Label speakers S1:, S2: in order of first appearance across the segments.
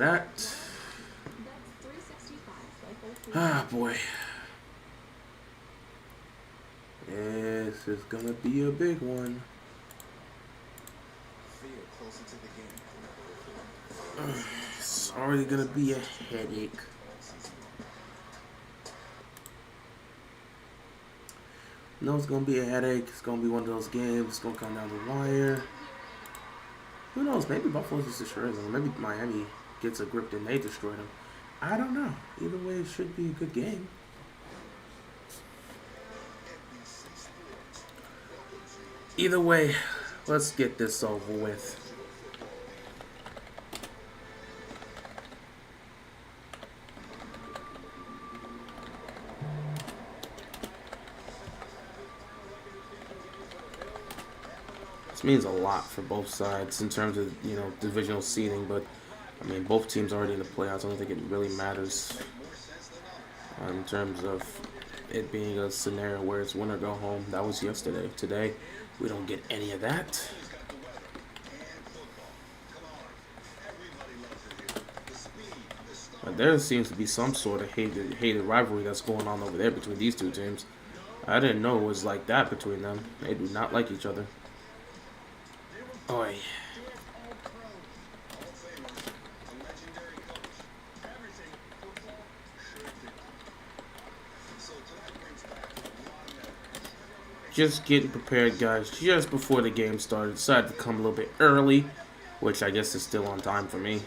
S1: that. Ah, boy. This is gonna be a big one. It's already gonna be a headache. No, it's gonna be a headache. It's gonna be one of those games. It's gonna come down the wire. Who knows? Maybe Buffalo just destroys them. Maybe Miami gets a grip and they destroy them. I don't know. Either way, it should be a good game. Either way, let's get this over with. This means a lot for both sides in terms of, divisional seeding, but I mean, both teams are already in the playoffs. I don't think it really matters in terms of it being a scenario where it's win or go home. That was yesterday. Today, we don't get any of that. But there seems to be some sort of hated rivalry that's going on over there between these two teams. I didn't know it was like that between them. They do not like each other. Oi. Just getting prepared, guys. Just before the game started. Decided to come a little bit early, which I guess is still on time for me.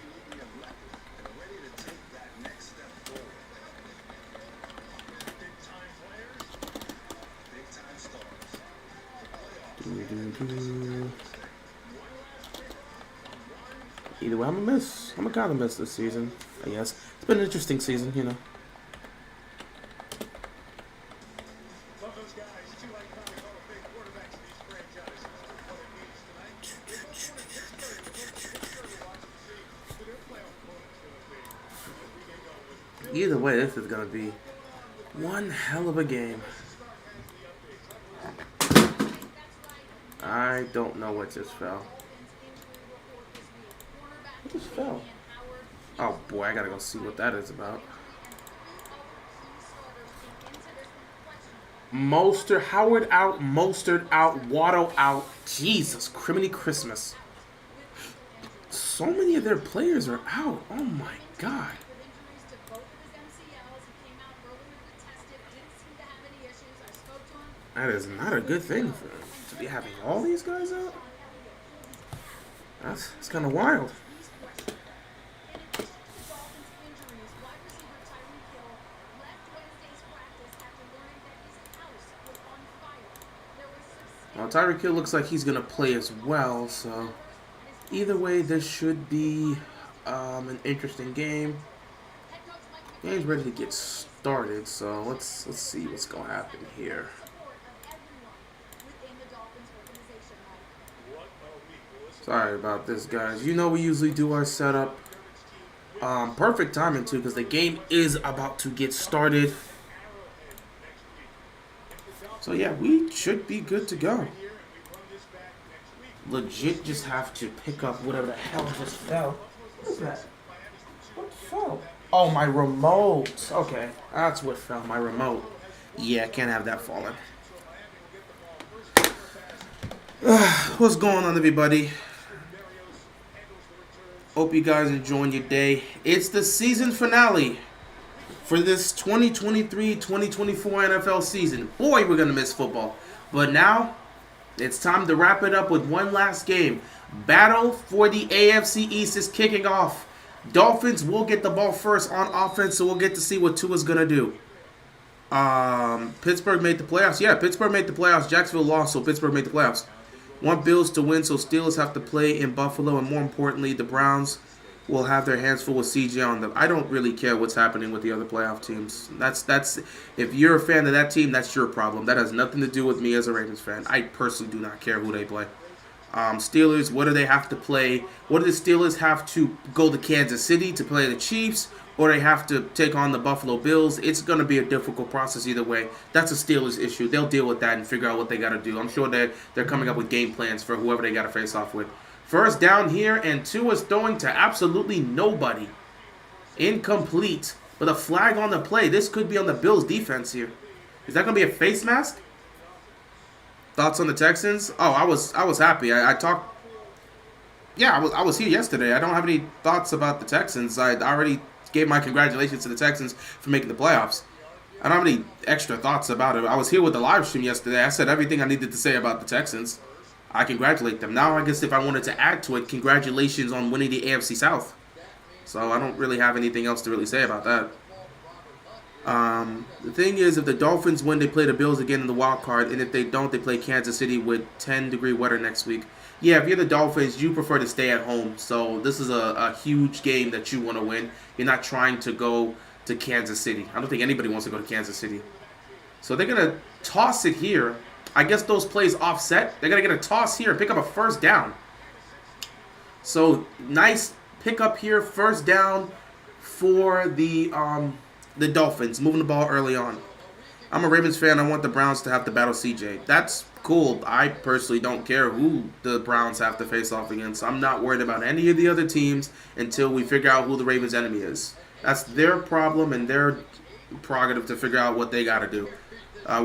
S1: Either way, I'm gonna kind of miss this season, I guess. It's been an interesting season, Either way, this is gonna be one hell of a game. I don't know what just fell. What just fell? Oh boy, I gotta go see what that is about. Howard out, Mostert out, Waddle out. Jesus, criminy Christmas. So many of their players are out. Oh my God. That is not a good thing for them to be having all these guys out. That's kind of wild. Well, Tyreek Hill looks like he's going to play as well, so either way, this should be an interesting game. Game's ready to get started, so let's see what's going to happen here. Sorry about this, guys. We usually do our setup. Perfect timing, too, because the game is about to get started. So, yeah, we should be good to go. Legit just have to pick up whatever the hell just fell. What is that? What fell? Oh, my remote. Okay, that's what fell, my remote. Yeah, can't have that falling. What's going on, everybody? Hope you guys enjoying your day. It's the season finale for this 2023-2024 NFL season. Boy, we're going to miss football. But now, it's time to wrap it up with one last game. Battle for the AFC East is kicking off. Dolphins will get the ball first on offense, so we'll get to see what Tua's going to do. Pittsburgh made the playoffs. Yeah, Pittsburgh made the playoffs. Jacksonville lost, so Pittsburgh made the playoffs. Want Bills to win, so Steelers have to play in Buffalo, and more importantly, the Browns will have their hands full with CJ on them. I don't really care what's happening with the other playoff teams. That's if you're a fan of that team, that's your problem. That has nothing to do with me as a Ravens fan. I personally do not care who they play. Steelers, what do they have to play? What do the Steelers have to go to Kansas City to play the Chiefs? Or they have to take on the Buffalo Bills? It's going to be a difficult process either way. That's a Steelers issue. They'll deal with that and figure out what they got to do. I'm sure they're coming up with game plans for whoever they got to face off with. First down here, and Tua's throwing to absolutely nobody. Incomplete. With a flag on the play. This could be on the Bills defense here. Is that going to be a face mask? Thoughts on the Texans? Oh, I was happy. I talked. Yeah, I was here yesterday. I don't have any thoughts about the Texans. I already gave my congratulations to the Texans for making the playoffs. I don't have any extra thoughts about it. I was here with the live stream yesterday. I said everything I needed to say about the Texans. I congratulate them. Now, I guess if I wanted to add to it, congratulations on winning the AFC South. So I don't really have anything else to really say about that. The thing is, if the Dolphins win, they play the Bills again in the wild card, and if they don't, they play Kansas City with 10-degree weather next week. Yeah, if you're the Dolphins, you prefer to stay at home. So this is a huge game that you want to win. You're not trying to go to Kansas City. I don't think anybody wants to go to Kansas City. So they're going to toss it here. I guess those plays offset. They're going to get a toss here and pick up a first down. So nice pick up here, first down for the Dolphins, moving the ball early on. I'm a Ravens fan. I want the Browns to have to battle CJ. That's cool. I personally don't care who the Browns have to face off against. I'm not worried about any of the other teams until we figure out who the Ravens' enemy is. That's their problem and their prerogative to figure out what they got to do. I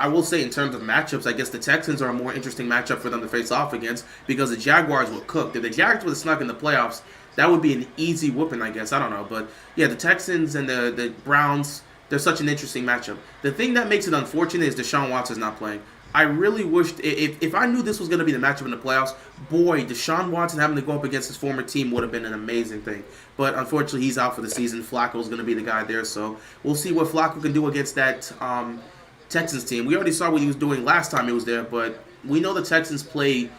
S1: will say in terms of matchups, I guess the Texans are a more interesting matchup for them to face off against because the Jaguars were cooked. If the Jaguars would have snuck in the playoffs, that would be an easy whooping, I guess. I don't know. But, yeah, the Texans and the Browns, they're such an interesting matchup. The thing that makes it unfortunate is Deshaun Watson's not playing. I really wished, if I knew this was going to be the matchup in the playoffs, boy, Deshaun Watson having to go up against his former team would have been an amazing thing. But, unfortunately, he's out for the season. Flacco's going to be the guy there. So, we'll see what Flacco can do against that Texans team. We already saw what he was doing last time he was there, but we know the Texans play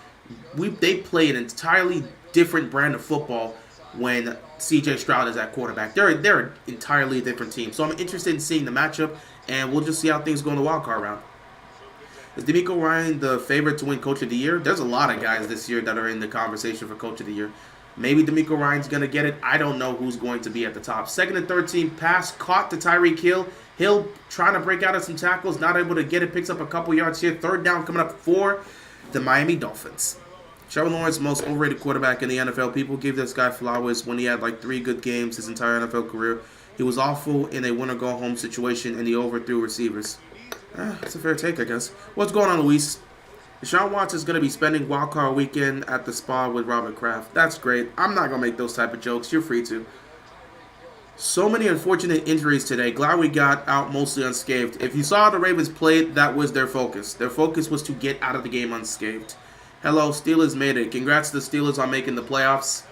S1: an entirely different brand of football when C.J. Stroud is at quarterback. They're an entirely different team. So I'm interested in seeing the matchup, and we'll just see how things go in the wild card round. Is DeMeco Ryan the favorite to win Coach of the Year? There's a lot of guys this year that are in the conversation for Coach of the Year. Maybe DeMeco Ryan's going to get it. I don't know who's going to be at the top. Second and third team pass caught to Tyreek Hill. Hill trying to break out of some tackles, not able to get it, picks up a couple yards here. Third down coming up for the Miami Dolphins. Trevor Lawrence, most overrated quarterback in the NFL. People give this guy flowers when he had like 3 good games his entire NFL career. He was awful in a win-or-go-home situation, and he overthrew receivers. That's a fair take, I guess. What's going on, Luis? Deshaun Watson is going to be spending wildcard weekend at the spa with Robert Kraft. That's great. I'm not going to make those type of jokes. You're free to. So many unfortunate injuries today. Glad we got out mostly unscathed. If you saw the Ravens play, that was their focus. Their focus was to get out of the game unscathed. Hello, Steelers made it. Congrats to the Steelers on making the playoffs.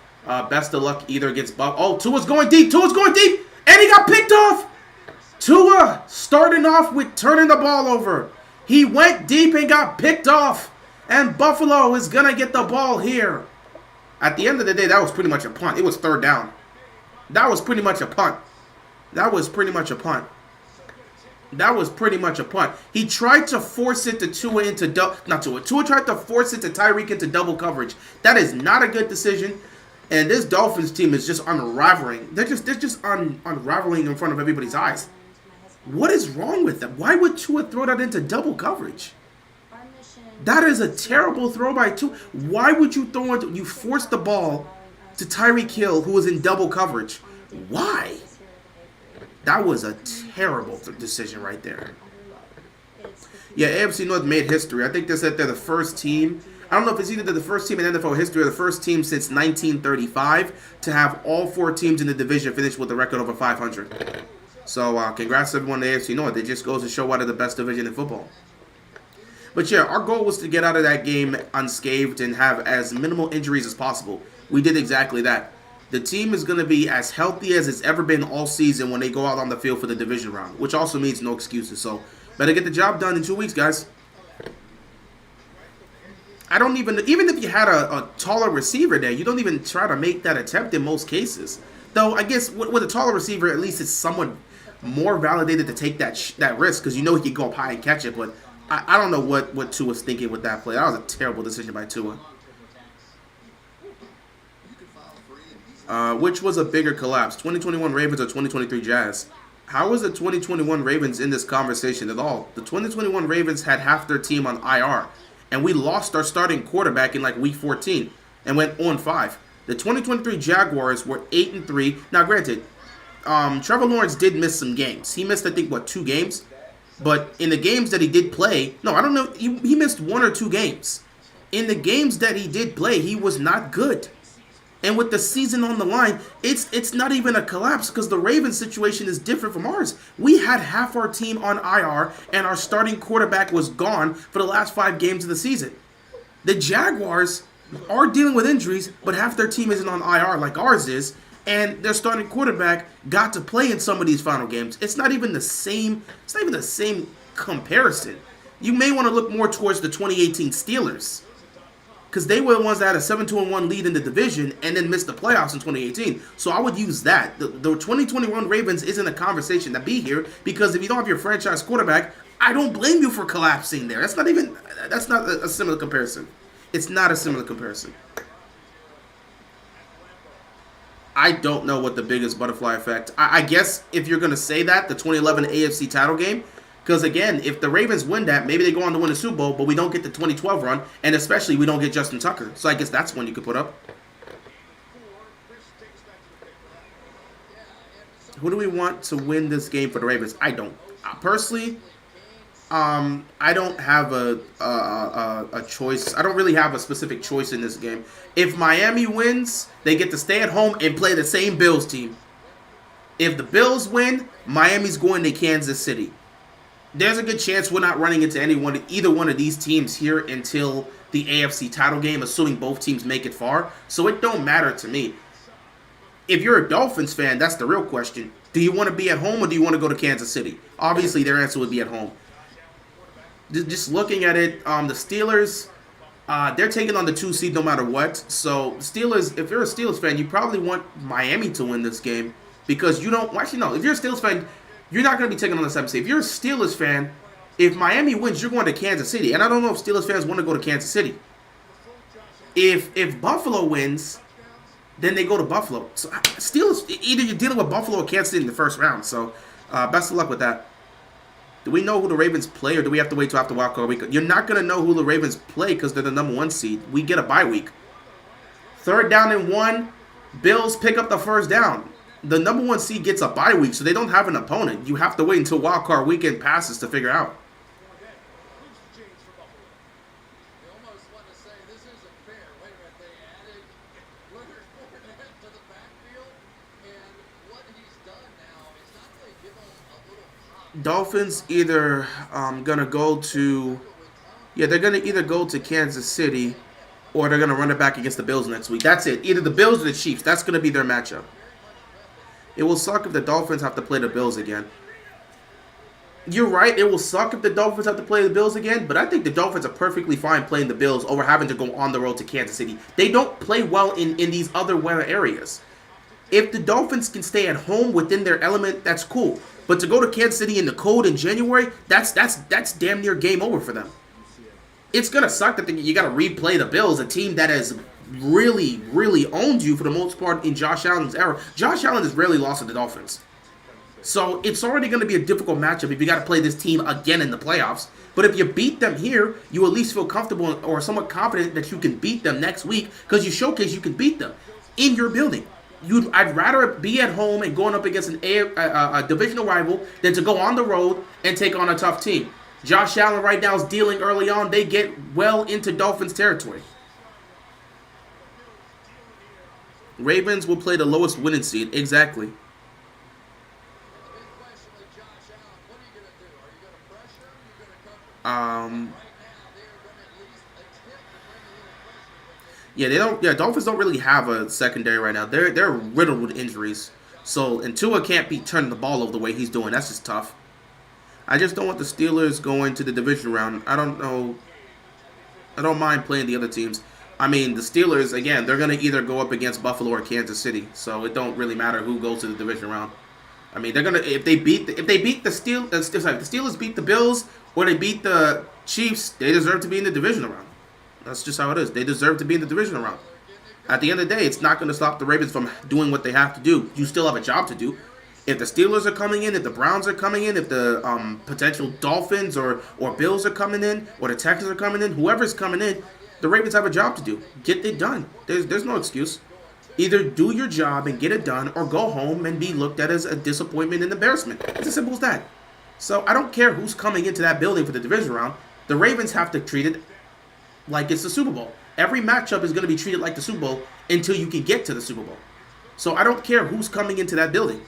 S1: Best of luck either against Buff. Oh, Tua's going deep. Tua's going deep. And he got picked off. Tua starting off with turning the ball over. He went deep and got picked off. And Buffalo is going to get the ball here. At the end of the day, that was pretty much a punt. It was third down. That was pretty much a punt. That was pretty much a punt. That was pretty much a punt. He tried to force it to Tua into Tua tried to force it to Tyreek into double coverage. That is not a good decision. And this Dolphins team is just unraveling. They're just unraveling in front of everybody's eyes. What is wrong with them? Why would Tua throw that into double coverage? That is a terrible throw by Tua. Why would you throw it? You force the ball to Tyreek Hill, who was in double coverage. Why? That was a terrible decision right there. Yeah, AFC North made history. I think they said they're the first team. I don't know if it's either the first team in NFL history or the first team since 1935 to have all 4 teams in the division finish with a record over 500. So, congrats to everyone in the AFC North. It just goes to show why they're the best division in football. But yeah, our goal was to get out of that game unscathed and have as minimal injuries as possible. We did exactly that. The team is going to be as healthy as it's ever been all season when they go out on the field for the division round, which also means no excuses. So, better get the job done in 2 weeks, guys. I don't even if you had a taller receiver there, you don't even try to make that attempt in most cases. Though, I guess with a taller receiver, at least it's somewhat more validated to take that risk because you know he can go up high and catch it. But I don't know what Tua was thinking with that play. That was a terrible decision by Tua. Which was a bigger collapse, 2021 Ravens or 2023 Jazz? How was the 2021 Ravens in this conversation at all? The 2021 Ravens had half their team on IR, and we lost our starting quarterback in like week 14 and went 0-5. The 2023 Jaguars were 8-3. Now, granted, Trevor Lawrence did miss some games. He missed, I think, what, 2 games? But in the games that he did play, no, I don't know, he missed 1 or 2 games. In the games that he did play, he was not good. And with the season on the line, it's not even a collapse because the Ravens situation is different from ours. We had half our team on IR, and our starting quarterback was gone for the last 5 games of the season. The Jaguars are dealing with injuries, but half their team isn't on IR like ours is, and their starting quarterback got to play in some of these final games. It's not even the same. It's not even the same comparison. You may want to look more towards the 2018 Steelers, because they were the ones that had a 7-2-1 lead in the division and then missed the playoffs in 2018. So I would use that. The 2021 Ravens isn't a conversation to be here, because if you don't have your franchise quarterback, I don't blame you for collapsing there. That's not a similar comparison. It's not a similar comparison. I don't know what the biggest butterfly effect. I guess if you're going to say that, the 2011 AFC title game, because again, if the Ravens win that, maybe they go on to win the Super Bowl, but we don't get the 2012 run, and especially we don't get Justin Tucker. So I guess that's one you could put up. Who do we want to win this game for the Ravens? I don't. Personally, I don't have a choice. I don't really have a specific choice in this game. If Miami wins, they get to stay at home and play the same Bills team. If the Bills win, Miami's going to Kansas City. There's a good chance we're not running into either one of these teams here until the AFC title game, assuming both teams make it far. So it don't matter to me. If you're a Dolphins fan, that's the real question. Do you want to be at home or do you want to go to Kansas City? Obviously, their answer would be at home. Just looking at it, the Steelers, they're taking on the 2 seed no matter what. So Steelers, if you're a Steelers fan, you probably want Miami to win this game, because you don't. Well, actually, no. If you're a Steelers fan, you're not going to be taking on the 7th seed. If you're a Steelers fan, if Miami wins, you're going to Kansas City. And I don't know if Steelers fans want to go to Kansas City. If Buffalo wins, then they go to Buffalo. So Steelers, either you're dealing with Buffalo or Kansas City in the first round. So best of luck with that. Do we know who the Ravens play, or do we have to wait till after wild card week? You're not going to know who the Ravens play because they're the number 1 seed. We get a bye week. 3rd down and 1. Bills pick up the first down. The number 1 seed gets a bye week, so they don't have an opponent. You have to wait until wild card weekend passes to figure out. Dolphins either gonna go to, they're gonna either go to Kansas City, or they're gonna run it back against the Bills next week. That's it. Either the Bills or the Chiefs. That's gonna be their matchup. It will suck if the Dolphins have to play the Bills again. You're right. It will suck if the Dolphins have to play the Bills again, but I think the Dolphins are perfectly fine playing the Bills over having to go on the road to Kansas City. They don't play well in these other weather areas. If the Dolphins can stay at home within their element, that's cool. But to go to Kansas City in the cold in January, that's damn near game over for them. It's going to suck that you got to replay the Bills, a team that has really, really owned you for the most part in Josh Allen's era. Josh Allen has rarely lost to the Dolphins. So it's already going to be a difficult matchup if you got to play this team again in the playoffs. But if you beat them here, you at least feel comfortable or somewhat confident that you can beat them next week, because you showcase you can beat them in your building. I'd rather be at home and going up against a divisional rival than to go on the road and take on a tough team. Josh Allen right now is dealing early on. They get well into Dolphins territory. Ravens will play the lowest winning seed. Exactly. Dolphins don't really have a secondary right now. They're riddled with injuries. So, and Tua can't be turning the ball over the way he's doing. That's just tough. I just don't want the Steelers going to the division round. I don't know. I don't mind playing the other teams. I mean, the Steelers, again, they're going to either go up against Buffalo or Kansas City. So it don't really matter who goes to the division round. I mean, they're going to, if they beat the Steelers beat the Bills or they beat the Chiefs, they deserve to be in the divisional round. That's just how it is. They deserve to be in the divisional round. At the end of the day, it's not going to stop the Ravens from doing what they have to do. You still have a job to do. If the Steelers are coming in, if the Browns are coming in, if the potential Dolphins or Bills are coming in, or the Texans are coming in, whoever's coming in, the Ravens have a job to do. Get it done. There's no excuse. Either do your job and get it done, or go home and be looked at as a disappointment and embarrassment. It's as simple as that. So I don't care who's coming into that building for the division round. The Ravens have to treat it like it's the Super Bowl. Every matchup is going to be treated like the Super Bowl until you can get to the Super Bowl. So I don't care who's coming into that building.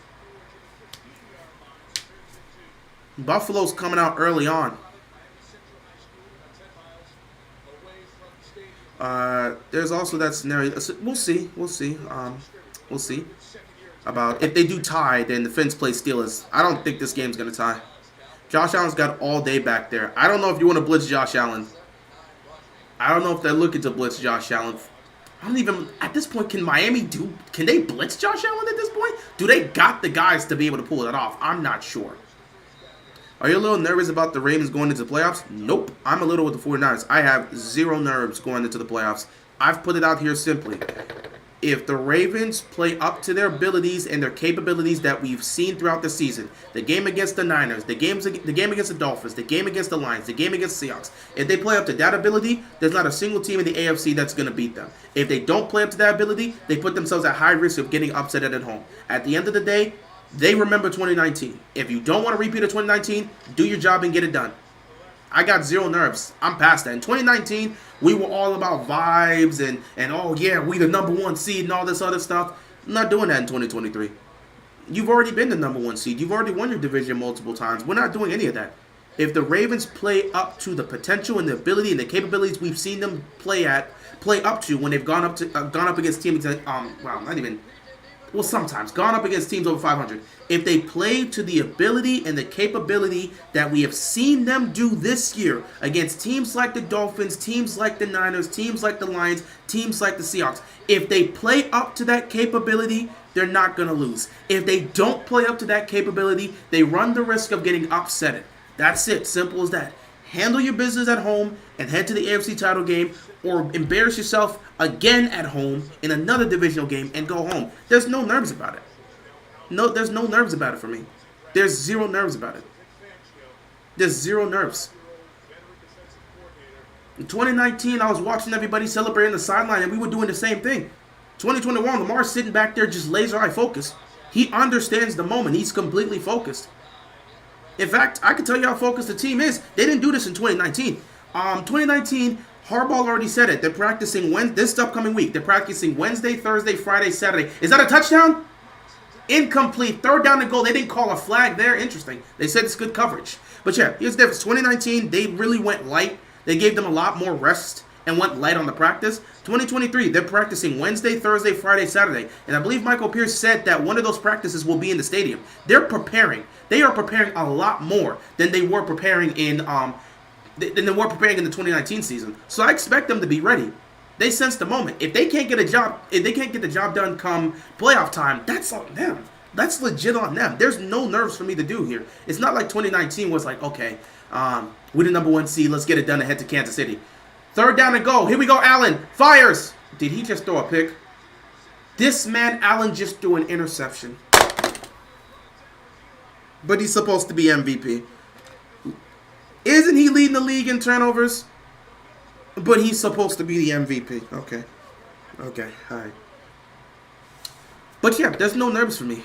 S1: Buffalo's coming out early on. There's also that scenario. We'll see. We'll see. We'll see. About if they do tie, then the Finns play Steelers. I don't think this game's going to tie. Josh Allen's got all day back there. I don't know if you want to blitz Josh Allen. I don't know if they're looking to blitz Josh Allen. I don't even, at this point, can they blitz Josh Allen at this point? Do they got the guys to be able to pull it off? I'm not sure. Are you a little nervous about the Ravens going into the playoffs? Nope. I'm a little with the 49ers. I have zero nerves going into the playoffs. I've put it out here simply. If the Ravens play up to their abilities and their capabilities that we've seen throughout the season, the game against the Niners, the game against the Dolphins, the game against the Lions, the game against the Seahawks, if they play up to that ability, there's not a single team in the AFC that's going to beat them. If they don't play up to that ability, they put themselves at high risk of getting upset at home. At the end of the day, they remember 2019. If you don't want to repeat of 2019, do your job and get it done. I got zero nerves. I'm past that. In 2019, we were all about vibes and oh yeah, we the number one seed and all this other stuff. I'm not doing that in 2023. You've already been the number one seed. You've already won your division multiple times. We're not doing any of that. If the Ravens play up to the potential and the ability and the capabilities we've seen them play up to when they've gone up against teams sometimes gone up against teams over 500. If they play to the ability and the capability that we have seen them do this year against teams like the Dolphins, teams like the Niners, teams like the Lions, teams like the Seahawks, if they play up to that capability, they're not going to lose. If they don't play up to that capability, they run the risk of getting upset. That's it. Simple as that. Handle your business at home and head to the AFC title game, or embarrass yourself again at home in another divisional game and go home. There's no nerves about it. No, there's no nerves about it for me. There's zero nerves about it. There's zero nerves. In 2019, I was watching everybody celebrating the sideline, and we were doing the same thing. 2021, Lamar's sitting back there just laser-eye focused. He understands the moment. He's completely focused. In fact, I can tell you how focused the team is. They didn't do this in 2019. 2019, Harbaugh already said it. They're practicing this upcoming week. They're practicing Wednesday, Thursday, Friday, Saturday. Is that a touchdown? Incomplete. Third down and goal. They didn't call a flag there. Interesting. They said it's good coverage. But yeah, here's the difference. 2019, they really went light. They gave them a lot more rest and went light on the practice. 2023, they're practicing Wednesday, Thursday, Friday, Saturday. And I believe Michael Pierce said that one of those practices will be in the stadium. They're preparing. They are preparing a lot more than they were preparing in the 2019 season. So I expect them to be ready. They sense the moment. If they can't get the job done come playoff time, that's on them. That's legit on them. There's no nerves for me to do here. It's not like 2019 was like, okay, we're the number one seed. Let's get it done and head to Kansas City. Third down and go. Here we go, Allen. Fires. Did he just throw a pick? This man, Allen, just threw an interception. But he's supposed to be MVP. Isn't he leading the league in turnovers? But he's supposed to be the MVP. Okay. All right. But yeah, there's no nerves for me.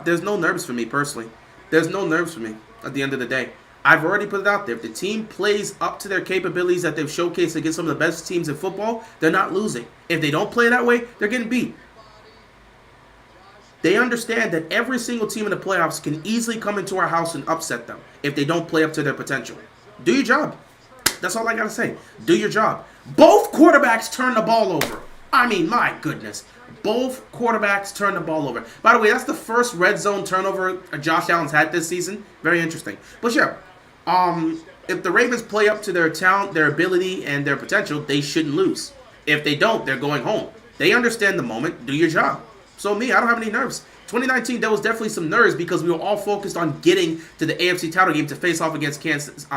S1: There's no nerves for me personally. There's no nerves for me at the end of the day. I've already put it out there. If the team plays up to their capabilities that they've showcased against some of the best teams in football, they're not losing. If they don't play that way, they're getting beat. They understand that every single team in the playoffs can easily come into our house and upset them if they don't play up to their potential. Do your job. That's all I got to say. Do your job. Both quarterbacks turn the ball over. I mean, my goodness. Both quarterbacks turn the ball over. By the way, that's the first red zone turnover Josh Allen's had this season. Very interesting. But yeah, if the Ravens play up to their talent, their ability, and their potential, they shouldn't lose. If they don't, they're going home. They understand the moment. Do your job. So me, I don't have any nerves. 2019, there was definitely some nerves because we were all focused on getting to the AFC title game to face off against Kansas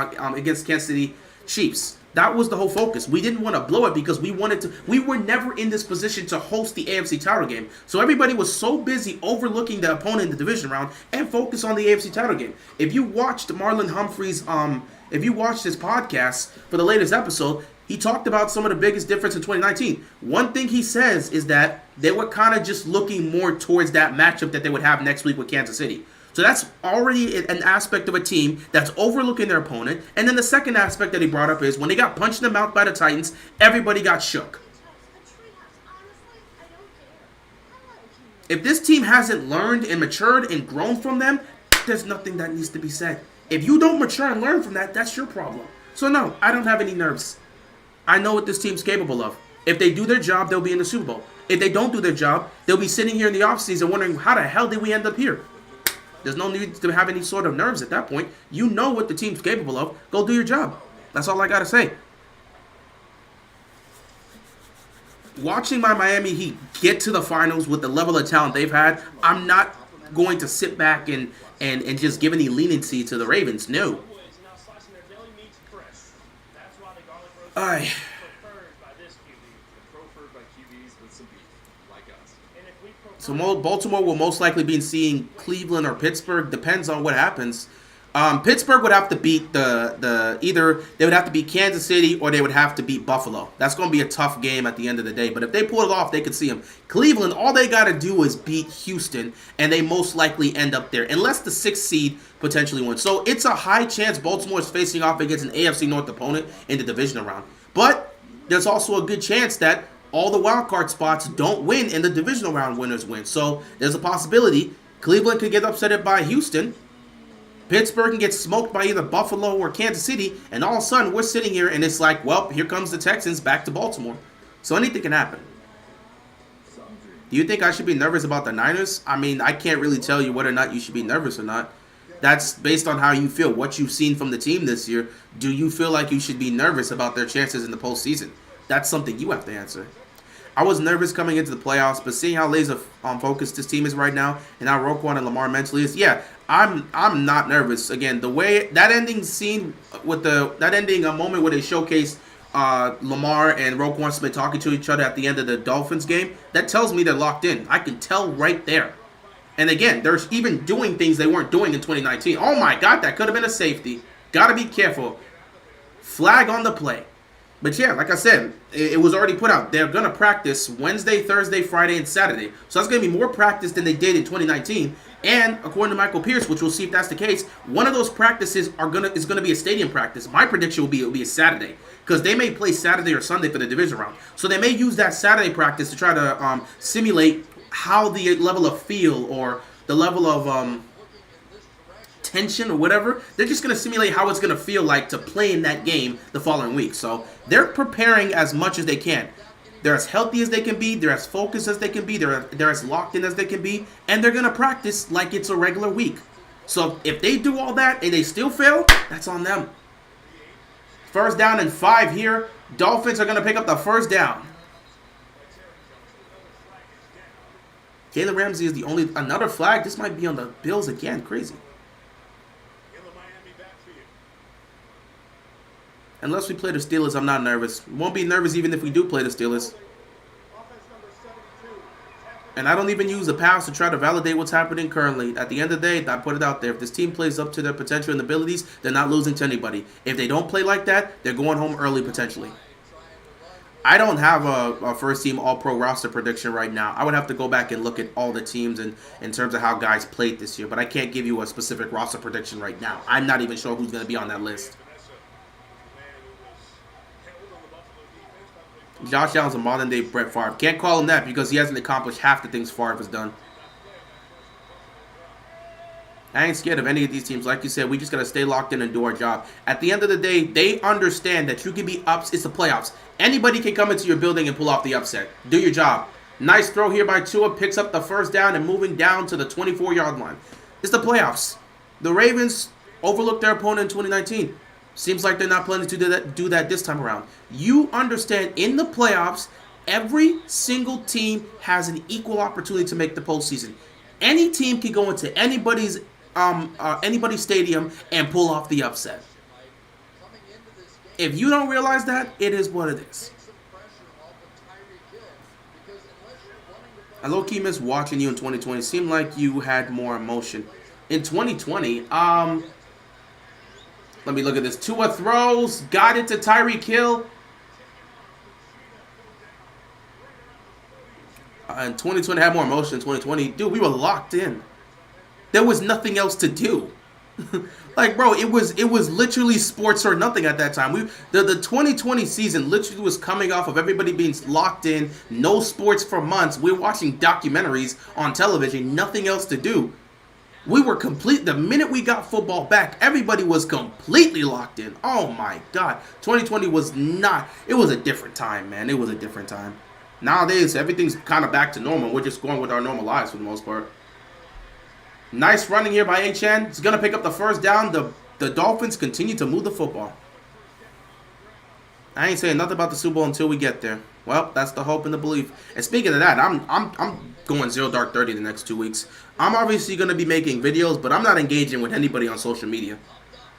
S1: City Chiefs. That was the whole focus. We didn't want to blow it because we wanted to. We were never in this position to host the AFC title game. So everybody was so busy overlooking the opponent in the division round and focus on the AFC title game. If you watched Marlon Humphrey's, if you watched his podcast for the latest episode, he talked about some of the biggest difference in 2019. One thing he says is that they were kind of just looking more towards that matchup that they would have next week with Kansas City. So that's already an aspect of a team that's overlooking their opponent. And then the second aspect that he brought up is when they got punched in the mouth by the Titans, everybody got shook. If this team hasn't learned and matured and grown from them, there's nothing that needs to be said. If you don't mature and learn from that, that's your problem. So no, I don't have any nerves. I know what this team's capable of. If they do their job, they'll be in the Super Bowl. If they don't do their job, they'll be sitting here in the offseason wondering, how the hell did we end up here? There's no need to have any sort of nerves at that point. You know what the team's capable of. Go do your job. That's all I got to say. Watching my Miami Heat get to the finals with the level of talent they've had, I'm not going to sit back and just give any leniency to the Ravens. No. So Baltimore will most likely be seeing Cleveland or Pittsburgh. Depends on what happens. Pittsburgh would have to beat either they would have to beat Kansas City or they would have to beat Buffalo. That's going to be a tough game at the end of the day. But if they pull it off, they could see them. Cleveland, all they got to do is beat Houston, and they most likely end up there, unless the 6th seed potentially wins. So it's a high chance Baltimore is facing off against an AFC North opponent in the divisional round. But there's also a good chance that all the wild card spots don't win and the divisional round winners win. So there's a possibility Cleveland could get upset by Houston. Pittsburgh can get smoked by either Buffalo or Kansas City. And all of a sudden we're sitting here and it's like, well, here comes the Texans back to Baltimore. So anything can happen. Do you think I should be nervous about the Niners? I mean, I can't really tell you whether or not you should be nervous or not. That's based on how you feel, what you've seen from the team this year. Do you feel like you should be nervous about their chances in the postseason? That's something you have to answer. I was nervous coming into the playoffs, but seeing how laser focused this team is right now and how Roquan and Lamar mentally is, yeah, I'm not nervous. Again, the way that ending scene with that ending moment where they showcased Lamar and Roquan Smith talking to each other at the end of the Dolphins game, that tells me they're locked in. I can tell right there. And again, they're even doing things they weren't doing in 2019. Oh my God, that could have been a safety. Got to be careful. Flag on the play. But yeah, like I said, it was already put out. They're going to practice Wednesday, Thursday, Friday, and Saturday. So that's going to be more practice than they did in 2019. And according to Michael Pierce, which we'll see if that's the case, one of those practices is going to be a stadium practice. My prediction will be a Saturday, because they may play Saturday or Sunday for the division round. So they may use that Saturday practice to try to simulate how the level of feel or the level of tension or whatever, they're just going to simulate how it's going to feel like to play in that game the following week. So they're preparing as much as they can. They're as healthy as they can be. They're as focused as they can be. They're as locked in as they can be. And they're going to practice like it's a regular week. So if they do all that and they still fail, that's on them. First down and 5 here. Dolphins are going to pick up the first down. Jalen Ramsey is the only... Another flag. This might be on the Bills again. Crazy. Unless we play the Steelers, I'm not nervous. Won't be nervous even if we do play the Steelers. And I don't even use the pass to try to validate what's happening currently. At the end of the day, I put it out there. If this team plays up to their potential and abilities, they're not losing to anybody. If they don't play like that, they're going home early potentially. I don't have a first-team all-pro roster prediction right now. I would have to go back and look at all the teams and in terms of how guys played this year. But I can't give you a specific roster prediction right now. I'm not even sure who's going to be on that list. Josh Allen's a modern-day Brett Favre. Can't call him that because he hasn't accomplished half the things Favre has done. I ain't scared of any of these teams. Like you said, we just got to stay locked in and do our job. At the end of the day, they understand that you can be ups. It's the playoffs. Anybody can come into your building and pull off the upset. Do your job. Nice throw here by Tua. Picks up the first down and moving down to the 24-yard line. It's the playoffs. The Ravens overlooked their opponent in 2019. Seems like they're not planning to do that this time around. You understand, in the playoffs, every single team has an equal opportunity to make the postseason. Any team can go into anybody's stadium and pull off the upset. If you don't realize that, it is what it is. I low-key miss watching you in 2020. Seemed like you had more emotion. In 2020, let me look at this. Tua throws, got it to Tyreek Hill. In 2020, had more emotion in 2020. Dude, we were locked in. There was nothing else to do. Like, bro, it was literally sports or nothing at that time. The 2020 season literally was coming off of everybody being locked in, no sports for months. We were watching documentaries on television, nothing else to do. We were complete. The minute we got football back, everybody was completely locked in. Oh my God. 2020 was not, it was a different time, man. It was a different time. Nowadays, everything's kind of back to normal. We're just going with our normal lives for the most part. Nice running here by H.N. He's going to pick up the first down. The Dolphins continue to move the football. I ain't saying nothing about the Super Bowl until we get there. Well, that's the hope and the belief. And speaking of that, I'm going 0 Dark 30 the next 2 weeks. I'm obviously going to be making videos, but I'm not engaging with anybody on social media.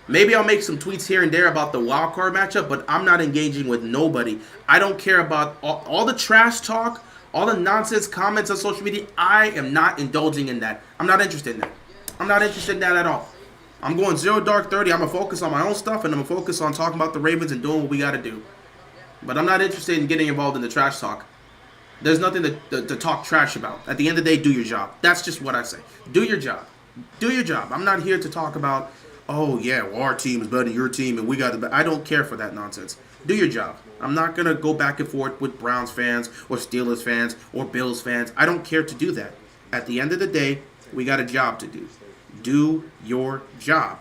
S1: Maybe I'll make some tweets here and there about the wild card matchup, but I'm not engaging with nobody. I don't care about all the trash talk, all the nonsense comments on social media. I am not indulging in that. I'm not interested in that. I'm not interested in that at all. I'm going 0 Dark 30. I'm going to focus on my own stuff, and I'm going to focus on talking about the Ravens and doing what we got to do. But I'm not interested in getting involved in the trash talk. There's nothing to talk trash about. At the end of the day, do your job. That's just what I say. Do your job. Do your job. I'm not here to talk about, oh, yeah, well, our team is better than your team, and we got the. I don't care for that nonsense. Do your job. I'm not going to go back and forth with Browns fans or Steelers fans or Bills fans. I don't care to do that. At the end of the day, we got a job to do. Do your job.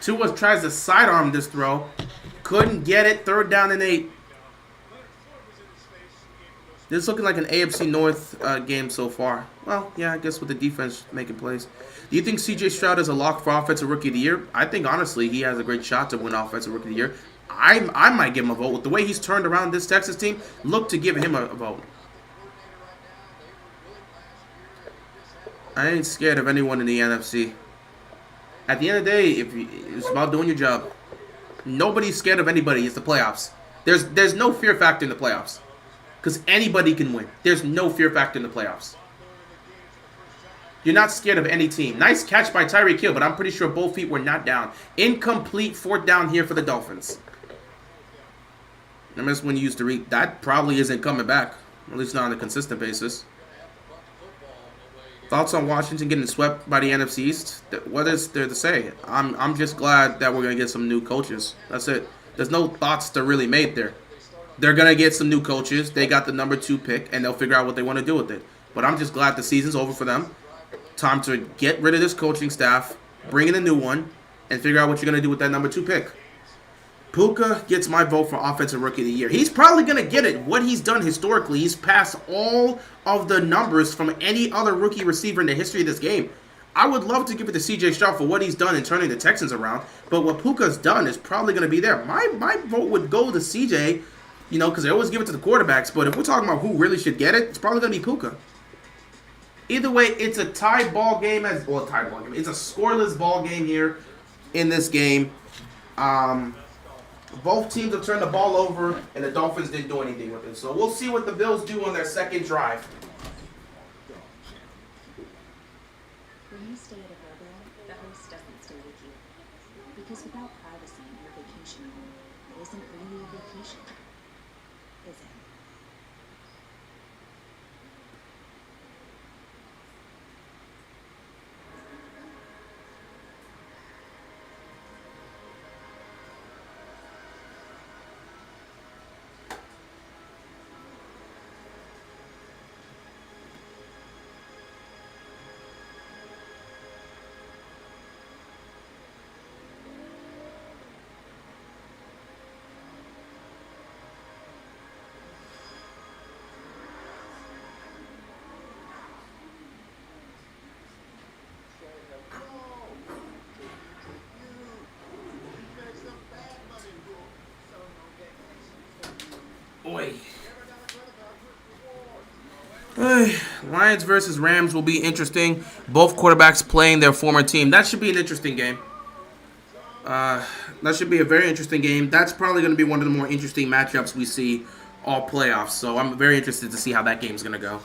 S1: Tua tries to sidearm this throw. Couldn't get it. 3rd down and 8. This is looking like an AFC North game so far. Well, yeah, I guess with the defense making plays. Do you think C.J. Stroud is a lock for Offensive Rookie of the Year? I think, honestly, he has a great shot to win Offensive Rookie of the Year. I might give him a vote. With the way he's turned around this Texas team, look to give him a vote. I ain't scared of anyone in the NFC. At the end of the day, it's about doing your job. Nobody's scared of anybody. It's the playoffs. There's no fear factor in the playoffs. Because anybody can win. There's no fear factor in the playoffs. You're not scared of any team. Nice catch by Tyreek Hill, but I'm pretty sure both feet were not down. Incomplete 4th down here for the Dolphins. I miss when you used to read. That probably isn't coming back. At least not on a consistent basis. Thoughts on Washington getting swept by the NFC East? What is there to say? I'm just glad that we're going to get some new coaches. That's it. There's no thoughts to really make there. They're going to get some new coaches. They got the number 2 pick, and they'll figure out what they want to do with it. But I'm just glad the season's over for them. Time to get rid of this coaching staff, bring in a new one, and figure out what you're going to do with that number 2 pick. Puka gets my vote for Offensive Rookie of the Year. He's probably going to get it. What he's done historically, he's passed all of the numbers from any other rookie receiver in the history of this game. I would love to give it to C.J. Stroud for what he's done in turning the Texans around, but what Puka's done is probably going to be there. My vote would go to C.J., because they always give it to the quarterbacks, but if we're talking about who really should get it, it's probably going to be Puka. Either way, it's a tie ball game. It's a scoreless ball game here in this game. Both teams have turned the ball over, and the Dolphins didn't do anything with it. So we'll see what the Bills do on their second drive.
S2: When you stay at a bubble, the host doesn't stay with you. Because without privacy in your vacation home, it isn't really a vacation, is it?
S1: Boy. Lions versus Rams will be interesting. Both quarterbacks playing their former team. That should be an interesting game. That should be a very interesting game. That's probably going to be one of the more interesting matchups we see all playoffs. So I'm very interested to see how that game's going to go.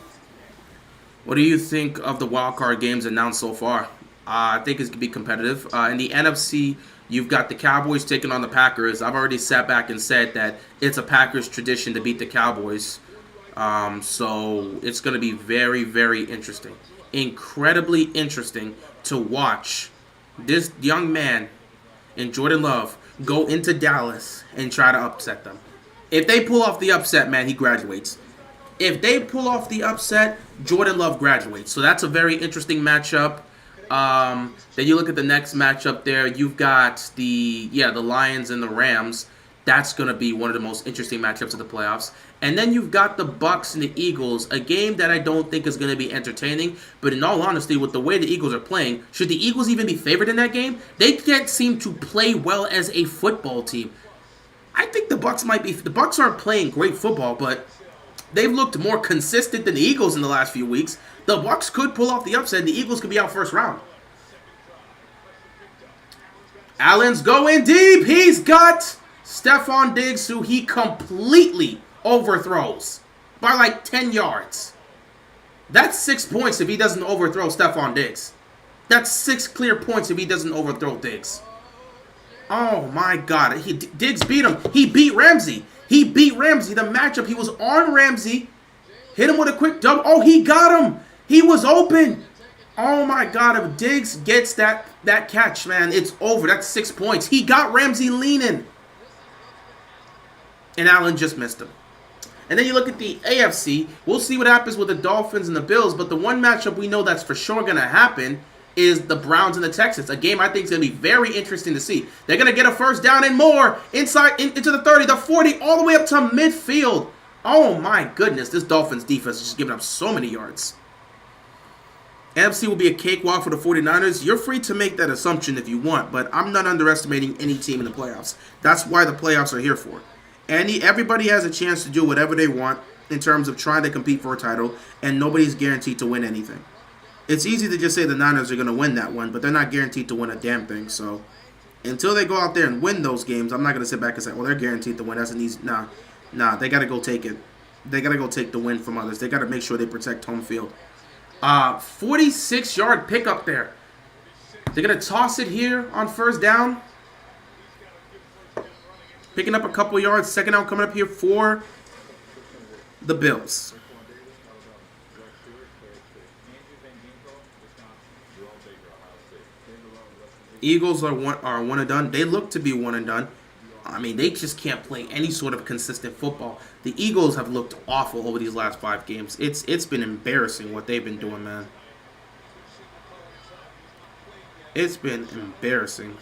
S1: What do you think of the wildcard games announced so far? I think it's going to be competitive. In the NFC, you've got the Cowboys taking on the Packers. I've already sat back and said that it's a Packers tradition to beat the Cowboys. So it's going to be very, very interesting. Incredibly interesting to watch this young man in Jordan Love go into Dallas and try to upset them. If they pull off the upset, man, he graduates. If they pull off the upset, Jordan Love graduates. So that's a very interesting matchup. Then you look at the next matchup there. You've got the Lions and the Rams. That's going to be one of the most interesting matchups of the playoffs. And then you've got the Bucs and the Eagles, a game that I don't think is going to be entertaining. But in all honesty, with the way the Eagles are playing, should the Eagles even be favored in that game? They can't seem to play well as a football team. I think the Bucs might be. The Bucs aren't playing great football, but they've looked more consistent than the Eagles in the last few weeks. The Bucs could pull off the upset, and the Eagles could be out first round. Allen's going deep. He's got Stephon Diggs, who he completely overthrows by like 10 yards. That's 6 points if he doesn't overthrow Stephon Diggs. That's 6 clear points if he doesn't overthrow Diggs. Oh my God. Diggs beat him. He beat Ramsey. The matchup, he was on Ramsey. Hit him with a quick dump. Oh, he got him. He was open. Oh my God. If Diggs gets that catch, man, it's over. That's 6 points. He got Ramsey leaning. And Allen just missed him. And then you look at the AFC. We'll see what happens with the Dolphins and the Bills. But the one matchup we know that's for sure going to happen is the Browns and the Texans. A game I think is going to be very interesting to see. They're going to get a first down and more inside into the 30, the 40, all the way up to midfield. Oh my goodness. This Dolphins defense is just giving up so many yards. NFC will be a cakewalk for the 49ers. You're free to make that assumption if you want, but I'm not underestimating any team in the playoffs. That's why the playoffs are here for. Everybody has a chance to do whatever they want in terms of trying to compete for a title, and nobody's guaranteed to win anything. It's easy to just say the Niners are going to win that one, but they're not guaranteed to win a damn thing. So until they go out there and win those games, I'm not going to sit back and say, well, they're guaranteed to win. That's an easy. Nah, they got to go take it. They got to go take the win from others. They got to make sure they protect home field. 46-yard pickup there. They're going to toss it here on first down. Picking up a couple yards. Second down coming up here for the Bills. Eagles are one and done. They look to be one and done. I mean, they just can't play any sort of consistent football. The Eagles have looked awful over these last 5 games. It's been embarrassing what they've been doing, man. It's been embarrassing.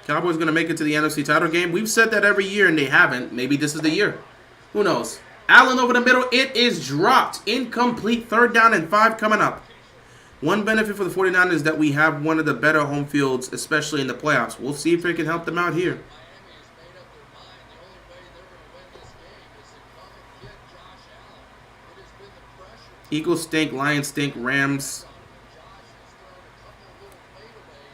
S1: Cowboys going to make it to the NFC title game. We've said that every year, and they haven't. Maybe this is the year. Who knows? Allen over the middle. It is dropped. Incomplete. 3rd down and 5 coming up. One benefit for the 49ers is that we have one of the better home fields, especially in the playoffs. We'll see if it can help them out here. Eagles stink. Lions stink. Rams.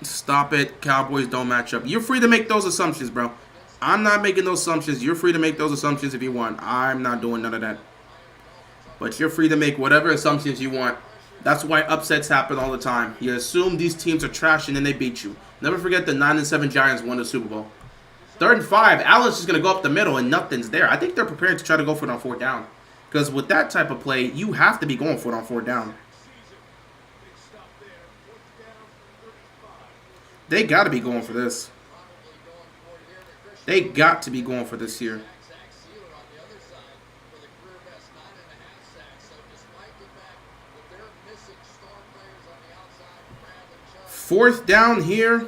S1: Stop it. Cowboys don't match up. You're free to make those assumptions, bro. I'm not making those assumptions. You're free to make those assumptions if you want. I'm not doing none of that. But you're free to make whatever assumptions you want. That's why upsets happen all the time. You assume these teams are trash and then they beat you. Never forget the 9-7 Giants won the Super Bowl. 3rd and 5. Allen's just going to go up the middle and nothing's there. I think they're preparing to try to go for it on 4th down. Because with that type of play, you have to be going for it on 4th down. They got to be going for this. They got to be going for this here. 4th down here.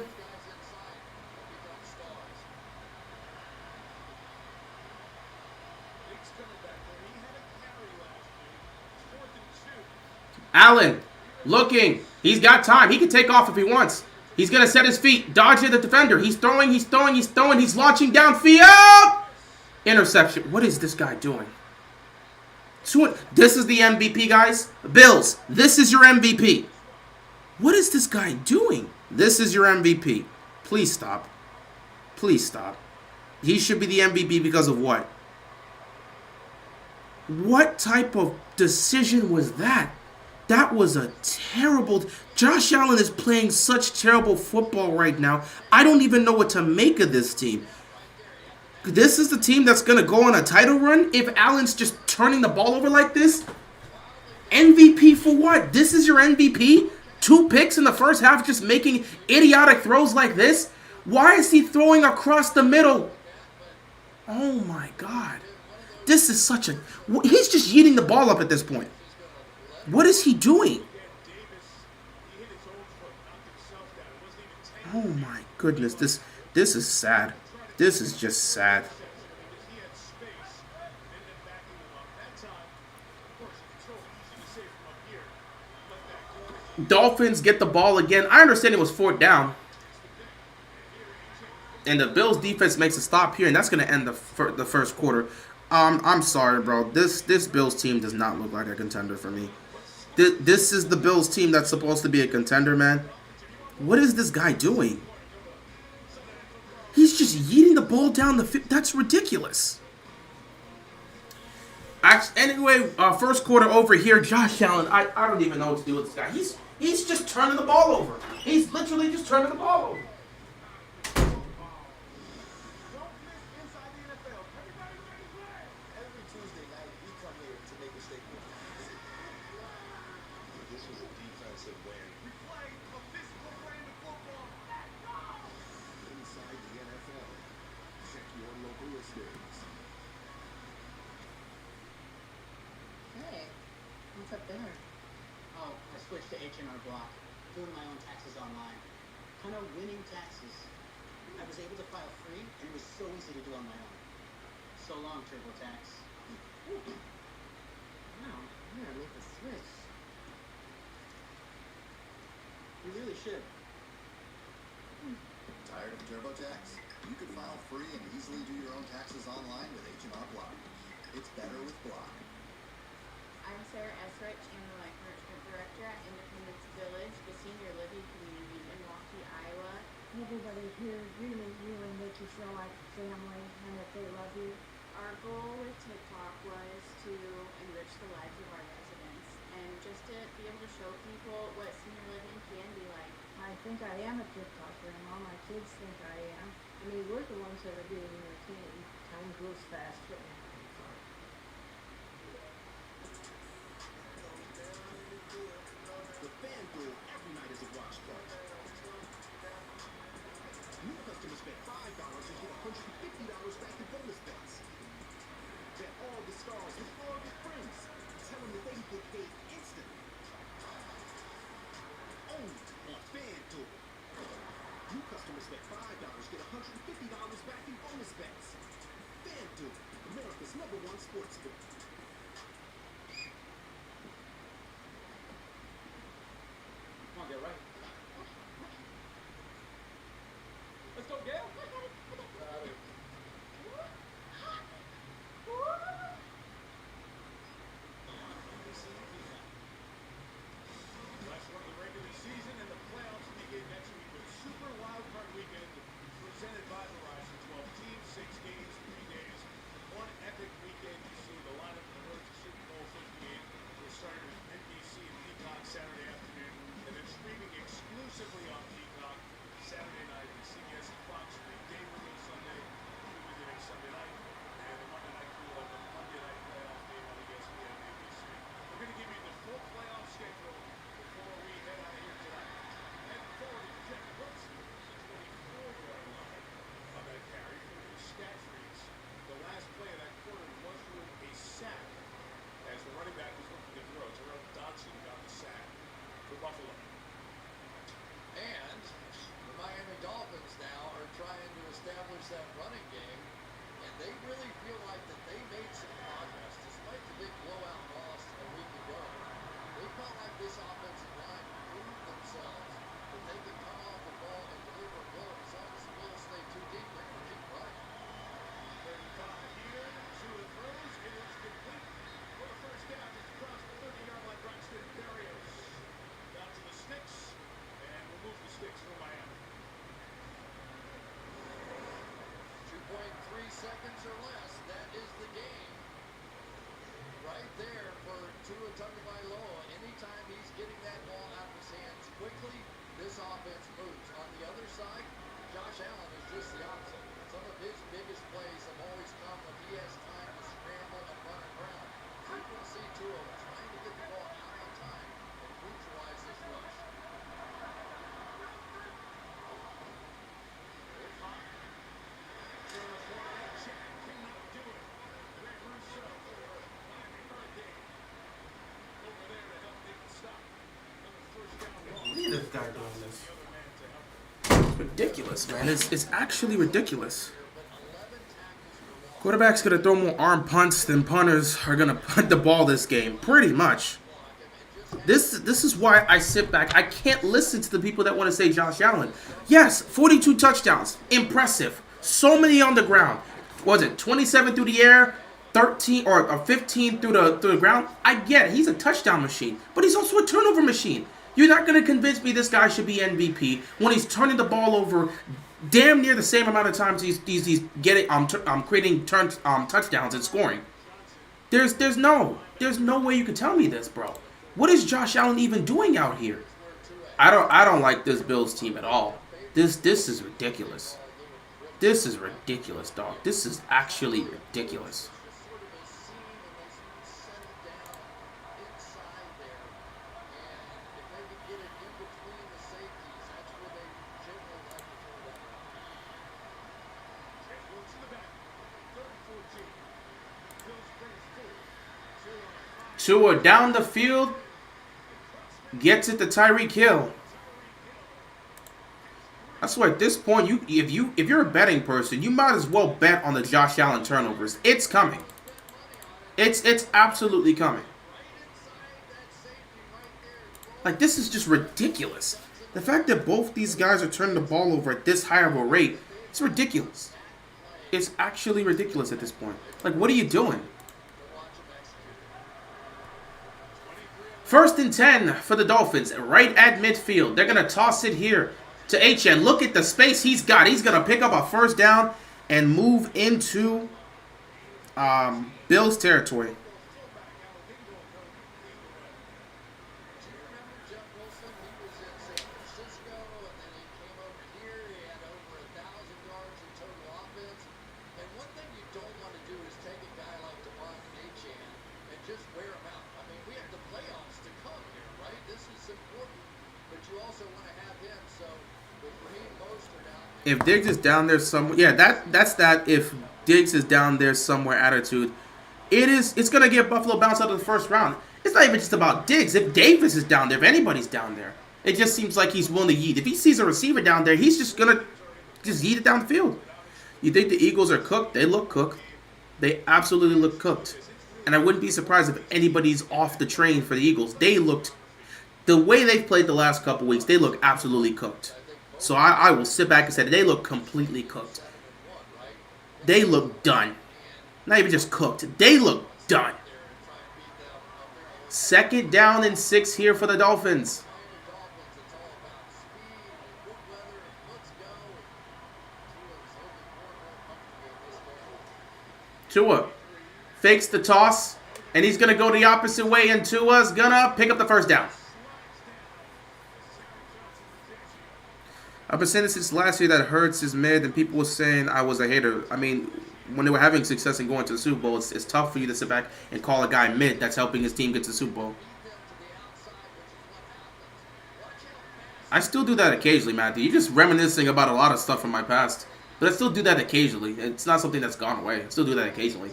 S1: Allen looking. He's got time. He can take off if he wants. He's going to set his feet. Dodging the defender. He's throwing. He's launching downfield. Interception. What is this guy doing? This is the MVP, guys. Bills, this is your MVP. What is this guy doing? This is your MVP. Please stop. Please stop. He should be the MVP because of what? What type of decision was that? That was a terrible... Josh Allen is playing such terrible football right now. I don't even know what to make of this team. This is the team that's going to go on a title run if Allen's just turning the ball over like this? MVP for what? This is your MVP? 2 picks in the first half just making idiotic throws like this? Why is he throwing across the middle? Oh my God. This is such a... He's just yeeting the ball up at this point. What is he doing? Oh my goodness. This is sad. This is just sad. Dolphins get the ball again. I understand it was 4th down. And the Bills defense makes a stop here, and that's going to end the first quarter. I'm sorry, bro. This Bills team does not look like a contender for me. This is the Bills team that's supposed to be a contender, man. What is this guy doing? He's just yeeting the ball down the field. That's ridiculous. Anyway, first quarter over here. Josh Allen, I don't even know what to do with this guy. He's just turning the ball over. He's literally just turning the ball over.
S3: What's up there? Oh, I switched to H&R Block, doing my own taxes online. Kind of winning taxes. I was able to file free, and it was so easy to do on my own. So long, TurboTax. Wow, I'm gonna make the switch. You really should.
S4: Tired of TurboTax? You can file free and easily do your own taxes online with H&R Block. It's better with Block.
S5: I'm Sarah Esrich. I'm the Life Enrichment Director at Independence Village, the senior living community in Milwaukee, Iowa.
S6: Everybody here really make you feel like family and that they love you.
S5: Our goal with TikTok was to enrich the lives of our residents and just to be able to show people what senior living can be like.
S6: I think I am a TikTok grandma. My kids think I am. I mean, we're the ones that are being entertained. Time goes fast right now.
S7: The FanDuel every night is a watch party. New customers bet $5 and get $150 back in bonus bets. Bet all the stars with all your friends. Tell them that they can get paid instantly. Only on FanDuel. New customers bet $5 get $150 back in bonus bets. FanDuel, America's #1 sportsbook.
S3: Come on, get right.
S7: Let's go, Gail. Last one of the regular season and the playoffs begin next week with Super Wildcard Weekend presented by Verizon. 12 teams, 6 games, 3 days. One epic weekend. You see the lineup of the road to Super Bowl 58. We're starting with NBC and Peacock Saturday afternoon, and then streaming exclusively on Peacock Saturday night and CBS and Fox weekday window Sunday, beginning Sunday night, and the Monday night cool on the Monday night playoff game on ESPN and ABC. We're going to give you the full playoff schedule before we head out of here tonight. And forward to Jeff Wilson, the 24-yard line on that carry for the stat reads. The last play of that quarter was with a sack as the running back was looking to throw. Terrell Dodson got the sack for Buffalo.
S8: And the Miami Dolphins now are trying to establish that running game, and they really feel like that they made some progress despite the big blowout loss a week ago. They felt like this offensive line proved themselves that they could come off the ball this offense moves. On the other side, Josh Allen is just the opposite. Some of his biggest plays have always come when he has time to scramble and run around. So you can see Tua trying to get the ball out on time and neutralize this rush.
S1: Look at this guy doing this. It's ridiculous, man. It's actually ridiculous. Quarterback's gonna throw more arm punts than punters are gonna punt the ball this game. Pretty much. This is why I sit back. I can't listen to the people that want to say Josh Allen. Yes, 42 touchdowns. Impressive. So many on the ground. What was it 27 through the air, 13 or 15 through the ground? I get it. He's a touchdown machine, but he's also a turnover machine. You're not going to convince me this guy should be MVP when he's turning the ball over damn near the same amount of times he's getting creating touchdowns and scoring. There's no way you can tell me this, bro. What is Josh Allen even doing out here? I don't like this Bills team at all. This is ridiculous. This is ridiculous, dog. This is actually ridiculous. Tua down the field, gets it to Tyreek Hill. I swear at this point, if you're a betting person, you might as well bet on the Josh Allen turnovers. It's coming. It's absolutely coming. Like, this is just ridiculous. The fact that both these guys are turning the ball over at this high of a rate, it's ridiculous. It's actually ridiculous at this point. Like, what are you doing? 1st and 10 for the Dolphins, right at midfield. They're going to toss it here to HN. Look at the space he's got. He's going to pick up a first down and move into Bills territory. If Diggs is down there somewhere, yeah, that's that. If Diggs is down there somewhere attitude, it's gonna get Buffalo bounced out of the first round. It's not even just about Diggs. If Davis is down there, if anybody's down there, it just seems like he's willing to yeet. If he sees a receiver down there, he's just gonna yeet it down the field. You think the Eagles are cooked? They look cooked. They absolutely look cooked. And I wouldn't be surprised if anybody's off the train for the Eagles. They looked, the way they've played the last couple weeks, they look absolutely cooked. So I will sit back and say they look completely cooked. They look done. Not even just cooked. They look done. 2nd down and 6 here for the Dolphins. Tua fakes the toss, and he's going to go the opposite way, and Tua's going to pick up the first down. I've been saying this since last year that Hurts is mid, and people were saying I was a hater. I mean, when they were having success and going to the Super Bowl, it's tough for you to sit back and call a guy mid that's helping his team get to the Super Bowl. I still do that occasionally, Matthew. You're just reminiscing about a lot of stuff from my past. But I still do that occasionally. It's not something that's gone away. I still do that occasionally.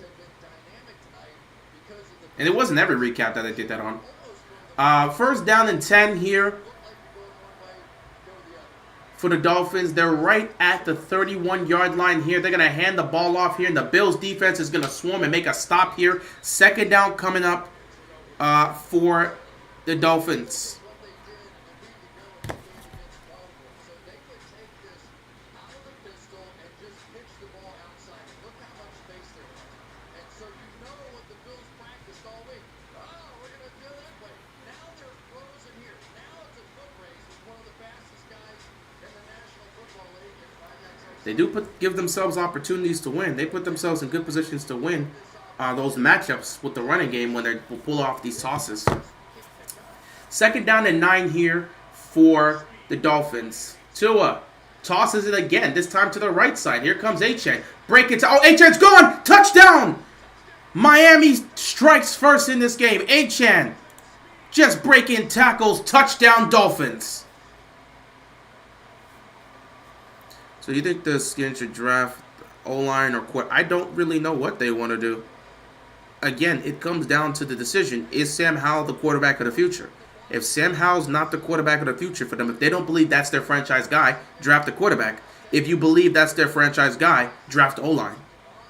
S1: And it wasn't every recap that I did that on. 1st down and 10 here for the Dolphins. They're right at the 31-yard line here. They're going to hand the ball off here, and the Bills defense is going to swarm and make a stop here. 2nd down coming up for the Dolphins. They do give themselves opportunities to win. They put themselves in good positions to win those matchups with the running game when they pull off these tosses. 2nd down and 9 here for the Dolphins. Tua tosses it again, this time to the right side. Here comes Achane. Break it. Oh, Achane's gone! Touchdown! Miami strikes first in this game. Achane just breaking tackles. Touchdown, Dolphins. So you think the Skins should draft O-line or quit? I don't really know what they want to do. Again, it comes down to the decision. Is Sam Howell the quarterback of the future? If Sam Howell's not the quarterback of the future for them, if they don't believe that's their franchise guy, draft the quarterback. If you believe that's their franchise guy, draft O-line.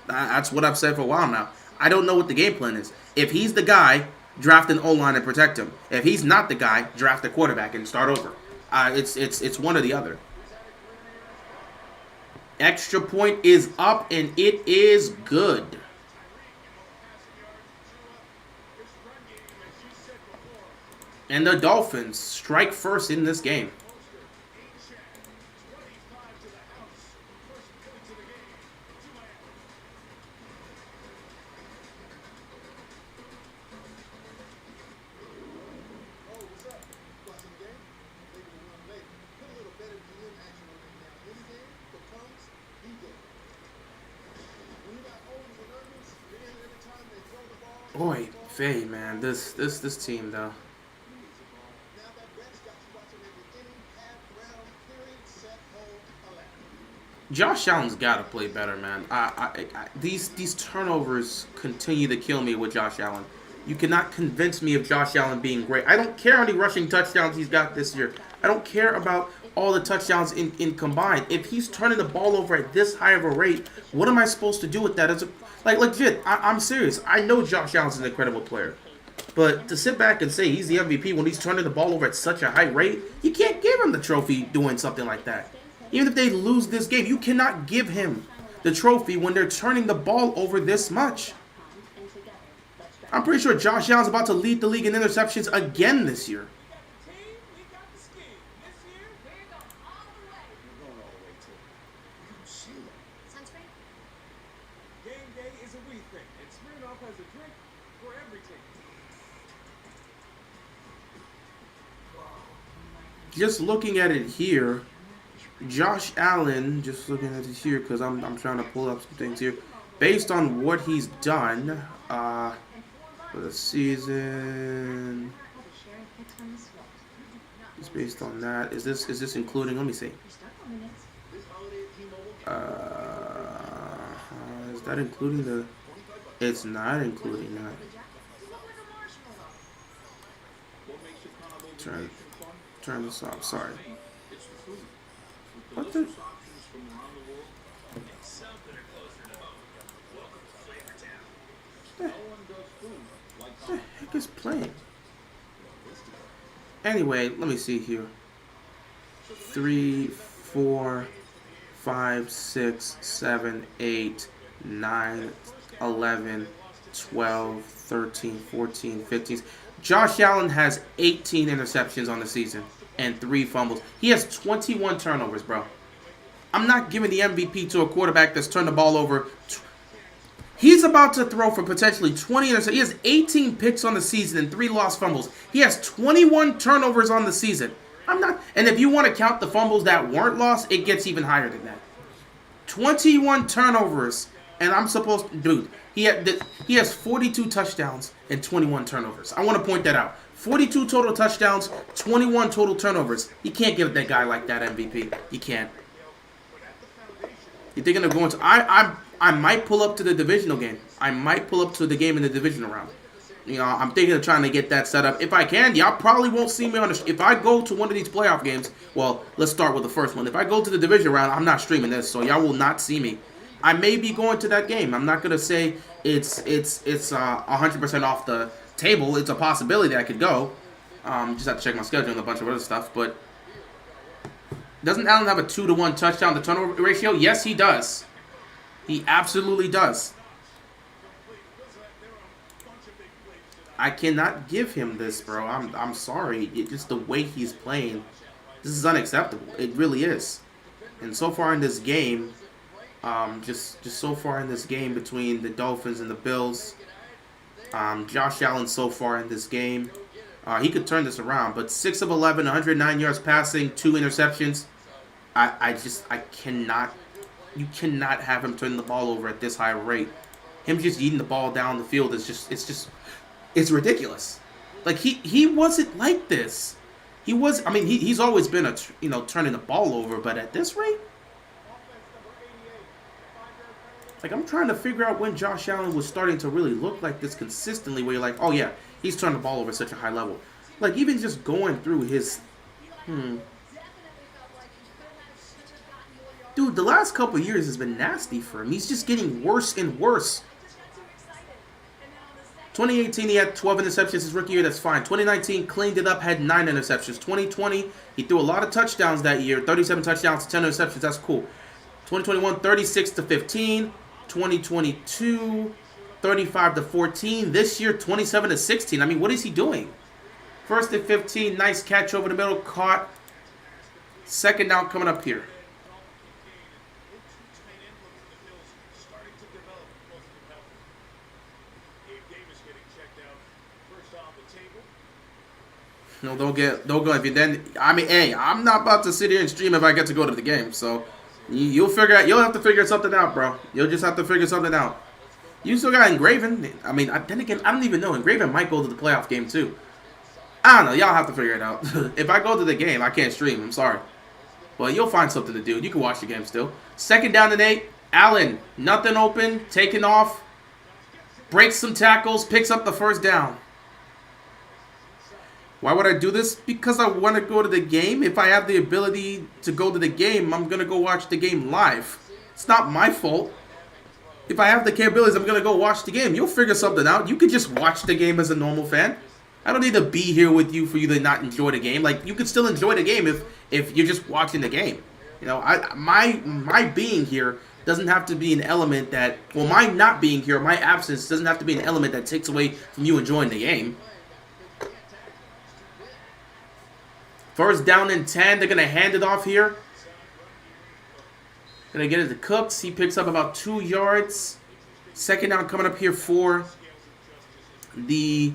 S1: That's what I've said for a while now. I don't know what the game plan is. If he's the guy, draft an O-line and protect him. If he's not the guy, draft the quarterback and start over. It's one or the other. Extra point is up, and it is good. And the Dolphins strike first in this game. Boy, Faye, man, this team though. Josh Allen's got to play better, man. These turnovers continue to kill me with Josh Allen. You cannot convince me of Josh Allen being great. I don't care how many rushing touchdowns he's got this year. I don't care about all the touchdowns in combined. If he's turning the ball over at this high of a rate, what am I supposed to do with that? Like legit, I'm serious. I know Josh Allen's an incredible player. But to sit back and say he's the MVP when he's turning the ball over at such a high rate, you can't give him the trophy doing something like that. Even if they lose this game, you cannot give him the trophy when they're turning the ball over this much. I'm pretty sure Josh Allen's about to lead the league in interceptions again this year. Just looking at it here, Josh Allen, just looking at it here because I'm trying to pull up some things here. Based on what he's done for the season, just based on that, is this including? Let me see. Is that including the? It's not including that. Turn this off. Sorry. What the? The heck is playing? Anyway, let me see here. 3, 4, 5, 6, 7, 8, 9, 11, 12, 13, 14, 15. Josh Allen has 18 interceptions on the season and 3 fumbles. He has 21 turnovers, bro. I'm not giving the MVP to a quarterback that's turned the ball over. He's about to throw for potentially 20 interceptions. He has 18 picks on the season and 3 lost fumbles. He has 21 turnovers on the season. And if you want to count the fumbles that weren't lost, it gets even higher than that. 21 turnovers, and I'm supposed to, dude. He has 42 touchdowns and 21 turnovers. I want to point that out. 42 total touchdowns, 21 total turnovers. You can't give that guy like that MVP. You can't. You're thinking of going to? I might pull up to the divisional game. I might pull up to the game in the divisional round. You know, I'm thinking of trying to get that set up. If I can, y'all probably won't see me on the. If I go to one of these playoff games, well, let's start with the first one. If I go to the division round, I'm not streaming this, so y'all will not see me. I may be going to that game. I'm not gonna say it's 100% off the table. It's a possibility that I could go. Just have to check my schedule and a bunch of other stuff. But doesn't Allen have a 2-to-1 touchdown to turnover ratio? Yes, he does. He absolutely does. I cannot give him this, bro. I'm sorry. It's just the way he's playing. This is unacceptable. It really is. And so far in this game, just so far in this game between the Dolphins and the Bills, Josh Allen so far in this game, He could turn this around, but 6 of 11, 109 yards passing, 2 interceptions. I cannot. You cannot have him turn the ball over at this high rate. Him just eating the ball down the field is it's ridiculous. Like he wasn't like this. He's always been turning the ball over, but at this rate, like I'm trying to figure out when Josh Allen was starting to really look like this consistently, where you're like, oh yeah, he's turning the ball over at such a high level. Like even just going through his, dude, the last couple of years has been nasty for him. He's just getting worse and worse. 2018, he had 12 interceptions his rookie year. That's fine. 2019, cleaned it up, had 9 interceptions. 2020, he threw a lot of touchdowns that year. 37 touchdowns, 10 interceptions. That's cool. 2021, 36 to 15. 2022, 35 to 14. This year, 27 to 16. I mean, what is he doing? First and 15, nice catch over the middle, caught. Second down coming up here. No, don't go. If you then, hey, I'm not about to sit here and stream if I get to go to the game. So you'll have to figure something out, bro. You'll just have to figure something out. You still got Engraven. Then again, I don't even know. Engraven might go to the playoff game too. I don't know. Y'all have to figure it out. If I go to the game, I can't stream. I'm sorry, but you'll find something to do. You can watch the game still. Second down and 8. Allen, nothing open, taking off, breaks some tackles, picks up the first down. Why would I do this? Because I want to go to the game. If I have the ability to go to the game, I'm going to go watch the game live. It's not my fault. If I have the capabilities, I'm going to go watch the game. You'll figure something out. You could just watch the game as a normal fan. I don't need to be here with you for you to not enjoy the game. Like, you could still enjoy the game if you're just watching the game. You know, my being here doesn't have to be an element that, well, my not being here, my absence doesn't have to be an element that takes away from you enjoying the game. First down and 10. They're going to hand it off here. Going to get it to Cooks. He picks up about 2 yards. Second down coming up here for the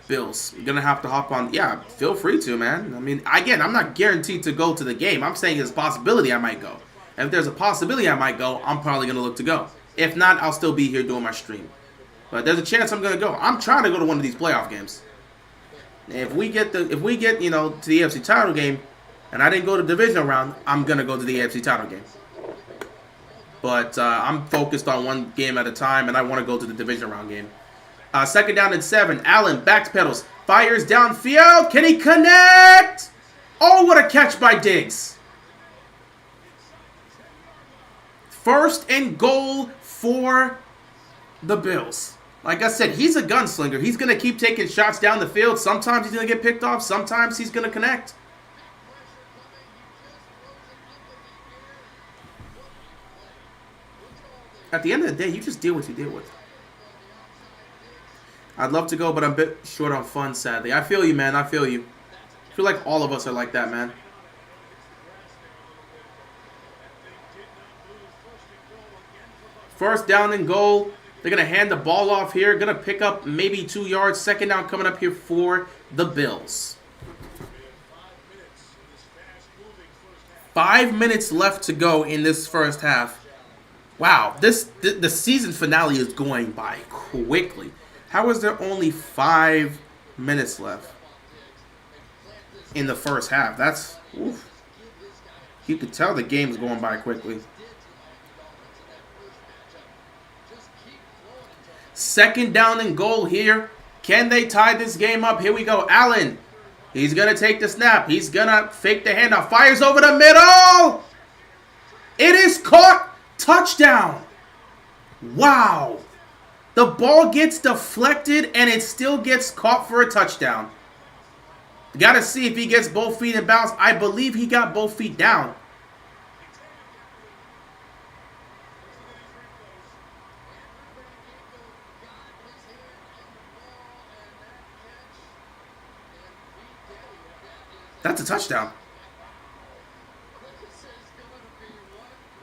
S1: Bills. You're going to have to hop on. Yeah, feel free to, man. I mean, again, I'm not guaranteed to go to the game. I'm saying there's a possibility I might go. And if there's a possibility I might go, I'm probably going to look to go. If not, I'll still be here doing my stream. But there's a chance I'm going to go. I'm trying to go to one of these playoff games. If we get to the AFC title game, and I didn't go to the divisional round, I'm gonna go to the AFC title game. But I'm focused on one game at a time, and I want to go to the divisional round game. Second down and 7. Allen backpedals, fires downfield. Can he connect? Oh, what a catch by Diggs! First and goal for the Bills. Like I said, he's a gunslinger. He's going to keep taking shots down the field. Sometimes he's going to get picked off. Sometimes he's going to connect. At the end of the day, you just deal what you deal with. I'd love to go, but I'm a bit short on funds, sadly. I feel you, man. I feel you. I feel like all of us are like that, man. First down and goal. They're going to hand the ball off here. Going to pick up maybe 2 yards. Second down coming up here for the Bills. 5 minutes left to go in this first half. Wow, the season finale is going by quickly. How is there only 5 minutes left in the first half? That's, oof. You could tell the game's going by quickly. Second down and goal here. Can they tie this game up? Here we go. Allen. He's going to take the snap. He's going to fake the handoff. Fires over the middle. It is caught. Touchdown. Wow. The ball gets deflected and it still gets caught for a touchdown. Got to see if he gets both feet in bounds. I believe he got both feet down. That's a touchdown.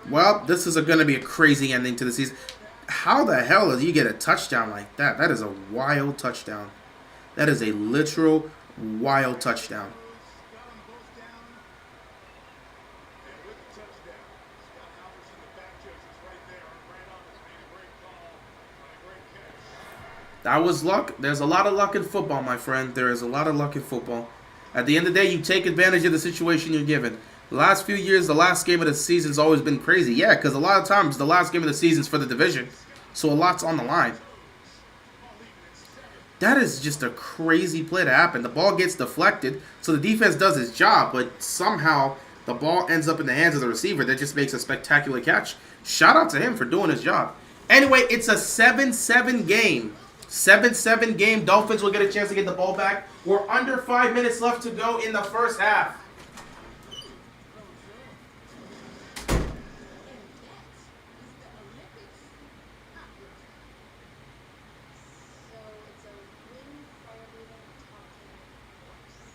S1: Well, this is going to be a crazy ending to the season. How the hell did you get a touchdown like that? That is a wild touchdown. That is a literal Wild touchdown.
S7: Got them both down. And with the touchdown, Scott Halverson, the back judge, was right there. Ran up and made a great call on a great catch.
S1: That was luck. There's a lot of luck in football, my friend. There is a lot of luck in football. At the end of the day, you take advantage of the situation you're given. The last few years, the last game of the season's always been crazy. Yeah, because a lot of times the last game of the season's for the division. So a lot's on the line. That is just a crazy play to happen. The ball gets deflected, so the defense does its job, but somehow the ball ends up in the hands of the receiver that just makes a spectacular catch. Shout out to him for doing his job. Anyway, it's a 7-7 game. 7-7 game. Dolphins will get a chance to get the ball back. We're under 5 minutes left to go in the first half.
S5: So it's a wind, fire breathing, talking horse.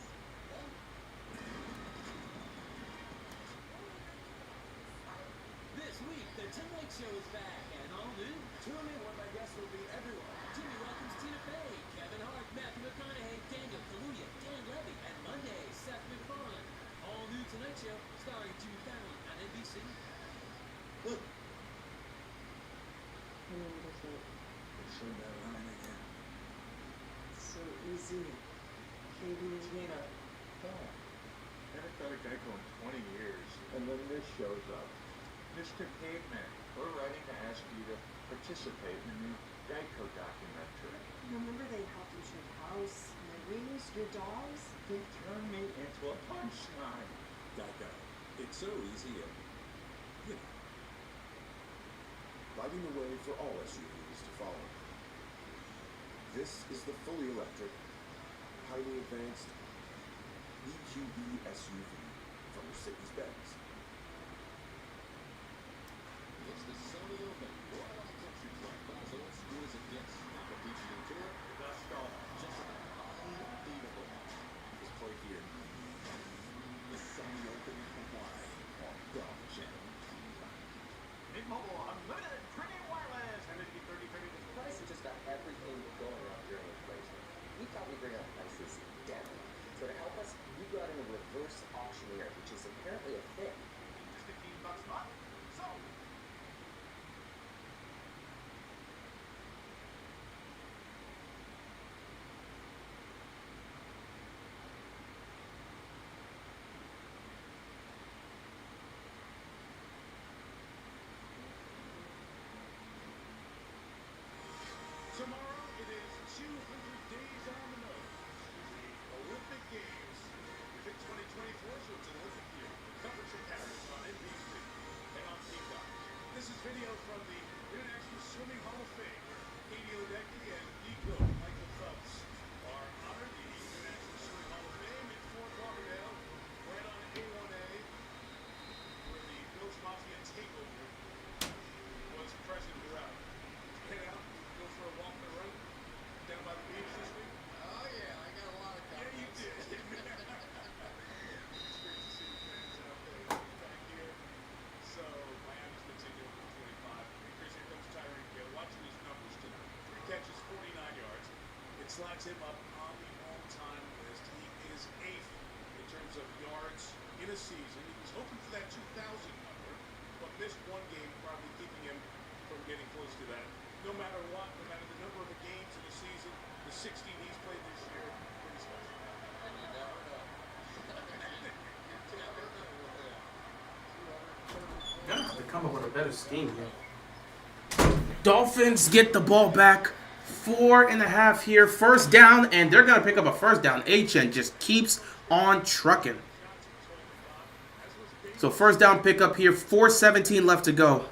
S9: This week, the Tonight Show is back, and all new. Tune in where my guests will be everyone. Jimmy welcomes Tina Fey, Kevin Hart, Matthew McConaughey, Daniel Kaluuya, Dan Levy, and Monday, Seth MacFarlane. All new Tonight Show, starring June Fallon on NBC.
S6: So easy. Katie.
S10: Tina, oh, haven't got a Geico in 20 years. And then this shows up. Mr. Caveman, we're writing to ask you to participate in the new Geico documentary.
S6: Remember they helped you your house, your wings, your dogs?
S10: They turned me into a punchline.
S11: Geico. It's so easy and, you know.
S12: Lighting the way for all SUVs to follow. This is the fully electric, highly advanced EQB SUV from Mercedes-Benz.
S8: It's the Sony Open. Royal Country Club. Those old schools of gifts. Competition and tour. Best golf. Just unbeatable.
S12: Is played here.
S8: The Sony Open in Hawaii on Golf Channel.
S7: Mint Mobile Unlimited Premium Wireless. MSP 3030.
S13: Price has just got everything going up during inflation. We thought we'd bring our prices down. So to help us, we brought in a reverse auctioneer, which is inherently a thing.
S7: Just $15 a month. So. Tomorrow it is 200 days on the nose. The Olympic Games. Within 2024, so it's an Olympic year. Coverage from Paris on NBC and on Peacock. This is video from the International Swimming Hall of Fame, where Katie Ledecky and the GOAT, Michael Phelps, are honored. The International Swimming Hall of Fame in Fort Lauderdale, right on A1A, where the Bills Mafia takeover was present throughout. Head out, go for a walk and a run down by the beach this week.
S8: Oh, yeah, I got a lot of
S7: Yeah, you
S8: confidence.
S7: did. It's great to see the fans out there back here. So Miami's been taking over 25. Chris, here comes Tyreek Hill. Watching his numbers tonight. 3 catches, 49 yards. It slides him up on the all-time list. He is 8th in terms of yards in a season. He was hoping for that 2,000 number, but missed one game, probably keeping him from getting close to that. No matter what, no matter the number of the games in the season, the 16 he's played this year, pretty special.
S8: And you never know. You never know with him.
S1: Gonna have to come up with a better scheme here. Dolphins get the ball back. 4.5 here. First down, and they're gonna pick up a first down. HN just keeps on trucking. So first down pickup here. 4:17 left to go.
S8: Same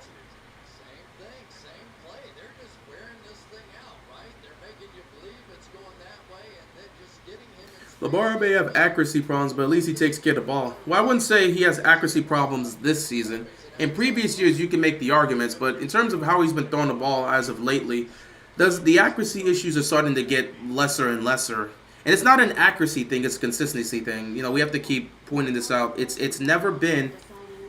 S8: thing, same play. They're just wearing this thing out, right? They're making you believe it's going that way and then just getting him in space.
S1: Lamar may have accuracy problems, but at least he takes care of the ball. Well, I wouldn't say he has accuracy problems this season. In previous years, you can make the arguments, but in terms of how he's been throwing the ball as of lately, the accuracy issues are starting to get lesser and lesser. And it's not an accuracy thing; it's a consistency thing. You know, we have to keep pointing this out. It's never been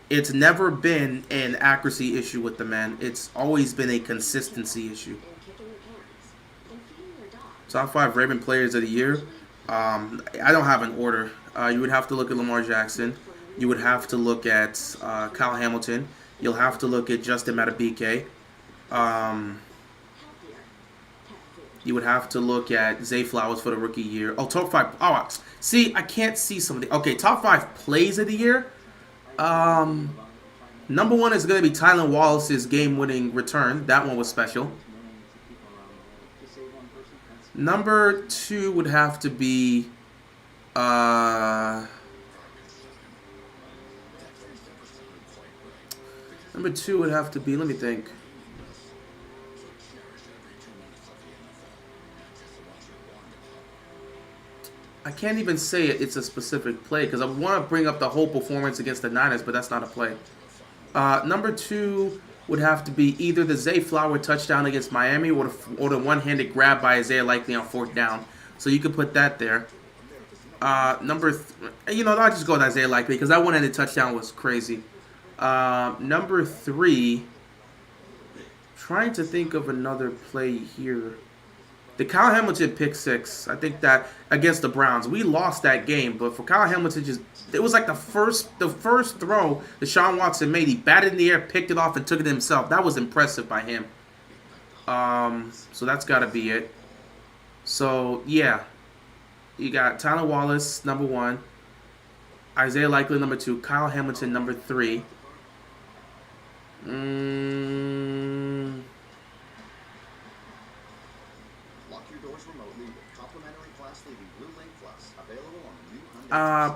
S1: an accuracy issue with the man. It's always been a consistency issue.
S2: And kicking the cans. And feeding your dog.
S1: Top 5 Raven players of the year. I don't have an order. You would have to look at Lamar Jackson. You would have to look at Kyle Hamilton. You'll have to look at Justin Matabike. You would have to look at Zay Flowers for the rookie year. Oh, top 5. Oh, see, I can't see some of the... Okay, top 5 plays of the year. Number 1 is going to be Tylan Wallace's game-winning return. That one was special. Number 2 would have to be... Number 2 would have to be... Let me think. I can't even say it's a specific play because I want to bring up the whole performance against the Niners, but that's not a play. Number 2 would have to be either the Zay Flower touchdown against Miami or the one-handed grab by Isaiah Likely on 4th down. So you could put that there. I'll just go with Isaiah Likely because that one-handed touchdown was crazy. Number 3, trying to think of another play here. The Kyle Hamilton pick 6, I think that against the Browns, we lost that game, but for Kyle Hamilton, it was like the first throw that Deshaun Watson made. He batted in the air, picked it off, and took it himself. That was impressive by him. So that's got to be it. So yeah, you got Tylan Wallace number 1, Isaiah Likely number 2, Kyle Hamilton number 3.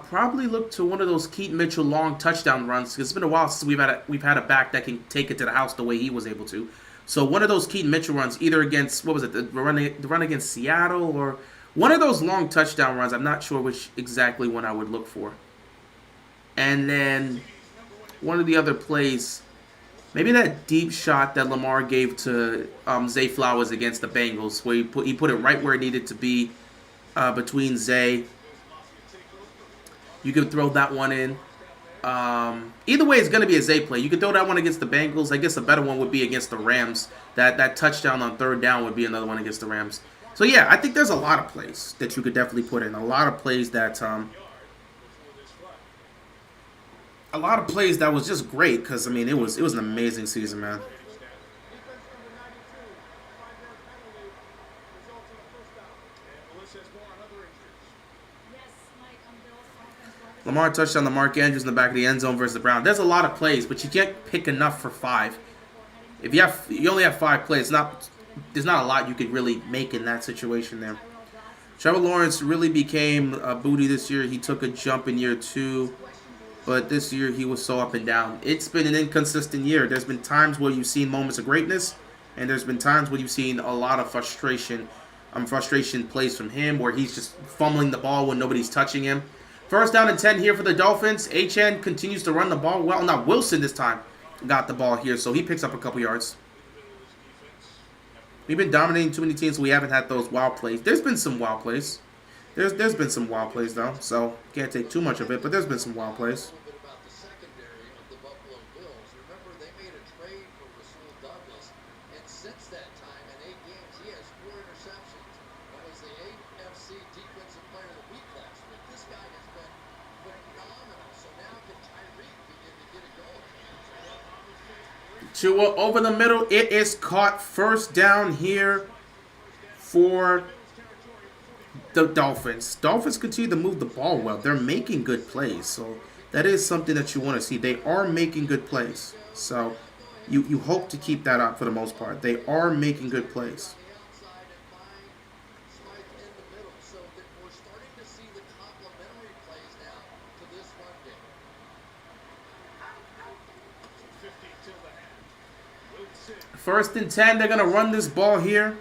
S1: Probably look to one of those Keaton Mitchell long touchdown runs because it's been a while since we've had a back that can take it to the house the way he was able to. So one of those Keaton Mitchell runs, either against the run against Seattle or one of those long touchdown runs. I'm not sure which exactly one I would look for. And then one of the other plays, maybe that deep shot that Lamar gave to Zay Flowers against the Bengals, where he put it right where it needed to be between Zay. You could throw that one in. Either way, it's going to be a Zay play. You could throw that one against the Bengals. I guess a better one would be against the Rams. That touchdown on 3rd down would be another one against the Rams. So, yeah, I think there's a lot of plays that you could definitely put in. A lot of plays that was just great because, I mean, it was an amazing season, man. Lamar touchdown to Mark Andrews in the back of the end zone versus the Browns. There's a lot of plays, but you can't pick enough for 5. If you only have 5 plays, there's not a lot you could really make in that situation there. Trevor Lawrence really became a booty this year. He took a jump in year 2, but this year he was so up and down. It's been an inconsistent year. There's been times where you've seen moments of greatness, and there's been times where you've seen a lot of frustration plays from him where he's just fumbling the ball when nobody's touching him. 1st down and 10 here for the Dolphins. HN continues to run the ball well. Now Wilson this time got the ball here, so he picks up a couple yards. We've been dominating too many teams, so we haven't had those wild plays. There's been some wild plays. There's been some wild plays, though, so can't take too much of it, but there's been some wild plays.
S8: Since that time, in 8 games, he has 4 interceptions and was the AFC Defensive Player of the Week last week. This guy has been phenomenal. So now can Tyreek begin to get it going?
S1: Tua over the middle. It is caught. 1st down here for the Dolphins. Dolphins continue to move the ball well. They're making good plays, so that is something that you want to see. They are making good plays, so you hope to keep that up for the most part. They are making good plays. First and 10, they're going to run this ball here.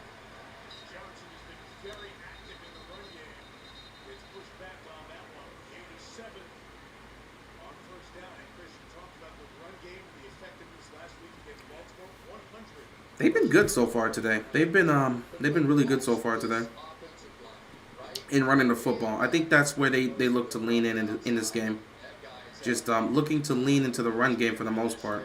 S1: They've been good so far today. They've been really good so far today in running the football. I think that's where they look to lean in this game. Just looking to lean into the run game for the most part.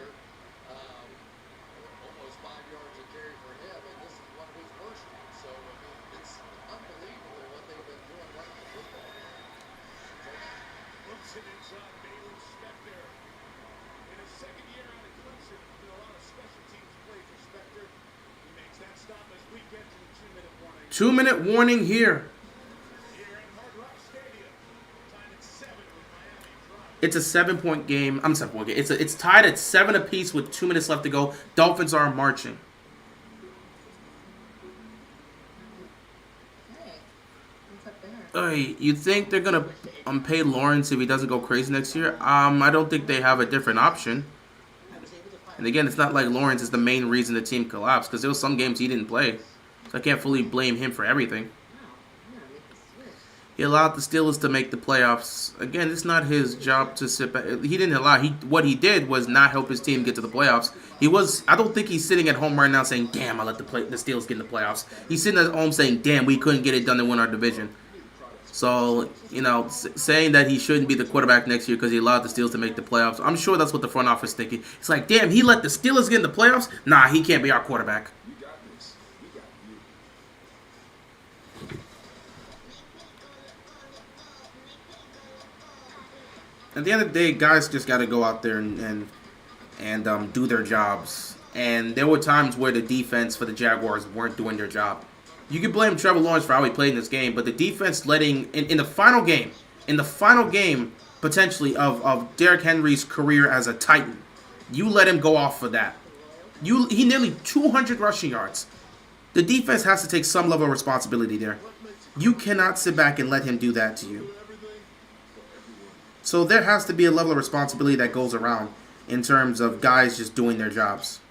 S7: get to the 2-minute
S1: 2-minute
S7: warning
S1: warning here.
S7: here in Hard Rock Stadium. Tied at 7 with Miami driving.
S1: It's a 7-point game. I'm 7-point game. It's tied at 7 apiece with 2 minutes left to go. Dolphins are marching.
S6: Hey, what's up there?
S1: You think they're gonna pay Lawrence if he doesn't go crazy next year? I don't think they have a different option. And again, it's not like Lawrence is the main reason the team collapsed, because there was some games he didn't play, so I can't fully blame him for everything. He allowed the Steelers to make the playoffs. Again, it's not his job to sit back. He didn't allow. What he did was not help his team get to the playoffs. I don't think he's sitting at home right now saying, "Damn, I let the Steelers get in the playoffs." He's sitting at home saying, "Damn, we couldn't get it done to win our division." So, saying that he shouldn't be the quarterback next year because he allowed the Steelers to make the playoffs, I'm sure that's what the front office is thinking. It's like, damn, he let the Steelers get in the playoffs? Nah, he can't be our quarterback.
S12: You got this. We got you.
S1: At the end of the day, guys just got to go out there and do their jobs. And there were times where the defense for the Jaguars weren't doing their job. You can blame Trevor Lawrence for how he played in this game, but the defense letting in the final game potentially of Derrick Henry's career as a Titan, you let him go off for that. He nearly 200 rushing yards. The defense has to take some level of responsibility there. You cannot sit back and let him do that to you. So there has to be a level of responsibility that goes around in terms of guys just doing their jobs.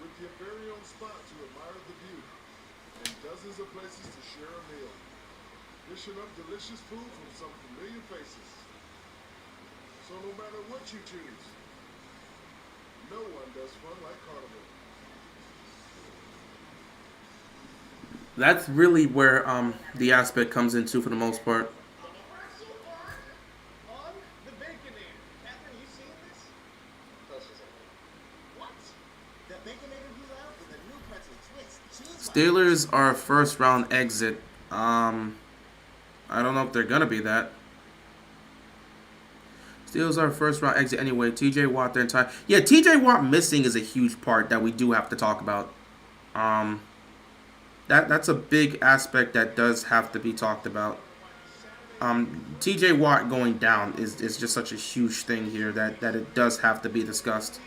S7: With your very own spot to admire the view and dozens of places to share a meal. Dishing up delicious food from some familiar faces. So no matter what you choose, no one does fun like Carnival.
S1: That's really where the aspect comes into for the most part.
S3: On the Baconator. Catherine, you seen this? What? The Baconator grew out with a new pretzel twist.
S1: Steelers are a first round exit. I don't know if they're gonna be that. Steelers are a first round exit anyway. TJ Watt their entire TJ Watt missing is a huge part that we do have to talk about. That's a big aspect that does have to be talked about. TJ Watt going down is just such a huge thing here that it does have to be discussed.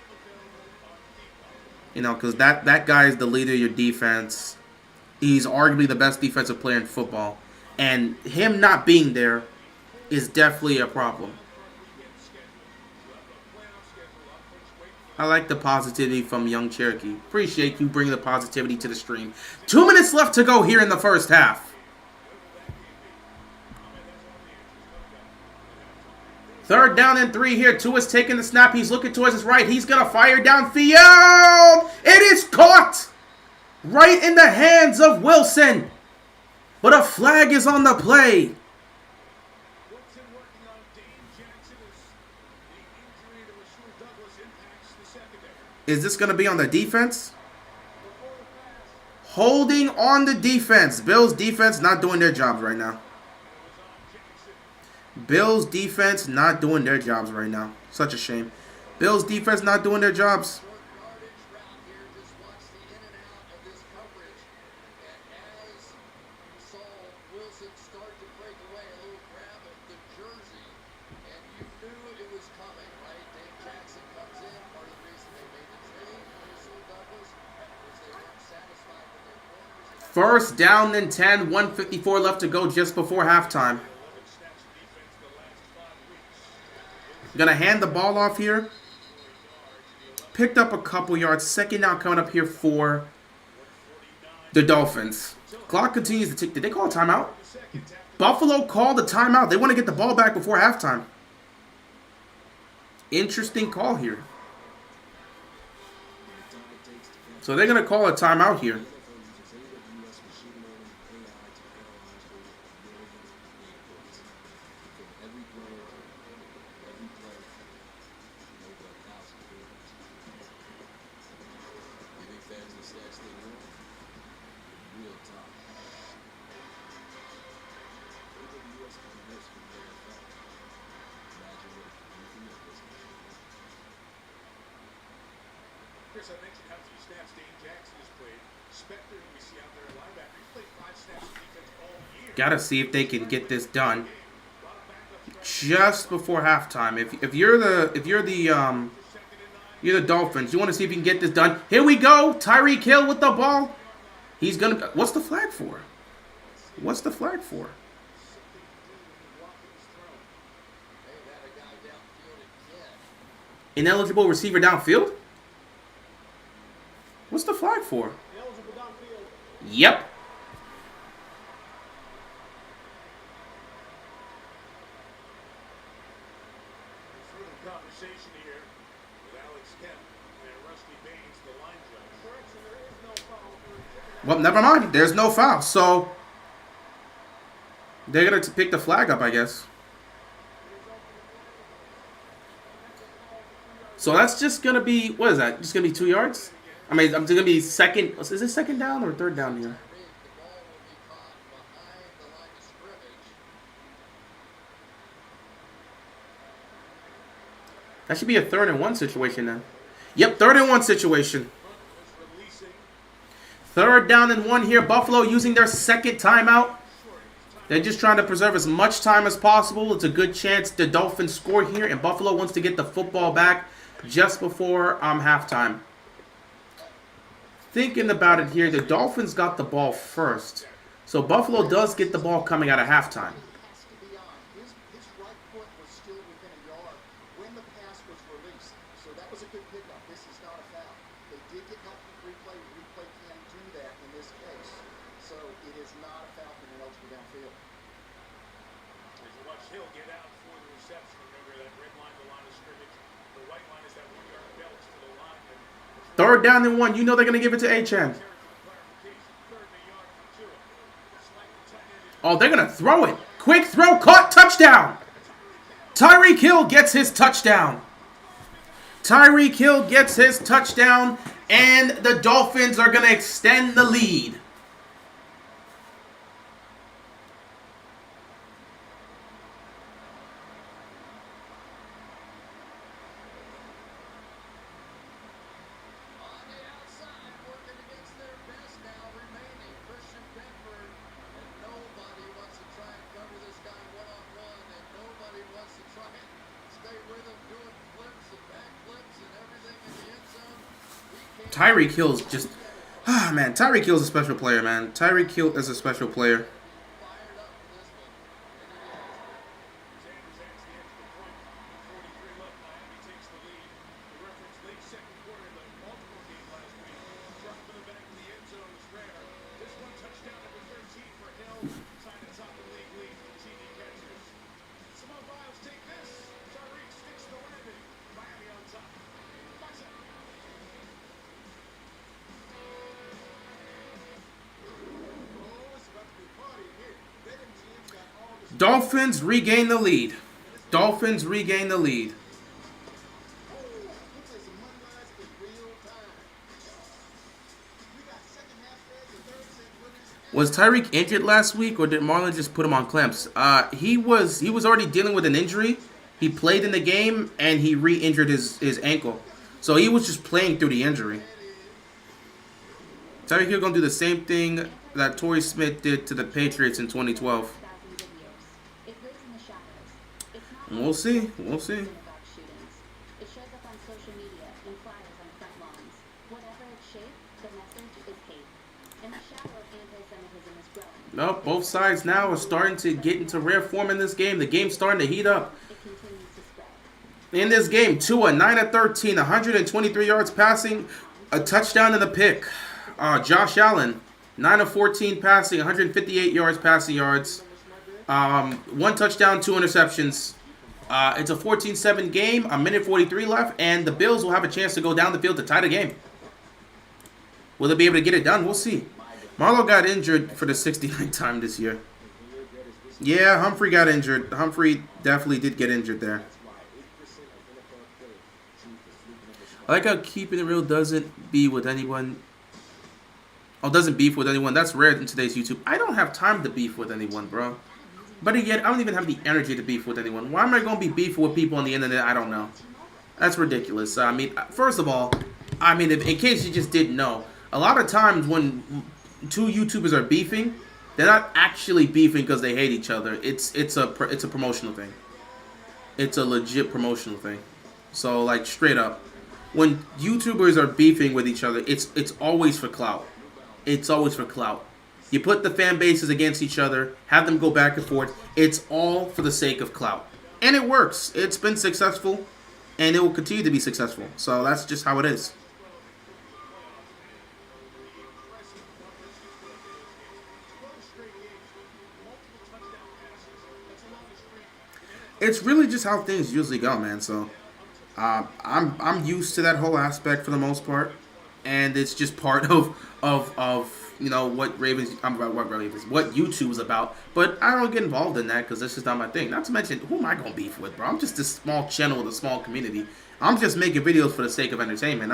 S1: Because that guy is the leader of your defense. He's arguably the best defensive player in football. And him not being there is definitely a problem. I like the positivity from Young Cherokee. Appreciate you bringing the positivity to the stream. 2 minutes left to go here in the first half. Third down and 3 here. Tua's taking the snap. He's looking towards his right. He's going to fire downfield. It is caught right in the hands of Wilson. But a flag is on the play.
S7: Wilson working on Dane Jackson as the injury to Rasheed Douglas impacts the secondary.
S1: Is this going to be on the defense? Holding on the defense. Bills defense not doing their jobs right now. Bills defense not doing their jobs right now. Such a shame. Bills defense not doing their jobs. First down and 10. 1:54 left to go just before halftime. Gonna hand the ball off here. Picked up a couple yards. Second down coming up here for the Dolphins. Clock continues to tick. Did they call a timeout? Buffalo called a timeout. They want to get the ball back before halftime. Interesting call here. So they're gonna call a timeout here.
S7: Chris, I mentioned how few snaps Dane Jackson has played. Spector, who we see out there at linebacker, he's played 5 snaps of defense all year.
S1: Gotta see if they can get this done just before halftime. If you're the Dolphins, you want to see if you can get this done. Here we go. Tyreek Hill with the ball. He's gonna. What's the flag for? What's the flag for? Ineligible receiver downfield? What's the flag for? Yep.
S7: Further conversation here with Alex Kemp and Rusty Baines, the line judge. Correction, there is no foul for
S1: Well, never mind. There's no foul. So they're going to pick the flag up, I guess. So that's just going to be, what is that? Just going to be 2 yards? I mean, it's going to be second. Is it second down or third down here? That should be a 3rd and 1 situation then. Yep, 3rd and 1 situation. 3rd down and 1 here. Buffalo using their second timeout. They're just trying to preserve as much time as possible. It's a good chance the Dolphins score here, and Buffalo wants to get the football back just before halftime. Thinking about it here, the Dolphins got the ball first. So Buffalo does get the ball coming out of halftime.
S4: His right foot was still within a yard when the pass was released. So that was a good pickup. This is not a foul. They did get help from replay. Replay can do that in this case. So it is not a foul from an eligible downfield.
S7: As you watch Hill get out for the reception, remember that red line, the line of scrimmage. The white line is that 1-yard belt to the line.
S1: 3rd down and 1. You know they're going to give it to Achane. Oh, they're going to throw it. Quick throw, caught, touchdown. Tyreek Hill gets his touchdown. Tyreek Hill gets his touchdown, and the Dolphins are going to extend the lead. Tyreek Hill's just, man, Tyreek Hill's a special player, man. Tyreek Hill is a special player. Dolphins regain the lead. Dolphins regain the lead. Was Tyreek injured last week, or did Marlon just put him on clamps? He was already dealing with an injury. He played in the game, and he re-injured his ankle. So he was just playing through the injury. Tyreek Hill going to do the same thing that Torrey Smith did to the Patriots in 2012. We'll see. We'll see.
S2: It shows up on social media, in flyers on front lawns. Whatever its shape, the message is hate. And the shadow of anti-Semitism is growing.
S1: Nope, both sides now are starting to get into rare form in this game. The game's starting to heat up.
S2: It continues to spread.
S1: In this game, Tua, 9 of 13, 123 yards passing, a touchdown and a pick. Josh Allen, 9 of 14 passing, 158 yards passing yards. 1 touchdown, 2 interceptions. It's a 14-7 game, a minute 43 left, and the Bills will have a chance to go down the field to tie the game. Will they be able to get it done? We'll see. Marlowe got injured for the 69th time this year. Yeah, Humphrey got injured. Humphrey definitely did get injured there. I like how keeping it real doesn't beef with anyone. Oh, doesn't beef with anyone. That's rare in today's YouTube. I don't have time to beef with anyone, bro. But again, I don't even have the energy to beef with anyone. Why am I going to be beefing with people on the internet? I don't know. That's ridiculous. I mean, first of all, in case you just didn't know, A lot of times when two YouTubers are beefing, they're not actually beefing because they hate each other. It's a promotional thing. It's a legit promotional thing. So like straight up, when YouTubers are beefing with each other, it's always for clout. It's always for clout. You put the fan bases against each other, have them go back and forth. It's all for the sake of clout. And it works. It's been successful, and it will continue to be successful. So that's just how it is. It's really just how things usually go, man. So I'm used to that whole aspect for the most part, and it's just part of you know what what YouTube is about. But I don't get involved in that because that's just not my thing. Not to mention, who am I gonna beef with, bro? I'm just a small channel with a small community. I'm just making videos for the sake of entertainment.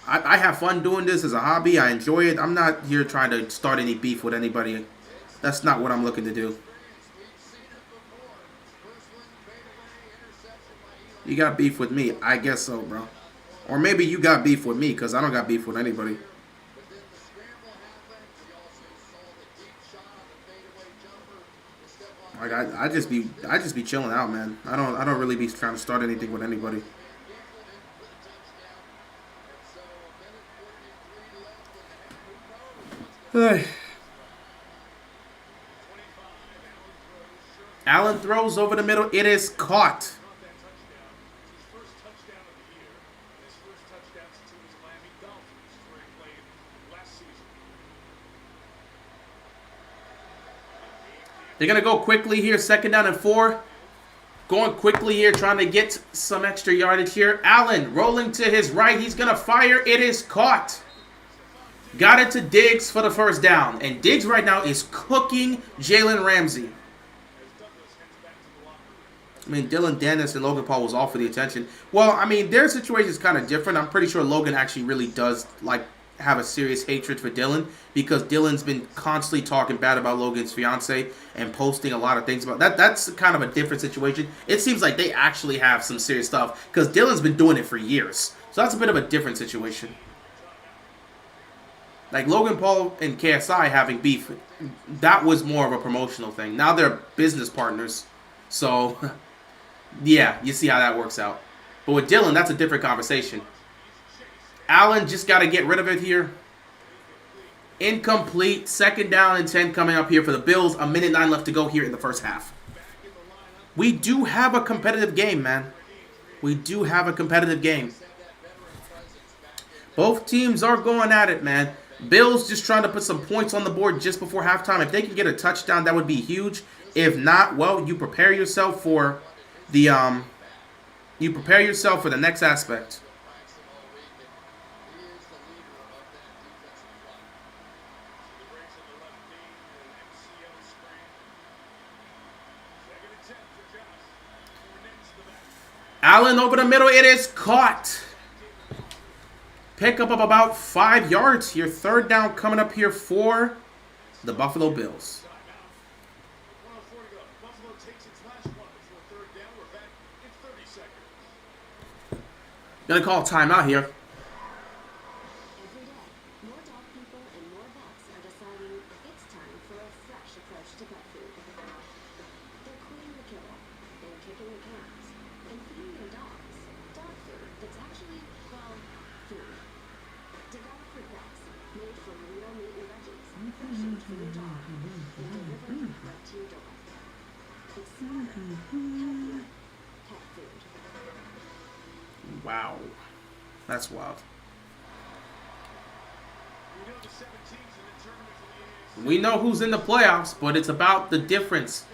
S1: I have fun doing this as a hobby. I enjoy it. I'm not here trying to start any beef with anybody. That's not what I'm looking to do. You got beef with me? I guess so, bro. Or maybe you got beef with me because I don't got beef with anybody. Like I just be chilling out, man. I don't really be trying to start anything with anybody. Allen throws over the middle. It is caught. They're going to go quickly here. 2nd down and 4. Going quickly here, trying to get some extra yardage here. Allen rolling to his right. He's going to fire. It is caught. Got it to Diggs for the 1st down. And Diggs right now is cooking Jalen Ramsey. I mean, Dylan Dennis and Logan Paul was all for the attention. Well, I mean, their situation is kind of different. I'm pretty sure Logan actually really does, like, have a serious hatred for Dylan because Dylan's been constantly talking bad about Logan's fiance and posting a lot of things about that. That's kind of a different situation. It seems like they actually have some serious stuff because Dylan's been doing it for years. So that's a bit of a different situation. Like Logan Paul and KSI having beef, that was more of a promotional thing. Now they're business partners. So, yeah, you see how that works out. But with Dylan, that's a different conversation. Allen just got to get rid of it here. Incomplete. 2nd down and 10 coming up here for the Bills. 1:09 left to go here in the 1st half. We do have a competitive game, man. We do have a competitive game. Both teams are going at it, man. Bills just trying to put some points on the board just before halftime. If they can get a touchdown, that would be huge. If not, well, you prepare yourself for the next aspect. Allen over the middle. It is caught. Pick up of about 5 yards here. 3rd down coming up here for the Buffalo Bills. Gonna call timeout here.
S2: Every day, more dog people and more vets are deciding it's time for a fresh approach to pet food. They're quitting the kibble, and kicking the cans, and feeding their dogs dog food that's actually, well, food. Developed for pets, made from real meat and veggies, freshened for your dog, and delivered right to your door. It's smarter, healthier, pet food.
S1: Wow. That's wild. We know who's in the playoffs, but it's about the difference.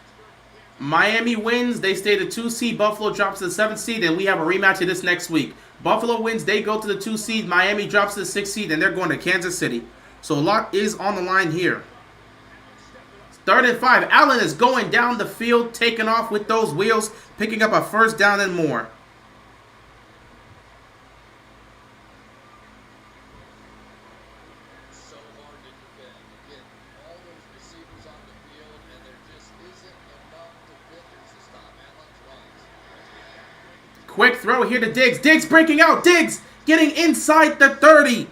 S1: Miami wins, they stay the 2 seed. Buffalo drops to the 7th seed, and we have a rematch of this next week. Buffalo wins, they go to the 2 seed. Miami drops to the 6th seed, and they're going to Kansas City. So a lot is on the line here. 3rd and 5. Allen is going down the field, taking off with those wheels, picking up a 1st down and more. Quick throw here to Diggs. Diggs breaking out. Diggs getting inside the 30.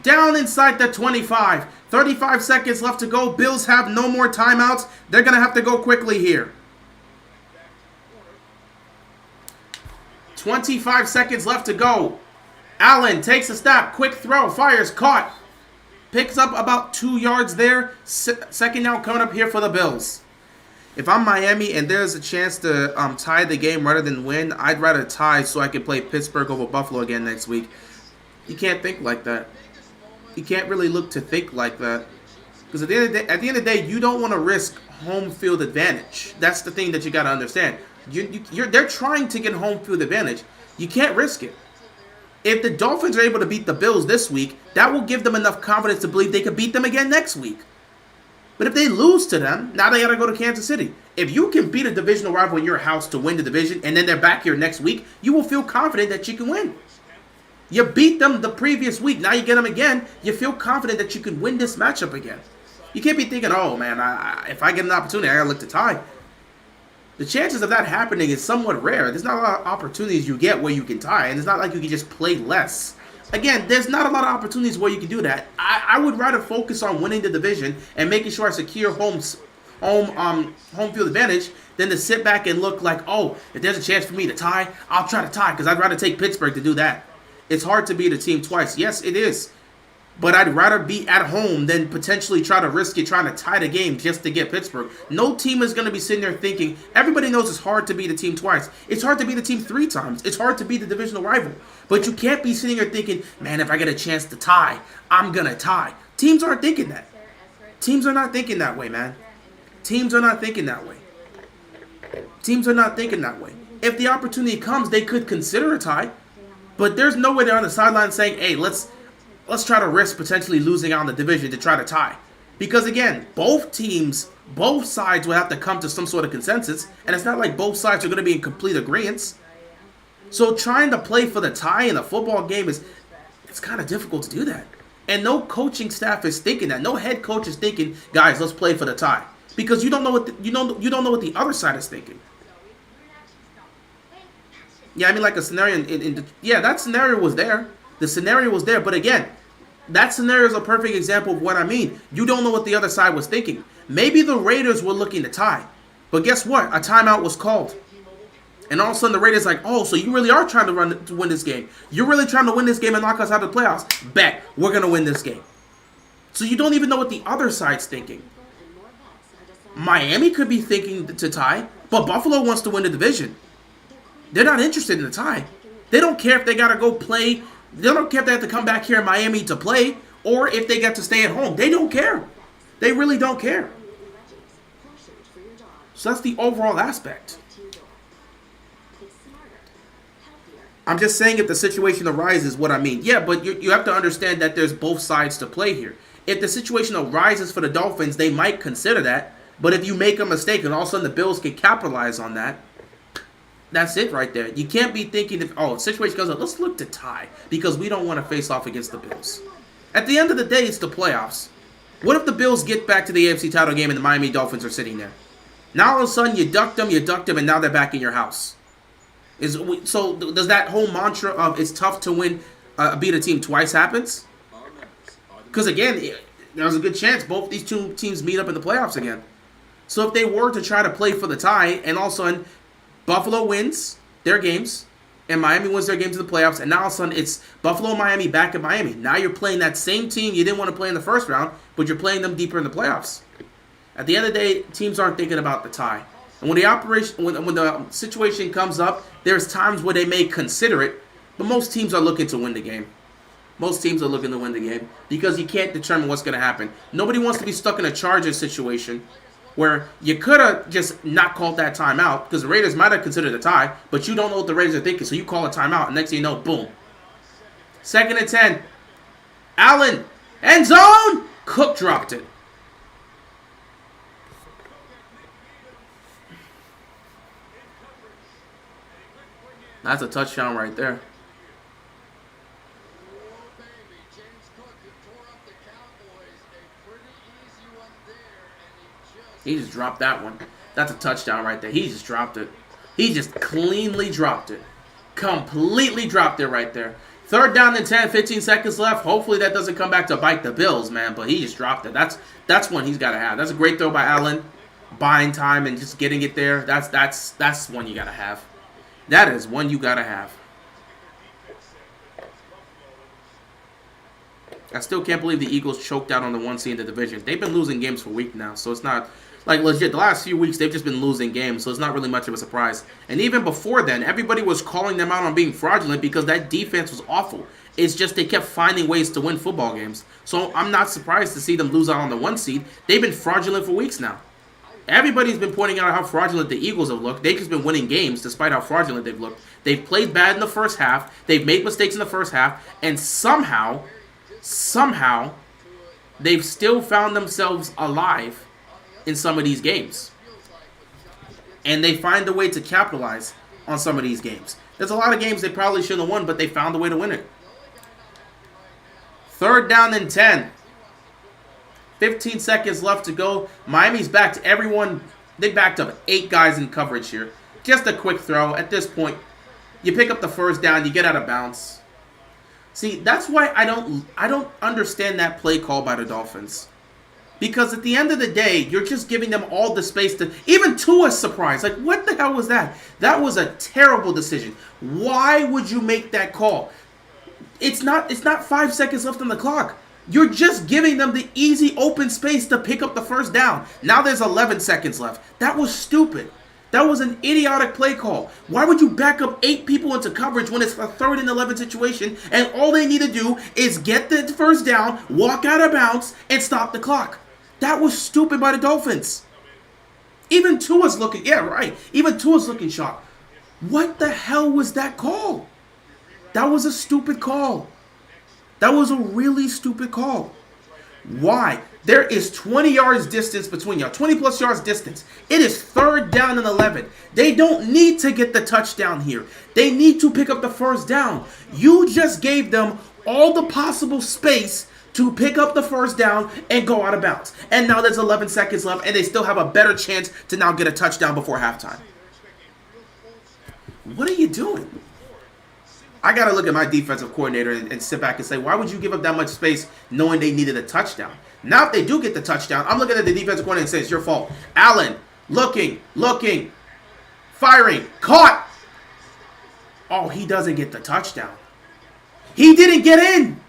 S1: Down inside the 25. 35 seconds left to go. Bills have no more timeouts. They're going to have to go quickly here. 25 seconds left to go. Allen takes a snap. Quick throw. Fires. Caught. Picks up about 2 yards there. Second down coming up here for the Bills. If I'm Miami and there's a chance to tie the game rather than win, I'd rather tie so I can play Pittsburgh over Buffalo again next week. You can't think like that. You can't really look to think like that. Because at the end of the day, you don't want to risk home field advantage. That's the thing that you got to understand. They're trying to get home field advantage. You can't risk it. If the Dolphins are able to beat the Bills this week, that will give them enough confidence to believe they can beat them again next week. But if they lose to them, now they got to go to Kansas City. If you can beat a divisional rival in your house to win the division, and then they're back here next week, you will feel confident that you can win. You beat them the previous week. Now you get them again. You feel confident that you can win this matchup again. You can't be thinking, oh, man, if I get an opportunity, I got to look to tie. The chances of that happening is somewhat rare. There's not a lot of opportunities you get where you can tie, and it's not like you can just play less. Again, there's not a lot of opportunities where you can do that. I would rather focus on winning the division and making sure I secure home field advantage than to sit back and look like, oh, if there's a chance for me to tie, I'll try to tie because I'd rather take Pittsburgh to do that. It's hard to beat a team twice. Yes, it is. But I'd rather be at home than potentially try to risk it trying to tie the game just to get Pittsburgh. No team is going to be sitting there thinking, everybody knows it's hard to beat a team twice. It's hard to beat a team 3 times. It's hard to beat the divisional rival. But you can't be sitting there thinking, man, if I get a chance to tie, I'm going to tie. Teams aren't thinking that. Teams are not thinking that way, man. Teams are not thinking that way. Teams are not thinking that way. If the opportunity comes, they could consider a tie. But there's no way they're on the sideline saying, hey, let's try to risk potentially losing out on the division to try to tie. Because again, both sides will have to come to some sort of consensus, and it's not like both sides are going to be in complete agreement. So trying to play for the tie in a football game it's kind of difficult to do that. And no coaching staff is thinking that. No head coach is thinking, guys, let's play for the tie. Because you don't know what you don't know what the other side is thinking. Yeah, I mean, like a scenario that scenario was there. The scenario was there, but again, that scenario is a perfect example of what I mean. You don't know what the other side was thinking. Maybe the Raiders were looking to tie, but guess what? A timeout was called. And all of a sudden the Raiders like, oh, so you really are trying to win this game. You're really trying to win this game and knock us out of the playoffs. Bet, we're going to win this game. So you don't even know what the other side's thinking. Miami could be thinking to tie, but Buffalo wants to win the division. They're not interested in the tie. They don't care if they got to go play. They don't care if they have to come back here in Miami to play or if they get to stay at home. They don't care. They really don't care. So that's the overall aspect. I'm just saying if the situation arises, what I mean. Yeah, but you have to understand that there's both sides to play here. If the situation arises for the Dolphins, they might consider that. But if you make a mistake and all of a sudden the Bills can capitalize on that, that's it right there. You can't be thinking, if the situation goes up, let's look to tie because we don't want to face off against the Bills. At the end of the day, it's the playoffs. What if the Bills get back to the AFC title game and the Miami Dolphins are sitting there? Now all of a sudden you ducked them, and now they're back in your house. So does that whole mantra of it's tough to win, beat a team twice happens? Because again, there's a good chance both these two teams meet up in the playoffs again. So if they were to try to play for the tie and all of a sudden Buffalo wins their games, and Miami wins their games in the playoffs, and now all of a sudden it's Buffalo and Miami back in Miami. Now you're playing that same team you didn't want to play in the first round, but you're playing them deeper in the playoffs. At the end of the day, teams aren't thinking about the tie. And when the situation comes up, there's times where they may consider it, but most teams are looking to win the game. Most teams are looking to win the game because you can't determine what's going to happen. Nobody wants to be stuck in a Chargers situation where you could have just not called that timeout because the Raiders might have considered a tie, but you don't know what the Raiders are thinking, so you call a timeout, and next thing you know, boom. 2nd and 10. Allen, end zone! Cook dropped it. That's a touchdown right there. He just dropped that one. That's a touchdown right there. He just dropped it. He just cleanly dropped it. Completely dropped it right there. Third down and 10, 15 seconds left. Hopefully that doesn't come back to bite the Bills, man. But he just dropped it. That's one he's got to have. That's a great throw by Allen. Buying time and just getting it there. That's one you got to have. That is one you got to have. I still can't believe the Eagles choked out on the 1 seed in the division. They've been losing games for weeks now, so it's not like legit. The last few weeks they've just been losing games, so it's not really much of a surprise. And even before then, everybody was calling them out on being fraudulent because that defense was awful. It's just they kept finding ways to win football games. So I'm not surprised to see them lose out on the 1 seed. They've been fraudulent for weeks now. Everybody's been pointing out how fraudulent the Eagles have looked. They've just been winning games despite how fraudulent they've looked. They've played bad in the first half. They've made mistakes in the first half. And somehow, they've still found themselves alive in some of these games. And they find a way to capitalize on some of these games. There's a lot of games they probably shouldn't have won, but they found a way to win it. Third down and 10. 15 seconds left to go. Miami's backed everyone. They backed up 8 guys in coverage here. Just a quick throw. At this point, you pick up the first down. You get out of bounds. See, that's why I don't understand that play call by the Dolphins. Because at the end of the day, you're just giving them all the space to... Even Tua's surprised. Like, what the hell was that? That was a terrible decision. Why would you make that call? It's not 5 seconds left on the clock. You're just giving them the easy open space to pick up the first down. Now there's 11 seconds left. That was stupid. That was an idiotic play call. Why would you back up 8 people into coverage when it's a 3rd and 11 situation and all they need to do is get the first down, walk out of bounds, and stop the clock? That was stupid by the Dolphins. Even Tua's looking, yeah, right. Even Tua's looking shocked. What the hell was that call? That was a stupid call. That was a really stupid call. Why? There is 20 yards distance between y'all. 20 plus yards distance. It is 3rd down and 11. They don't need to get the touchdown here. They need to pick up the first down. You just gave them all the possible space to pick up the first down and go out of bounds. And now there's 11 seconds left and they still have a better chance to now get a touchdown before halftime. What are you doing? I got to look at my defensive coordinator and sit back and say, why would you give up that much space knowing they needed a touchdown? Now if they do get the touchdown, I'm looking at the defensive coordinator and saying, it's your fault. Allen, looking, firing, caught. Oh, he doesn't get the touchdown. He didn't get in.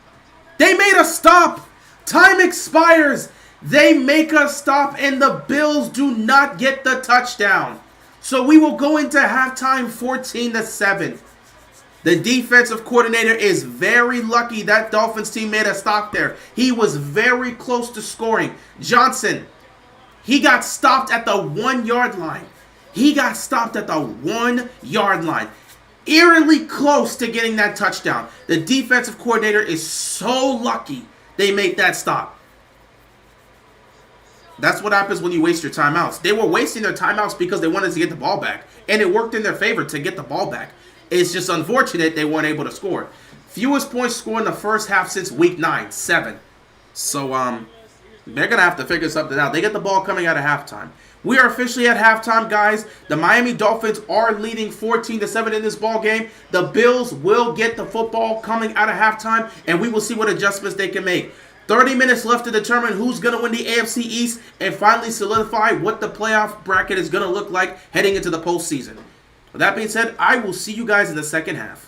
S1: They made a stop. Time expires. They make a stop and the Bills do not get the touchdown. So we will go into halftime 14-7. The defensive coordinator is very lucky that Dolphins team made a stop there. He was very close to scoring. Johnson, he got stopped at the 1-yard line. He got stopped at the 1-yard line. Eerily close to getting that touchdown. The defensive coordinator is so lucky they make that stop. That's what happens when you waste your timeouts. They were wasting their timeouts because they wanted to get the ball back. And it worked in their favor to get the ball back. It's just unfortunate they weren't able to score. Fewest points scored in the first half since week 9, 7. So, they're going to have to figure something out. They get the ball coming out of halftime. We are officially at halftime, guys. The Miami Dolphins are leading 14-7 in this ball game. The Bills will get the football coming out of halftime, and we will see what adjustments they can make. 30 minutes left to determine who's going to win the AFC East and finally solidify what the playoff bracket is going to look like heading into the postseason. With that being said, I will see you guys in the second half.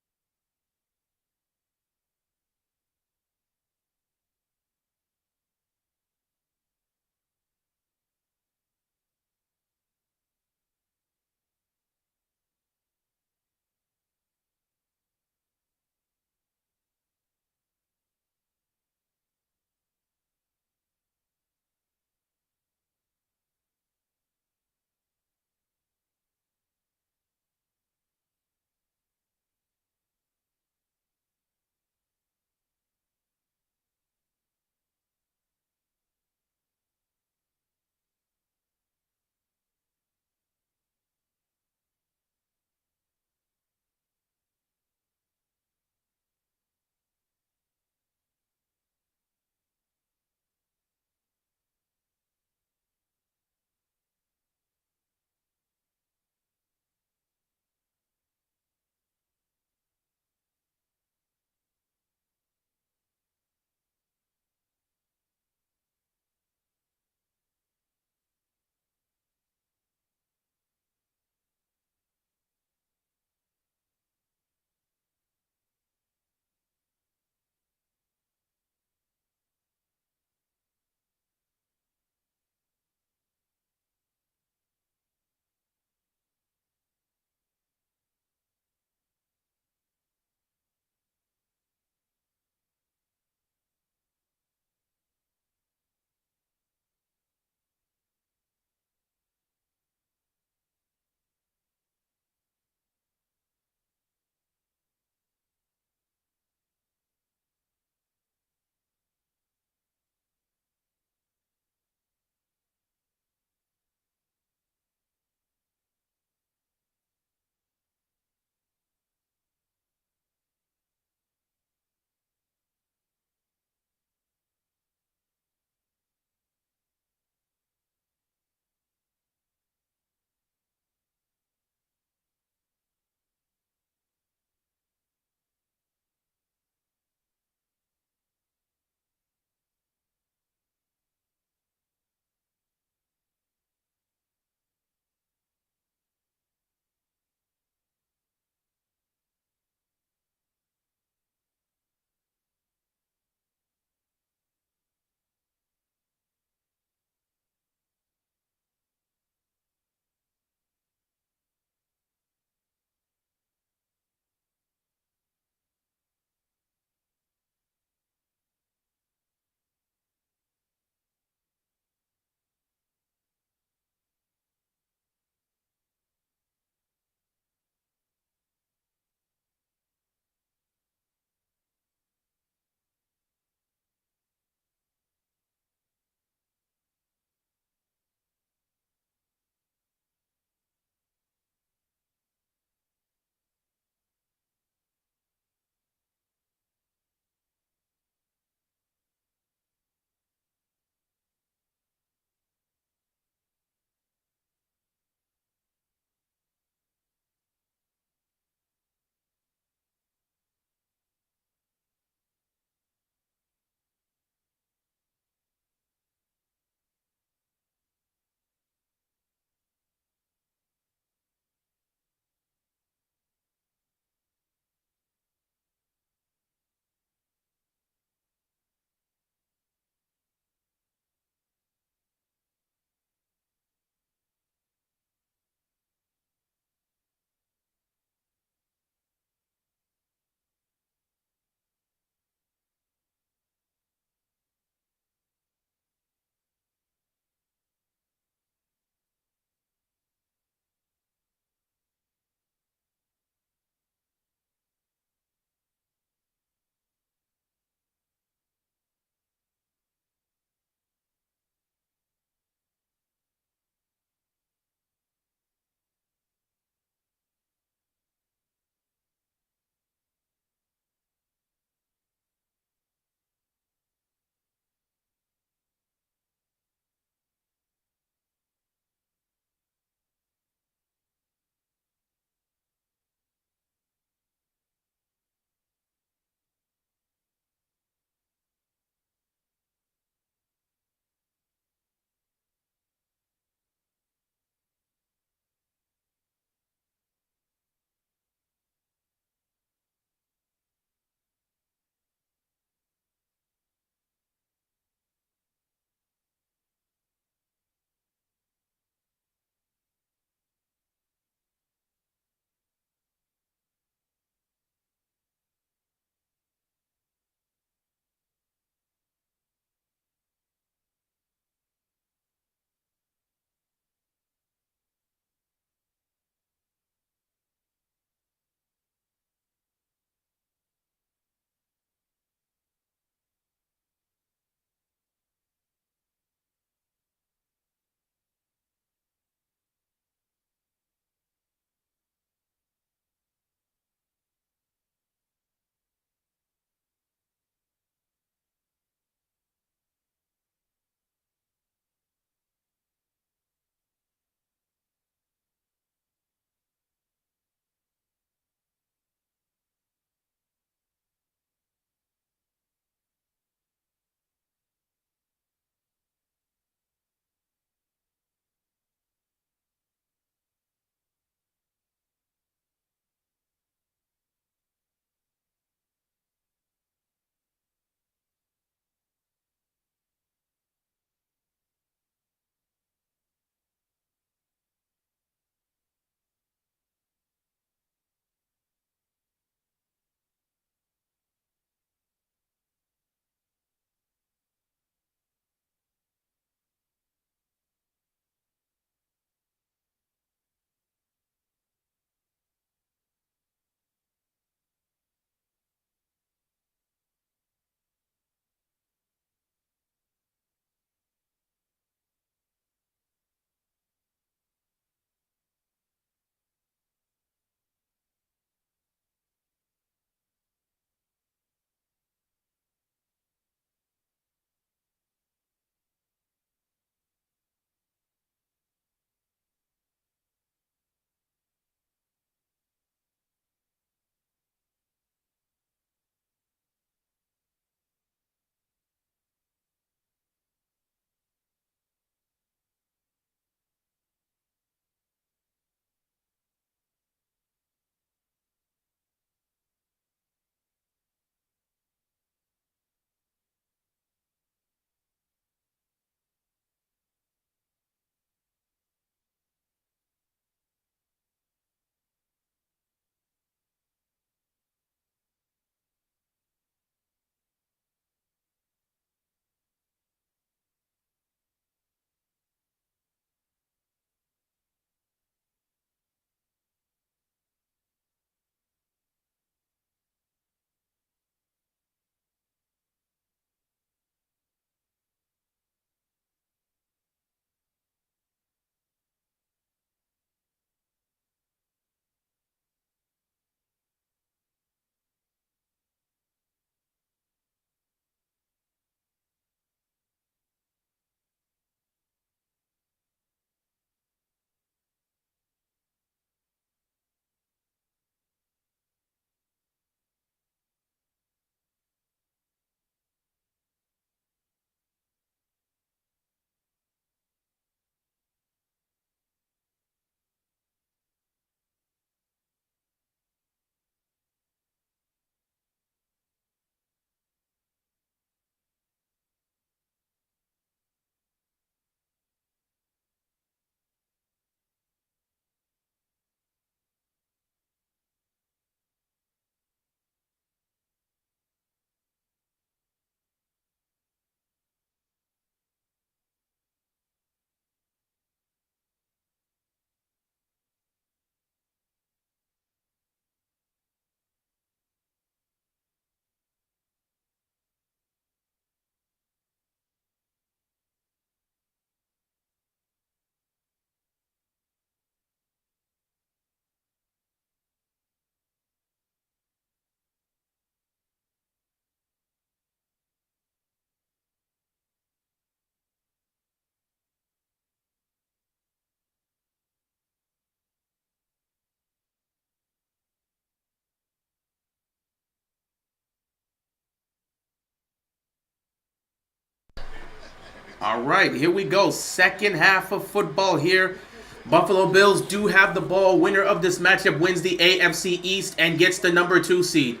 S1: All right, here we go. Second half of football here. Buffalo Bills do have the ball. Winner of this matchup wins the AFC East and gets the number 2 seed.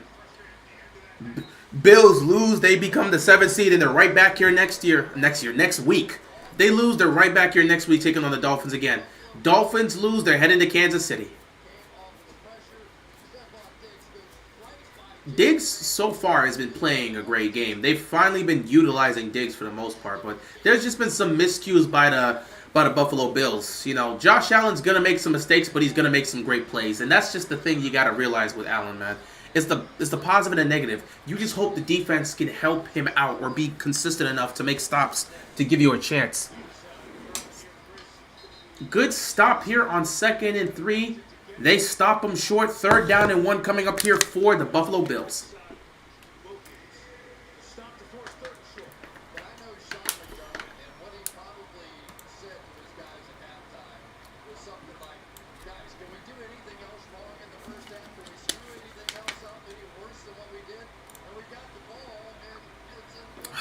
S1: Bills lose, they become the 7th seed, and they're right back here next week. They lose, they're right back here next week taking on the Dolphins again. Dolphins lose, they're heading to Kansas City. Diggs so far has been playing a great game. They've finally been utilizing Diggs for the most part, but there's just been some miscues by the Buffalo Bills. You know, Josh Allen's gonna make some mistakes, but he's gonna make some great plays, and that's just the thing you gotta realize with Allen, man. It's the positive and the negative. You just hope the defense can help him out or be consistent enough to make stops to give you a chance. Good stop here on 2nd and 3. They stop him short. 3rd down and 1 coming up here for the Buffalo Bills.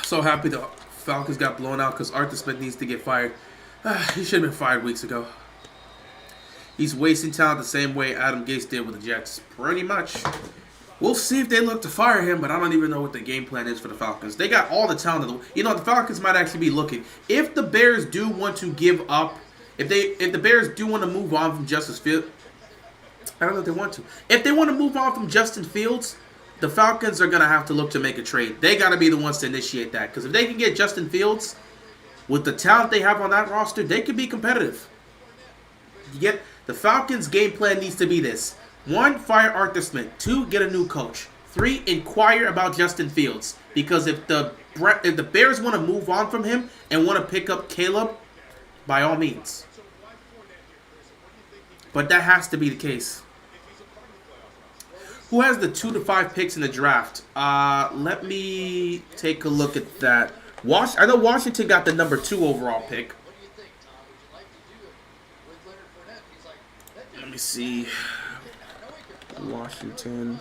S1: So happy the Falcons got blown out because Arthur Smith needs to get fired. He should have been fired weeks ago. He's wasting talent the same way Adam Gase did with the Jets. Pretty much. We'll see if they look to fire him, but I don't even know what the game plan is for the Falcons. They got all the talent. You know, the Falcons might actually be looking. If the Bears do want to give up, if the Bears do want to move on from Justin Fields, I don't know if they want to. If they want to move on from Justin Fields, the Falcons are going to have to look to make a trade. They got to be the ones to initiate that. Because if they can get Justin Fields, with the talent they have on that roster, they could be competitive. Yet the Falcons' game plan needs to be this. 1, fire Arthur Smith. 2, get a new coach. 3, inquire about Justin Fields. Because if the Bears want to move on from him and want to pick up Caleb, by all means. But that has to be the case. Who has the 2 to 5 picks in the draft? Let me take a look at that. I know Washington got the number 2 overall pick. Let me see. Washington.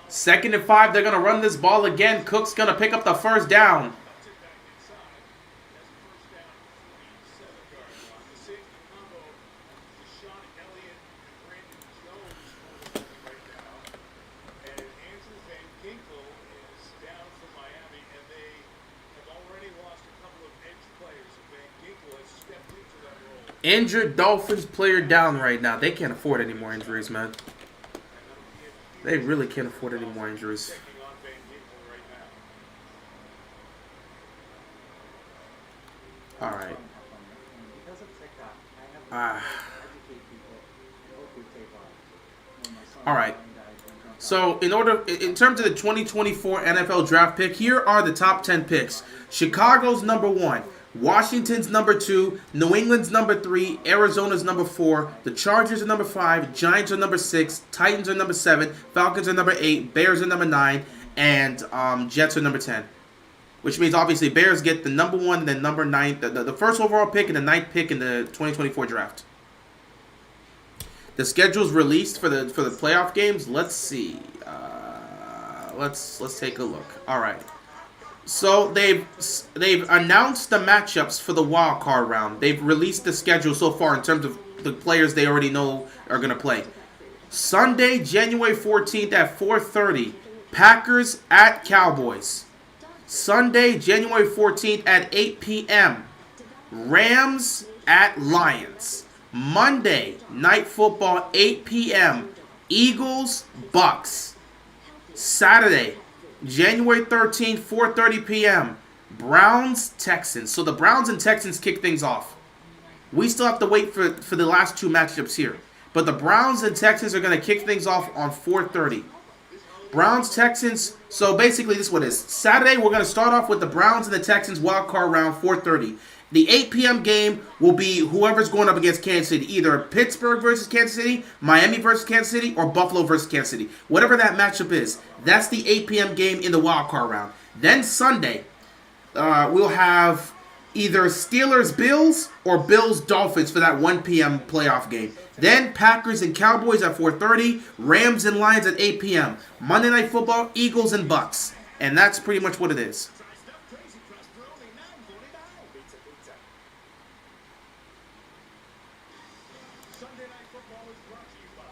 S1: Second and 5, they're going to run this ball again. Cook's going to pick up the 1st down. Injured Dolphins player down right now. They can't afford any more injuries, man. They really can't afford any more injuries. All right. All right. So, in terms of the 2024 NFL draft pick, here are the top 10 picks. Chicago's number 1. Washington's number 2, New England's number 3, Arizona's number 4, the Chargers are number 5, Giants are number 6, Titans are number 7, Falcons are number 8, Bears are number 9, and Jets are number 10. Which means obviously Bears get the number 1 and the number 9, the first overall pick and the 9th pick in the 2024 draft. The schedule's released for the playoff games. Let's see. Let's take a look. All right. So they've announced the matchups for the wild card round. They've released the schedule so far in terms of the players they already know are going to play. Sunday, January 14th at 4:30, Packers at Cowboys. Sunday, January 14th at 8 p.m., Rams at Lions. Monday, Night Football, 8 p.m., Eagles, Bucks. Saturday, January 13th, 4:30 p.m., Browns, Texans. So the Browns and Texans kick things off. We still have to wait for the last 2 matchups here. But the Browns and Texans are going to kick things off on 4:30. Browns, Texans. So basically this is what it is. Saturday, we're going to start off with the Browns and the Texans wild card round, 4:30. The 8 p.m. game will be whoever's going up against Kansas City. Either Pittsburgh versus Kansas City, Miami versus Kansas City, or Buffalo versus Kansas City. Whatever that matchup is, that's the 8 p.m. game in the wild card round. Then Sunday, we'll have either Steelers Bills or Bills Dolphins for that 1 p.m. playoff game. Then Packers and Cowboys at 4:30, Rams and Lions at 8 p.m. Monday Night Football, Eagles and Bucks. And that's pretty much what it is.
S7: Sunday Night Football is brought to you by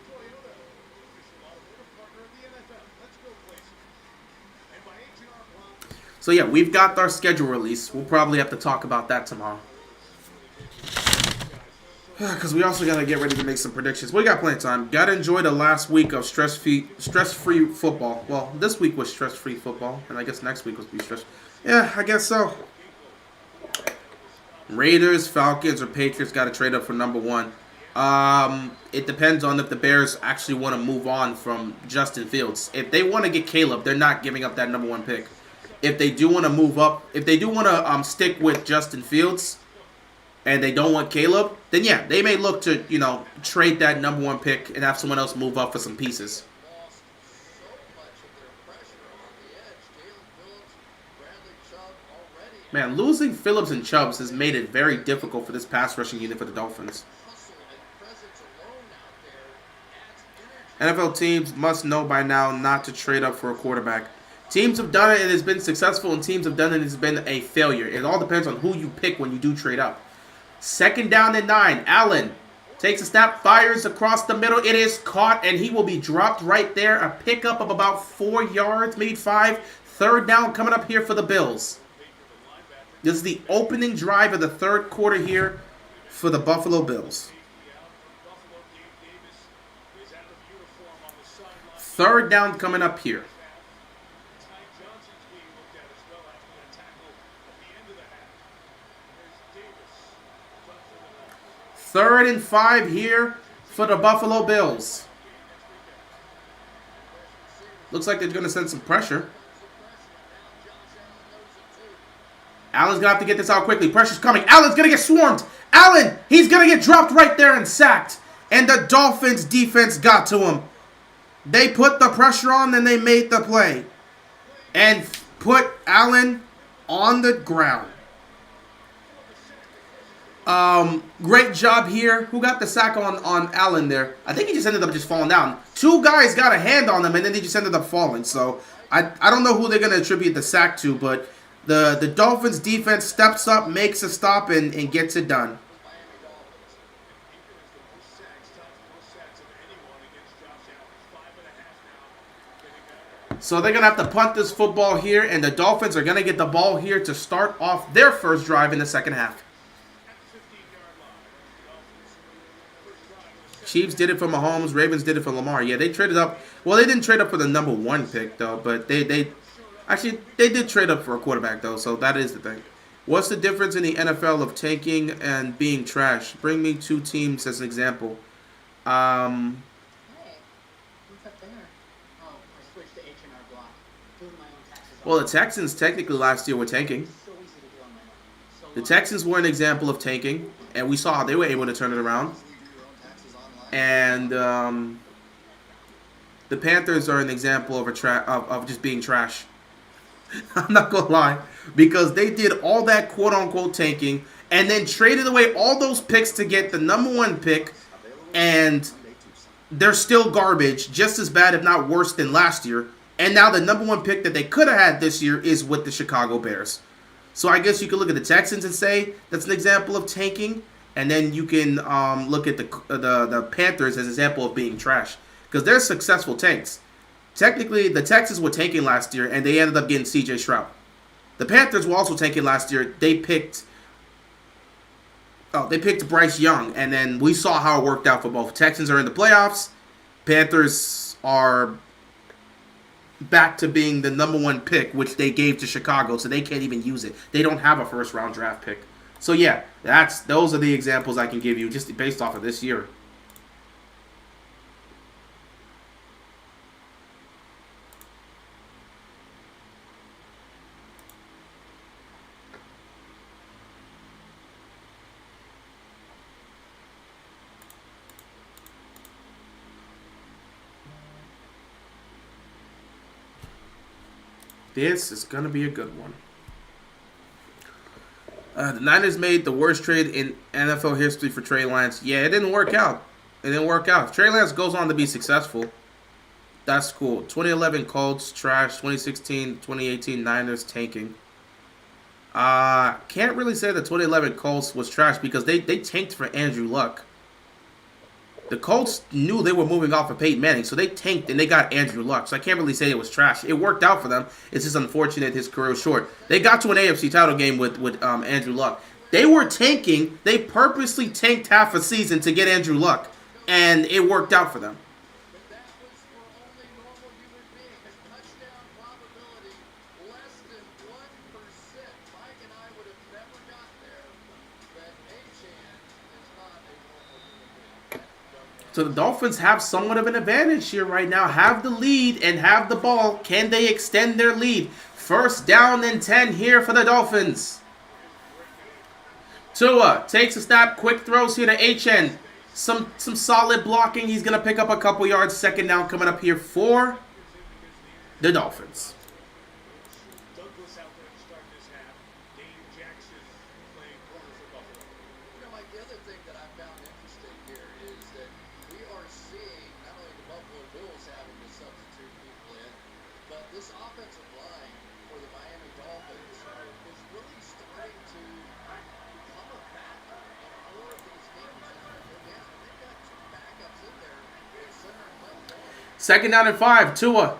S7: Toyota, official automotive partner of the NFL. Let's go places. And by H&R Block.
S1: So yeah, we've got our schedule release. We'll probably have to talk about that tomorrow. Because we also got to get ready to make some predictions. We got plenty of time. Got to enjoy the last week of stress-free football. Well, this week was stress-free football, and I guess next week will be stress. Yeah, I guess so. Raiders, Falcons, or Patriots got to trade up for number 1. It depends on if the Bears actually want to move on from Justin Fields. If they want to get Caleb, they're not giving up that number 1 pick. If they do want to move up, if they do want to stick with Justin Fields, and they don't want Caleb, then yeah, they may look to, trade that number 1 pick and have someone else move up for some pieces. Man, losing Phillips and Chubbs has made it very difficult for this pass rushing unit for the Dolphins. NFL teams must know by now not to trade up for a quarterback. Teams have done it and it's been successful, and teams have done it and it's been a failure. It all depends on who you pick when you do trade up. 2nd down and 9. Allen takes a snap, fires across the middle. It is caught, and he will be dropped right there. A pickup of about 4 yards, maybe 5. 3rd down coming up here for the Bills. This is the opening drive of the 3rd quarter here for the Buffalo Bills. 3rd down coming up here. 3rd and 5 here for the Buffalo Bills. Looks like they're going to send some pressure. Allen's going to have to get this out quickly. Pressure's coming. Allen's going to get swarmed. Allen, he's going to get dropped right there and sacked. And the Dolphins defense got to him. They put the pressure on and they made the play. And put Allen on the ground. Great job here. Who got the sack on Allen there? I think he just ended up just falling down. 2 guys got a hand on him, and then they just ended up falling. So, I don't know who they're going to attribute the sack to, but the Dolphins defense steps up, makes a stop, and gets it done. So they're going to have to punt this football here, and the Dolphins are going to get the ball here to start off their first drive in the second half. Chiefs did it for Mahomes. Ravens did it for Lamar. Yeah, they traded up. Well, they didn't trade up for the number 1 pick, though. But they did trade up for a quarterback, though. So that is the thing. What's the difference in the NFL of tanking and being trash? Bring me 2 teams as an example.
S3: Hey, what's up there? Oh, I switched to H&R Block. Doing my own taxes.
S1: Well, the Texans technically last year were tanking. The Texans were an example of tanking, and we saw how they were able to turn it around. And the Panthers are an example of of just being trash. I'm not going to lie. Because they did all that quote-unquote tanking and then traded away all those picks to get the number 1 pick, and they're still garbage, just as bad if not worse than last year. And now the number 1 pick that they could have had this year is with the Chicago Bears. So I guess you could look at the Texans and say that's an example of tanking. And then you can look at the Panthers as an example of being trash. Because they're successful tanks. Technically, the Texans were tanking last year, and they ended up getting C.J. Stroud. The Panthers were also tanking last year. They picked Bryce Young, and then we saw how it worked out for both. Texans are in the playoffs. Panthers are back to being the number 1 pick, which they gave to Chicago, so they can't even use it. They don't have a first-round draft pick. So yeah, those are the examples I can give you just based off of this year. This is going to be a good one. The Niners made the worst trade in NFL history for Trey Lance. Yeah, it didn't work out. It didn't work out. If Trey Lance goes on to be successful, that's cool. 2011 Colts, trash. 2016, 2018 Niners, tanking. Can't really say the 2011 Colts was trash because they tanked for Andrew Luck. The Colts knew they were moving off of Peyton Manning, so they tanked and they got Andrew Luck. So I can't really say it was trash. It worked out for them. It's just unfortunate his career was short. They got to an AFC title game with Andrew Luck. They were tanking. They purposely tanked half a season to get Andrew Luck, and it worked out for them.
S8: But that was for only normal human beings. Touchdown probability less than 1%. Mike and I would have never got there. But Achan is not a normal human being.
S1: So the Dolphins have somewhat of an advantage here right now. Have the lead and have the ball. Can they extend their lead? First down and 10 here for the Dolphins. Tua takes a snap. Quick throws here to HN. Some solid blocking. He's going to pick up a couple yards. Second down coming up here for the Dolphins.
S7: Douglas out there to start this half. Dane Jackson playing corner for Buffalo.
S8: You know, Mike, the other thing that I found interesting here is that we are seeing not only the Buffalo Bills having to substitute people in, but this offensive line for the Miami Dolphins is really starting to become a factor in more of these games. And they've got two backups in there at center and left guard.
S1: Second down and 5. Tua.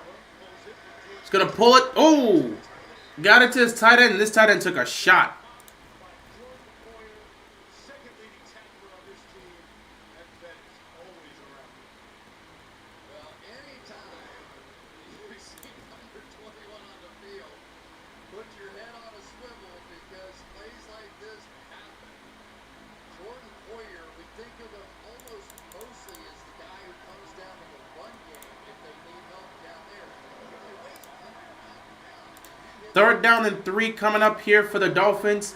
S1: He's going to pull it. Oh! Got it to his tight end, and this tight end took a shot.
S7: Second leading tackler on this team. That is always around.
S8: Well, anytime you see number 21 on the field, put your head on a swivel because plays like this happen. Jordan Poyer, we think of him almost mostly as the guy who comes down in the run game if they need help down there. He weighs 100 pounds.
S1: Third down and 3 coming up here for the Dolphins.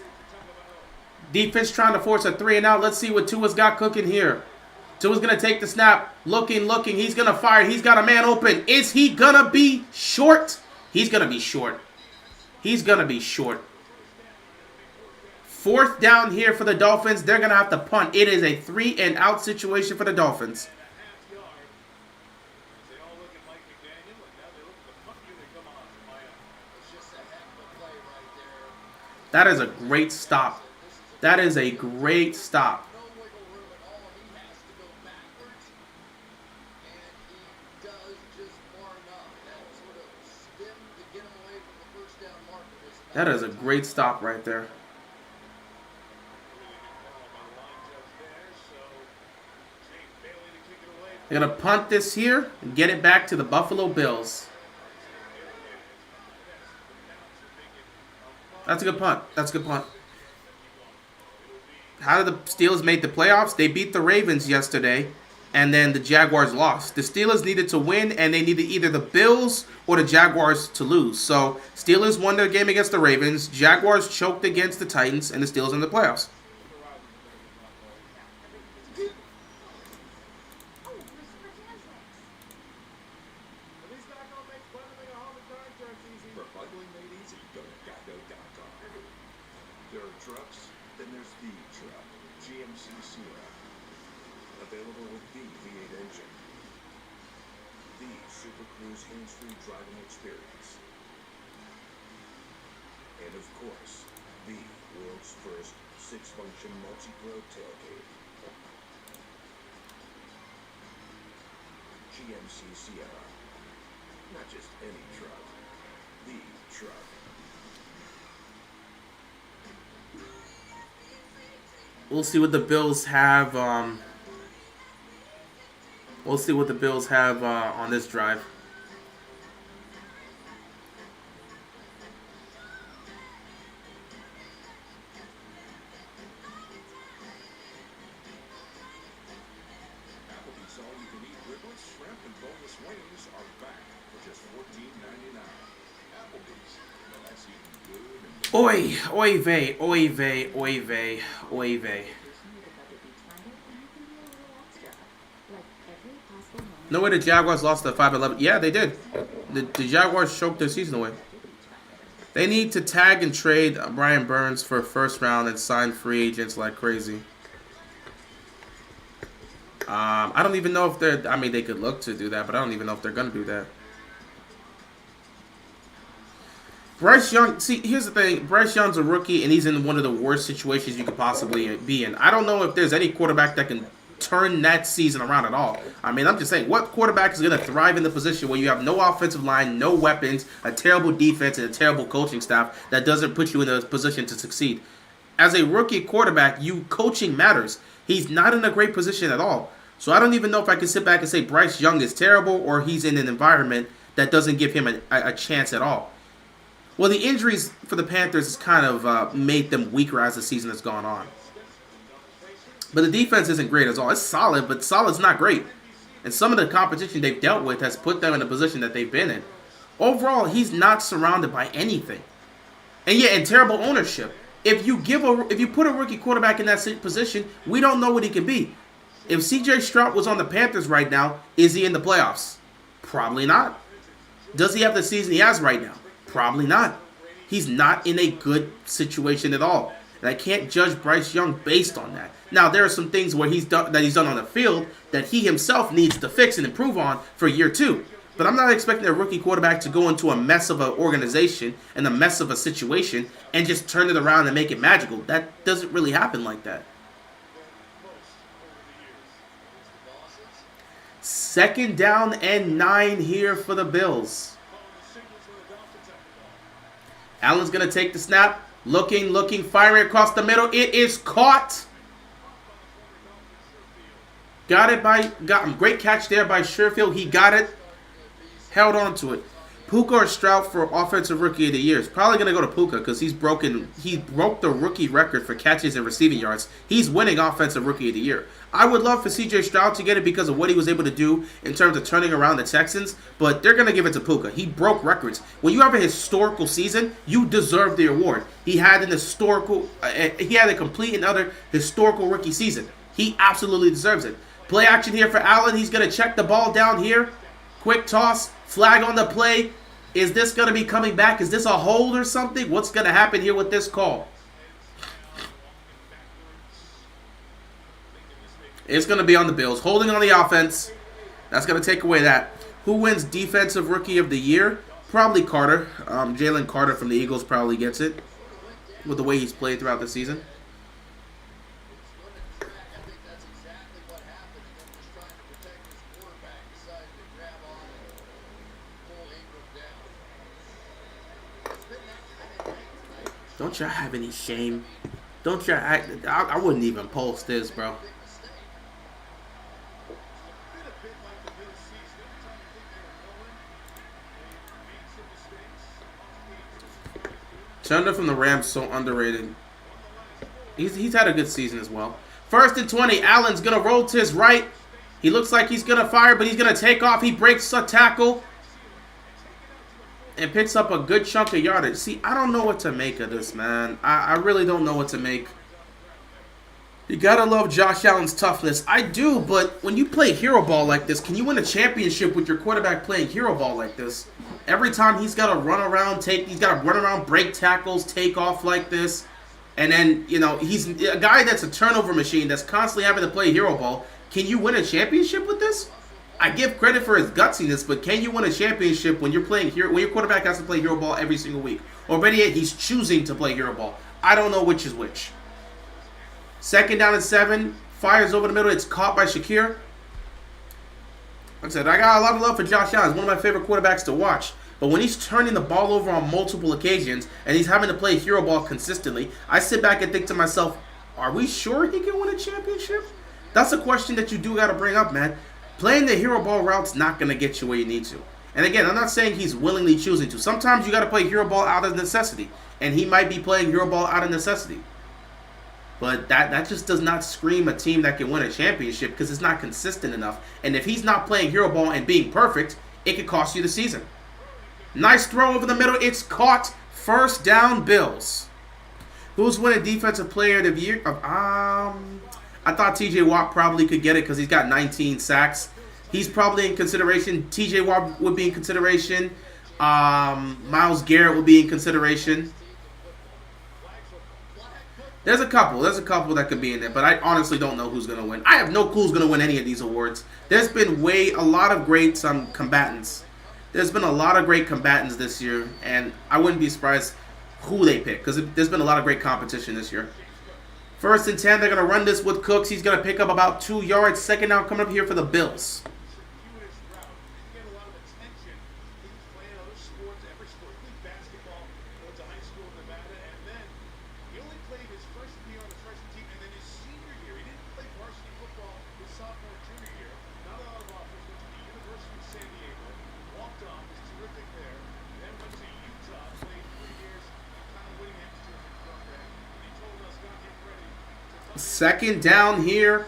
S1: Defense trying to force a 3 and out. Let's see what Tua's got cooking here. Tua's going to take the snap. Looking. He's going to fire. He's got a man open. Is he going to be short? He's going to be short. He's going to be short. Fourth down here for the Dolphins. They're going to have to punt. It is a 3 and out situation for the Dolphins.
S7: Half yard. They all look at Mike McDaniel, and now they look at the punt here they come on from Miami.
S8: It's just a heck of a play right there.
S1: That is a great stop. That is a great stop.
S8: No wiggle room at all. He has to go backwards, and he does just far enough. That sort of skim to get him away from the first down marker.
S1: That is a great stop right there. They're going to punt this here and get it back to the Buffalo Bills. That's a good punt. That's a good punt. How did the Steelers make the playoffs? They beat the Ravens yesterday, and then the Jaguars lost. The Steelers needed to win, and they needed either the Bills or the Jaguars to lose. So Steelers won their game against the Ravens. Jaguars choked against the Titans, and the Steelers in the playoffs.
S12: For bundling made easy, go to geico.com. There are trucks, then there's the truck, GMC Sierra. Available with the V8 engine. The Super Cruise hands-free driving experience. And of course, the world's first 6-function multi-pro tailgate. GMC Sierra. Not just any truck. The truck.
S1: We'll see what the Bills have. We'll see what the Bills have on this drive.
S12: Applebee's all-you-can-eat riblets, shrimp, and boneless wings are back for just $14.99. Applebee's. Now that's eating good and
S1: Oy vey, oy vey, oy vey, oy vey. No way the Jaguars lost the 5-11. Yeah, they did. The Jaguars choked their season away. They need to tag and trade Brian Burns for a first round and sign free agents like crazy. I don't even know if they're... I mean, they could look to do that, but I don't even know if they're going to do that. Bryce Young... See, here's the thing. Bryce Young's a rookie, and he's in one of the worst situations you could possibly be in. I don't know if there's any quarterback that can turn that season around at all. I mean, I'm just saying, what quarterback is going to thrive in the position where you have no offensive line, no weapons, a terrible defense, and a terrible coaching staff that doesn't put you in a position to succeed? As a rookie quarterback, coaching matters. He's not in a great position at all. So I don't even know if I can sit back and say Bryce Young is terrible or he's in an environment that doesn't give him a chance at all. Well, the injuries for the Panthers has kind of made them weaker as the season has gone on. But the defense isn't great at all. It's solid, but solid's not great. And some of the competition they've dealt with has put them in the position that they've been in. Overall, he's not surrounded by anything. And yeah, and terrible ownership. If you put a rookie quarterback in that position, we don't know what he can be. If C.J. Stroud was on the Panthers right now, is he in the playoffs? Probably not. Does he have the season he has right now? Probably not. He's not in a good situation at all. And I can't judge Bryce Young based on that. Now, there are some things where he's done on the field that he himself needs to fix and improve on for year 2. But I'm not expecting a rookie quarterback to go into a mess of an organization and a mess of a situation and just turn it around and make it magical. That doesn't really happen like that. 2nd down and 9 here for the Bills. Allen's going to take the snap. Looking, firing across the middle. It is caught. Great catch there by Sherfield. He got it. Held on to it. Puka or Stroud for Offensive Rookie of the Year. It's probably going to go to Puka because he broke the rookie record for catches and receiving yards. He's winning Offensive Rookie of the Year. I would love for C.J. Stroud to get it because of what he was able to do in terms of turning around the Texans, but they're going to give it to Puka. He broke records. When you have a historical season, you deserve the award. He had a complete and utter historical rookie season. He absolutely deserves it. Play action here for Allen. He's going to check the ball down here. Quick toss. Flag on the play. Is this going to be coming back? Is this a hold or something? What's going to happen here with this call? It's going to be on the Bills. Holding on the offense. That's going to take away that. Who wins Defensive Rookie of the Year? Probably Carter. Jalen Carter from the Eagles probably gets it with the way he's played throughout the season. Don't y'all have any shame? Don't y'all... I wouldn't even post this, bro. Chandler from the Rams, so underrated. He's had a good season as well. 1st and 20. Allen's going to roll to his right. He looks like he's going to fire, but he's going to take off. He breaks a tackle and picks up a good chunk of yardage. See, I don't know what to make of this, man. I really don't know what to make. You got to love Josh Allen's toughness. I do, but when you play hero ball like this, can you win a championship with your quarterback playing hero ball like this? Every time he's got to run around, break tackles, take off like this. And then, he's a guy that's a turnover machine that's constantly having to play hero ball. Can you win a championship with this? I give credit for his gutsiness, but can you win a championship when your quarterback has to play hero ball every single week? Or better yet, he's choosing to play hero ball. I don't know which is which. 2nd down and 7. Fires over the middle. It's caught by Shakir. Like I said, I got a lot of love for Josh Allen. He's one of my favorite quarterbacks to watch. But when he's turning the ball over on multiple occasions and he's having to play hero ball consistently, I sit back and think to myself, are we sure he can win a championship? That's a question that you do got to bring up, man. Playing the hero ball route's not going to get you where you need to. And again, I'm not saying he's willingly choosing to. Sometimes you got to play hero ball out of necessity. And he might be playing hero ball out of necessity. But that just does not scream a team that can win a championship because it's not consistent enough. And if he's not playing hero ball and being perfect, it could cost you the season. Nice throw over the middle. It's caught. 1st down, Bills. Who's winning Defensive Player of the Year? I thought TJ Watt probably could get it because he's got 19 sacks. He's probably in consideration. TJ Watt would be in consideration. Myles Garrett will be in consideration. There's a couple that could be in there, but I honestly don't know who's gonna win. I have no clue who's gonna win any of these awards. There's been a lot of great combatants. There's been a lot of great combatants this year, and I wouldn't be surprised who they pick because there's been a lot of great competition this year. 1st and 10, they're gonna run this with Cooks. He's gonna pick up about 2 yards. 2nd down coming up here for the Bills. Second down here.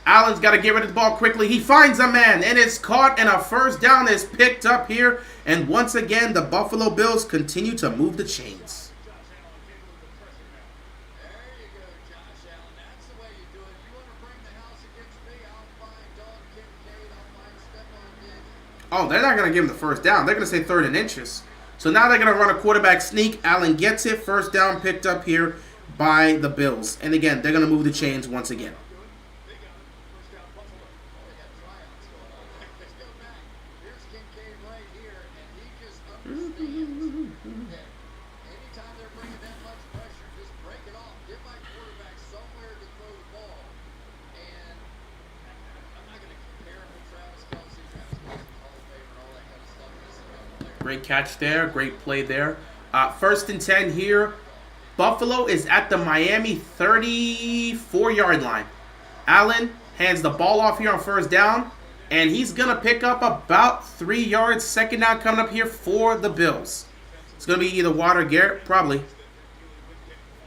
S1: Allen's got to get rid of the ball quickly. He finds a man, and it's caught, and a 1st down is picked up here. And once again, the Buffalo Bills continue to move the chains.
S8: There you go, Josh Allen. That's the way you do it. You want to bring the house against me? I'll find Don Kincaid. I'll find Stephon Diggs.
S1: Oh, they're not going to give him the 1st down. They're going to say 3rd and inches. So now they're going to run a quarterback sneak. Allen gets it. 1st down picked up here by the Bills. And again, they're going to move the chains once again. Great catch there. Great play there. 1st and 10 here. Buffalo is at the Miami 34-yard line. Allen hands the ball off here on 1st down, and he's going to pick up about 3 yards. 2nd down coming up here for the Bills. It's going to be either Watt or Garrett, probably.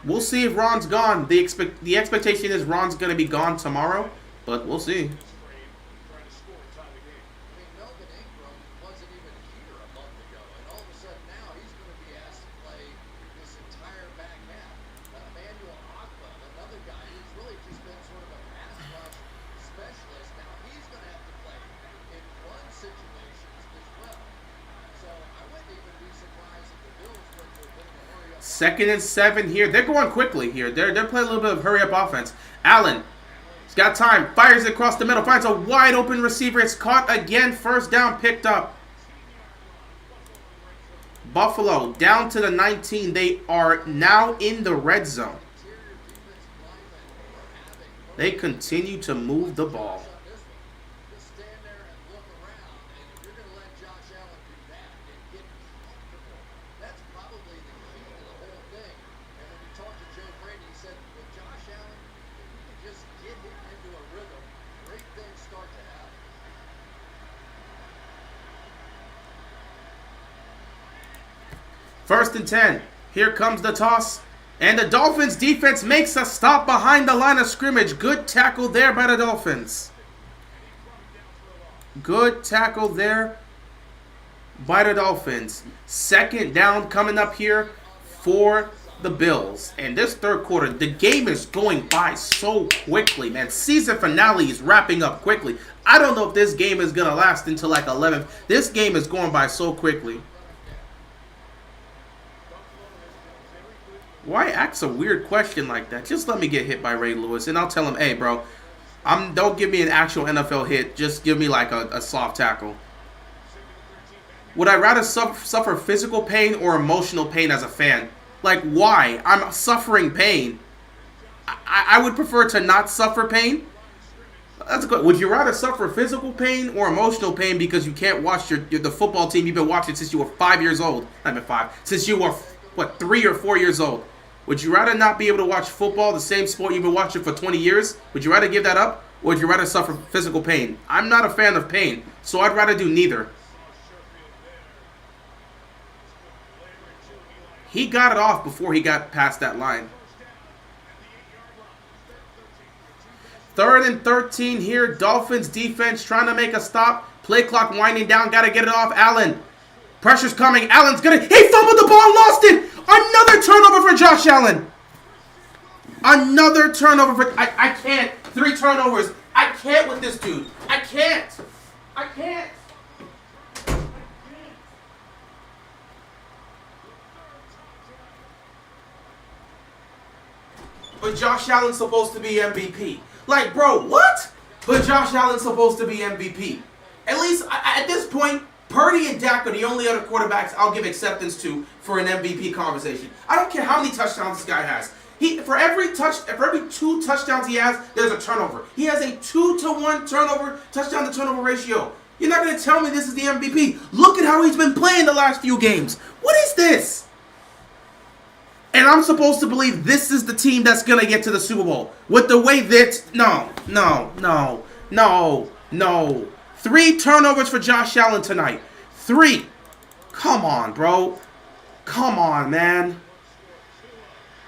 S1: We'll see if Ron's gone. The expectation is Ron's going to be gone tomorrow, but we'll see. Second and 7 here. They're going quickly here. They're playing a little bit of hurry-up offense. Allen, he's got time. Fires it across the middle. Finds a wide-open receiver. It's caught again. 1st down picked up. Buffalo down to the 19. They are now in the red zone. They continue to move the ball. First and 10. Here comes the toss. And the Dolphins defense makes a stop behind the line of scrimmage. Good tackle there by the Dolphins. Good tackle there by the Dolphins. 2nd down coming up here for the Bills. And this 3rd quarter, the game is going by so quickly, man. Season finale is wrapping up quickly. I don't know if this game is going to last until like 11th. This game is going by so quickly. Why ask a weird question like that? Just let me get hit by Ray Lewis, and I'll tell him, hey, bro, don't give me an actual NFL hit. Just give me like a soft tackle. Would I rather suffer physical pain or emotional pain as a fan? Like, why? I'm suffering pain. I would prefer to not suffer pain. That's good. Would you rather suffer physical pain or emotional pain because you can't watch the football team you've been watching since you were 5 years old? Not even 5. Since you were, 3 or 4 years old? Would you rather not be able to watch football, the same sport you've been watching for 20 years? Would you rather give that up? Or would you rather suffer physical pain? I'm not a fan of pain, so I'd rather do neither. He got it off before he got past that line. 3rd and 13 here. Dolphins defense trying to make a stop. Play clock winding down. Got to get it off. Allen. Pressure's coming. Allen's going to... He fumbled the ball and lost it. Another turnover for Josh Allen. Another turnover for... I can't. 3 turnovers. I can't with this dude. I can't. But Josh Allen's supposed to be MVP. Like, bro, what? But Josh Allen's supposed to be MVP. At least, at this point, Purdy and Dak are the only other quarterbacks I'll give acceptance to for an MVP conversation. I don't care how many touchdowns this guy has. For every 2 touchdowns he has, there's a turnover. He has a 2-to-1 touchdown to turnover ratio. You're not going to tell me this is the MVP. Look at how he's been playing the last few games. What is this? And I'm supposed to believe this is the team that's going to get to the Super Bowl. With the way that... No. 3 turnovers for Josh Allen tonight. 3. Come on, bro. Come on, man.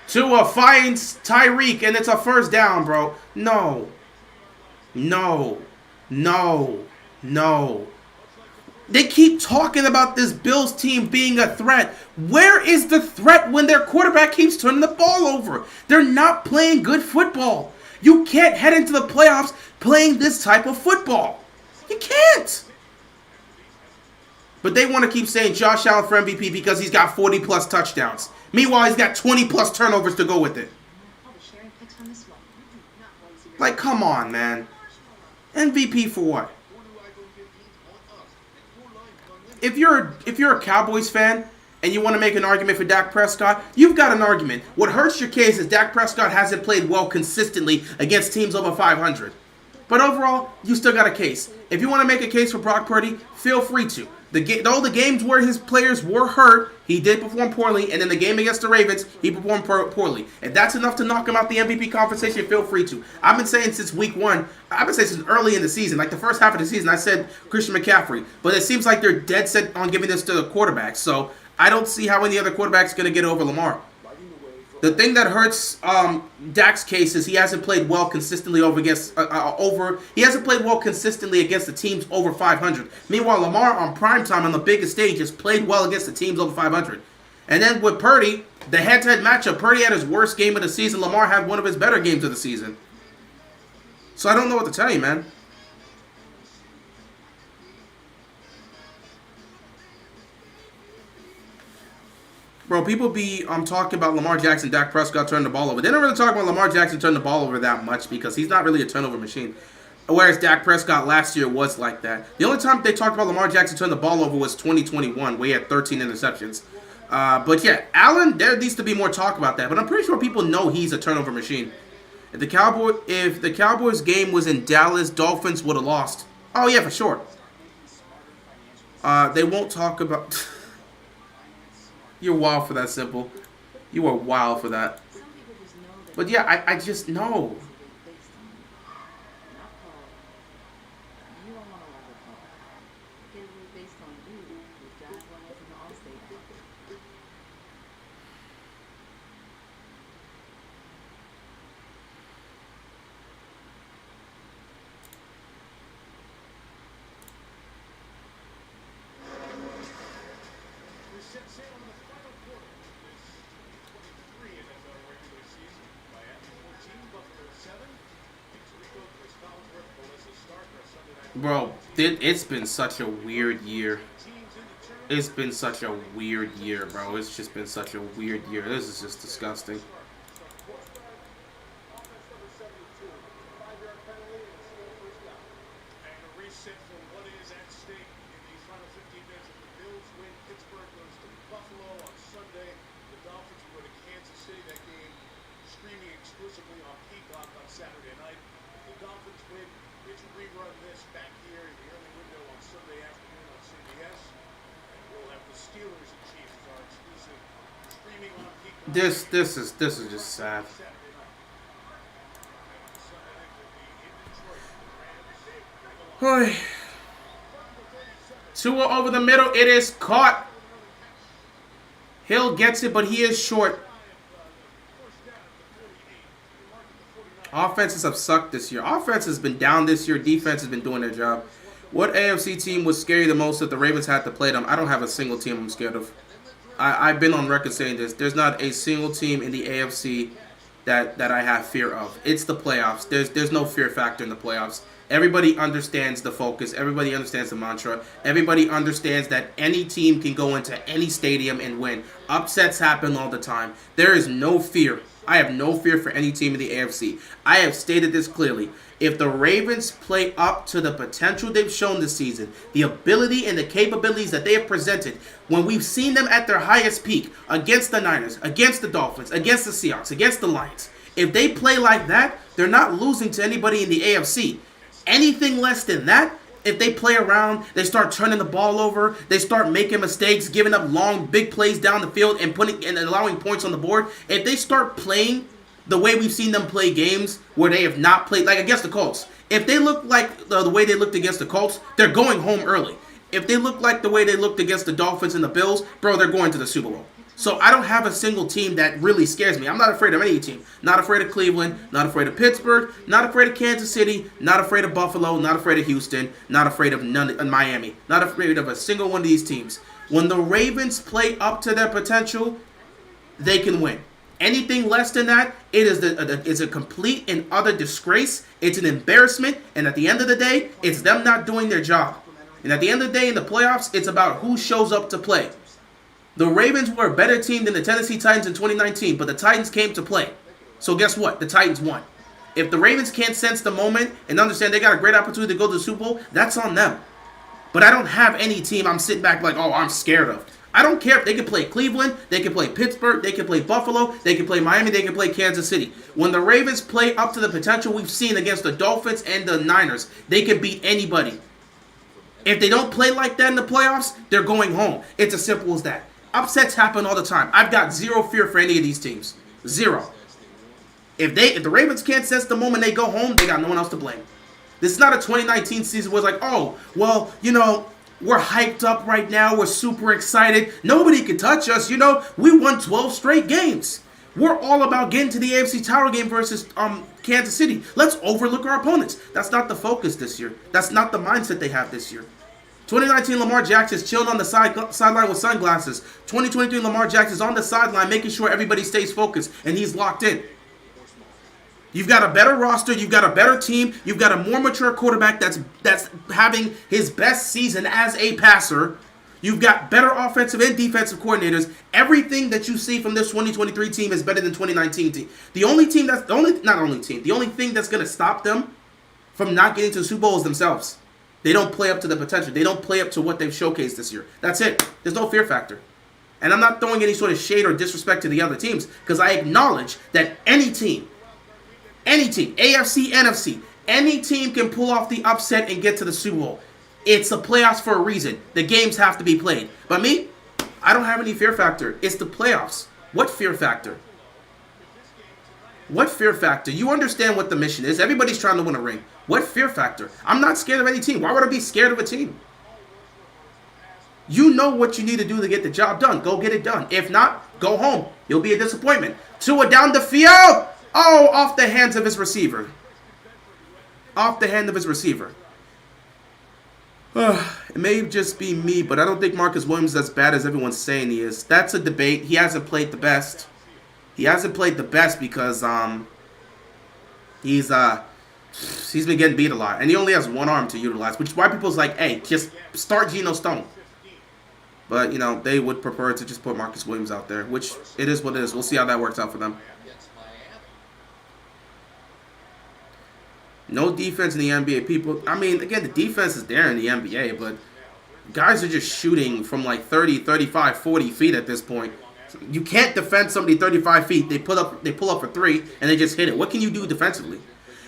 S1: Tua finds Tyreek, and it's a first down, bro. No. They keep talking about this Bills team being a threat. Where is the threat when their quarterback keeps turning the ball over? They're not playing good football. You can't head into the playoffs playing this type of football. You can't. But they want to keep saying Josh Allen for MVP because he's got 40-plus touchdowns. Meanwhile, he's got 20-plus turnovers to go with it. Like, come on, man. MVP for what? If you're a Cowboys fan and you want to make an argument for Dak Prescott, you've got an argument. What hurts your case is Dak Prescott hasn't played well consistently against teams over 500. But overall, you still got a case. If you want to make a case for Brock Purdy, feel free to. Though the games where his players were hurt, he did perform poorly, and in the game against the Ravens, he performed poorly. If that's enough to knock him out the MVP conversation, feel free to. I've been saying since week 1, I've been saying since early in the season, like the first half of the season, I said Christian McCaffrey. But it seems like they're dead set on giving this to the quarterback. So I don't see how any other quarterback's going to get over Lamar. The thing that hurts Dak's case is he hasn't played well consistently against the teams over 500. Meanwhile, Lamar on primetime on the biggest stage has played well against the teams over 500. And then with Purdy, the head-to-head matchup, Purdy had his worst game of the season. Lamar had one of his better games of the season. So I don't know what to tell you, man. Bro, people be talking about Lamar Jackson, Dak Prescott turning the ball over. They don't really talk about Lamar Jackson turning the ball over that much because he's not really a turnover machine. Whereas Dak Prescott last year was like that. The only time they talked about Lamar Jackson turning the ball over was 2021, where he had 13 interceptions. But yeah, Allen, there needs to be more talk about that. But I'm pretty sure people know he's a turnover machine. If the Cowboys game was in Dallas, Dolphins would have lost. Oh yeah, for sure. They won't talk about... You're wild for that, Simple. You are wild for that. But yeah, I just know. Bro, it's been such a weird year. It's been such a weird year, bro. It's just been such a weird year. This is just disgusting.
S7: Exclusively on Peacock on Saturday night. The Dolphins win. It's rerun this back here in the early window on Sunday afternoon on CBS. And we'll have the Steelers and Chiefs as our exclusive streaming on Peacock.
S1: This is just sad. Tua over the middle. It is caught. Hill gets it, but he is short. Offenses have sucked this year. Offense has been down this year. Defense has been doing their job. What AFC team was scary the most if the Ravens had to play them? I don't have a single team I'm scared of. I've been on record saying this. There's not a single team in the AFC that I have fear of. It's the playoffs. There's no fear factor in the playoffs. Everybody understands the focus. Everybody understands the mantra. Everybody understands that any team can go into any stadium and win. Upsets happen all the time. There is no fear I have no fear for any team in the AFC. I have stated this clearly. If the Ravens play up to the potential they've shown this season, the ability and the capabilities that they have presented, when we've seen them at their highest peak against the Niners, against the Dolphins, against the Seahawks, against the Lions, if they play like that, they're not losing to anybody in the AFC. Anything less than that, if they play around, they start turning the ball over, they start making mistakes, giving up long, big plays down the field and allowing points on the board. If they start playing the way we've seen them play games where they have not played, like against the Colts, if they look like the way they looked against the Colts, they're going home early. If they look like the way they looked against the Dolphins and the Bills, bro, they're going to the Super Bowl. So I don't have a single team that really scares me. I'm not afraid of any team. Not afraid of Cleveland, not afraid of Pittsburgh, not afraid of Kansas City, not afraid of Buffalo, not afraid of Houston, not afraid of Miami, not afraid of a single one of these teams. When the Ravens play up to their potential, they can win. Anything less than that, it's a complete and utter disgrace. It's an embarrassment. And at the end of the day, it's them not doing their job. And at the end of the day, in the playoffs, it's about who shows up to play. The Ravens were a better team than the Tennessee Titans in 2019, but the Titans came to play. So guess what? The Titans won. If the Ravens can't sense the moment and understand they got a great opportunity to go to the Super Bowl, that's on them. But I don't have any team I'm sitting back like, oh, I'm scared of. I don't care if they can play Cleveland, they can play Pittsburgh, they can play Buffalo, they can play Miami, they can play Kansas City. When the Ravens play up to the potential we've seen against the Dolphins and the Niners, they can beat anybody. If they don't play like that in the playoffs, they're going home. It's as simple as that. Upsets happen all the time. I've got zero fear for any of these teams. Zero. If the Ravens can't sense the moment they go home, they got no one else to blame. This is not a 2019 season where it's like, oh, well, we're hyped up right now. We're super excited. Nobody can touch us. We won 12 straight games. We're all about getting to the AFC title game versus Kansas City. Let's overlook our opponents. That's not the focus this year. That's not the mindset they have this year. 2019 Lamar Jackson's chilling on the sideline with sunglasses. 2023 Lamar Jackson's on the sideline making sure everybody stays focused and he's locked in. You've got a better roster. You've got a better team. You've got a more mature quarterback that's having his best season as a passer. You've got better offensive and defensive coordinators. Everything that you see from this 2023 team is better than 2019 team. The only thing that's going to stop them from not getting to the Super Bowl is themselves. They don't play up to the potential. They don't play up to what they've showcased this year. That's it. There's no fear factor. And I'm not throwing any sort of shade or disrespect to the other teams because I acknowledge that any team, AFC, NFC, any team can pull off the upset and get to the Super Bowl. It's the playoffs for a reason. The games have to be played. But me, I don't have any fear factor. It's the playoffs. What fear factor? What fear factor? You understand what the mission is. Everybody's trying to win a ring. What fear factor? I'm not scared of any team. Why would I be scared of a team? You know what you need to do to get the job done. Go get it done. If not, go home. You'll be a disappointment. Tua down the field. Oh, off the hands of his receiver. Off the hand of his receiver. It may just be me, but I don't think Marcus Williams is as bad as everyone's saying he is. That's a debate. He hasn't played the best. He hasn't played the best because he's been getting beat a lot. And he only has one arm to utilize, which is why people's like, hey, just start Geno Stone. But, they would prefer to just put Marcus Williams out there, which it is what it is. We'll see how that works out for them. No defense in the NBA. People, again, the defense is there in the NBA, but guys are just shooting from like 30, 35, 40 feet at this point. You can't defend somebody 35 feet. They pull up for three, and they just hit it. What can you do defensively?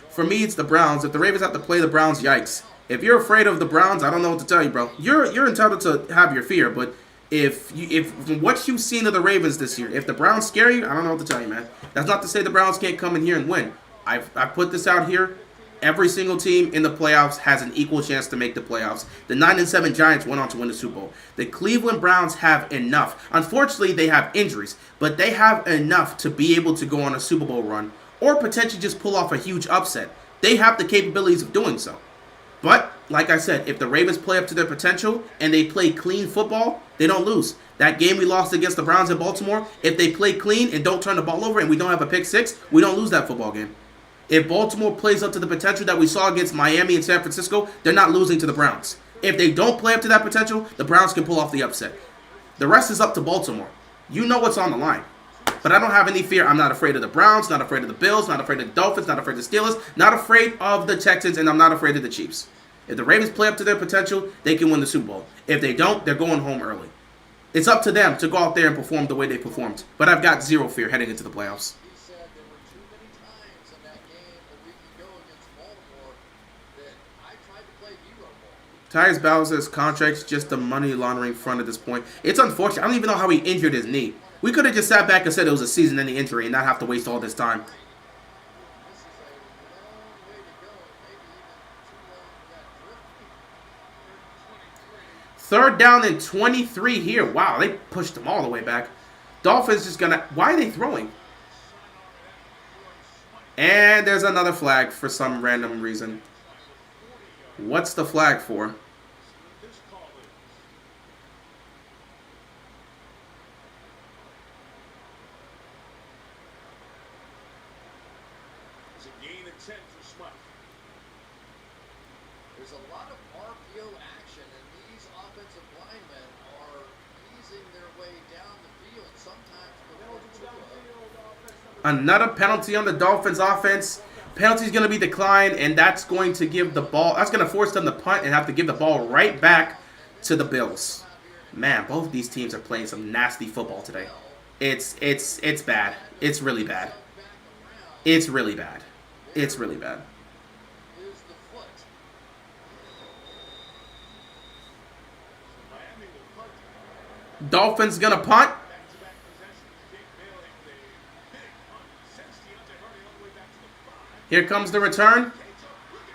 S1: For me, it's the Browns. If the Ravens have to play the Browns, yikes. If you're afraid of the Browns, I don't know what to tell you, bro. You're entitled to have your fear, but if from what you've seen of the Ravens this year, if the Browns scare you, I don't know what to tell you, man. That's not to say the Browns can't come in here and win. I put this out here. Every single team in the playoffs has an equal chance to make the playoffs. The 9-7 Giants went on to win the Super Bowl. The Cleveland Browns have enough. Unfortunately, they have injuries, but they have enough to be able to go on a Super Bowl run or potentially just pull off a huge upset. They have the capabilities of doing so. But, like I said, if the Ravens play up to their potential and they play clean football, they don't lose. That game we lost against the Browns in Baltimore, if they play clean and don't turn the ball over and we don't have a pick six, we don't lose that football game. If Baltimore plays up to the potential that we saw against Miami and San Francisco, they're not losing to the Browns. If they don't play up to that potential, the Browns can pull off the upset. The rest is up to Baltimore. You know what's on the line. but I don't have any fear. I'm not afraid of the Browns, not afraid of the Bills, not afraid of the Dolphins, not afraid of the Steelers, not afraid of the Texans, and I'm not afraid of the Chiefs. If the Ravens play up to their potential, they can win the Super Bowl. If they don't, they're going home early. It's up to them to go out there and perform the way they performed. But I've got zero fear heading into the playoffs.
S8: He said there were too many times in that game a week ago against Baltimore that I tried to play hero ball.
S1: Tyus Bowser's contract's just a money laundering front at this point. It's unfortunate. I don't even know how he injured his knee. We could have just sat back and said it was a season-ending injury and not have to waste all this time.
S8: This is a long way to go, maybe even too long for that drift.
S1: 3rd down and 23 here. Wow, they pushed them all the way back. Dolphins just gonna... Why are they throwing? And there's another flag for some random reason. What's the flag for?
S7: This call is a gain of 10 for Smith.
S8: There's a lot of RPO action, and these offensive linemen are easing their way down the field, sometimes before Tua.
S1: Another penalty on the Dolphins offense. Penalty's going to be declined, and that's going to give the ball... That's going to force them to punt and have to give the ball right back to the Bills. Man, both of these teams are playing some nasty football today. It's bad. It's really bad. It's really bad. It's really bad.
S8: Is the foot.
S7: Miami will punt.
S1: Dolphins going to punt.
S7: Back-to-back possessions. Jake Bailey with a big punt. Sends Deontay Hardy all the way back to the 5.
S1: Here comes the return.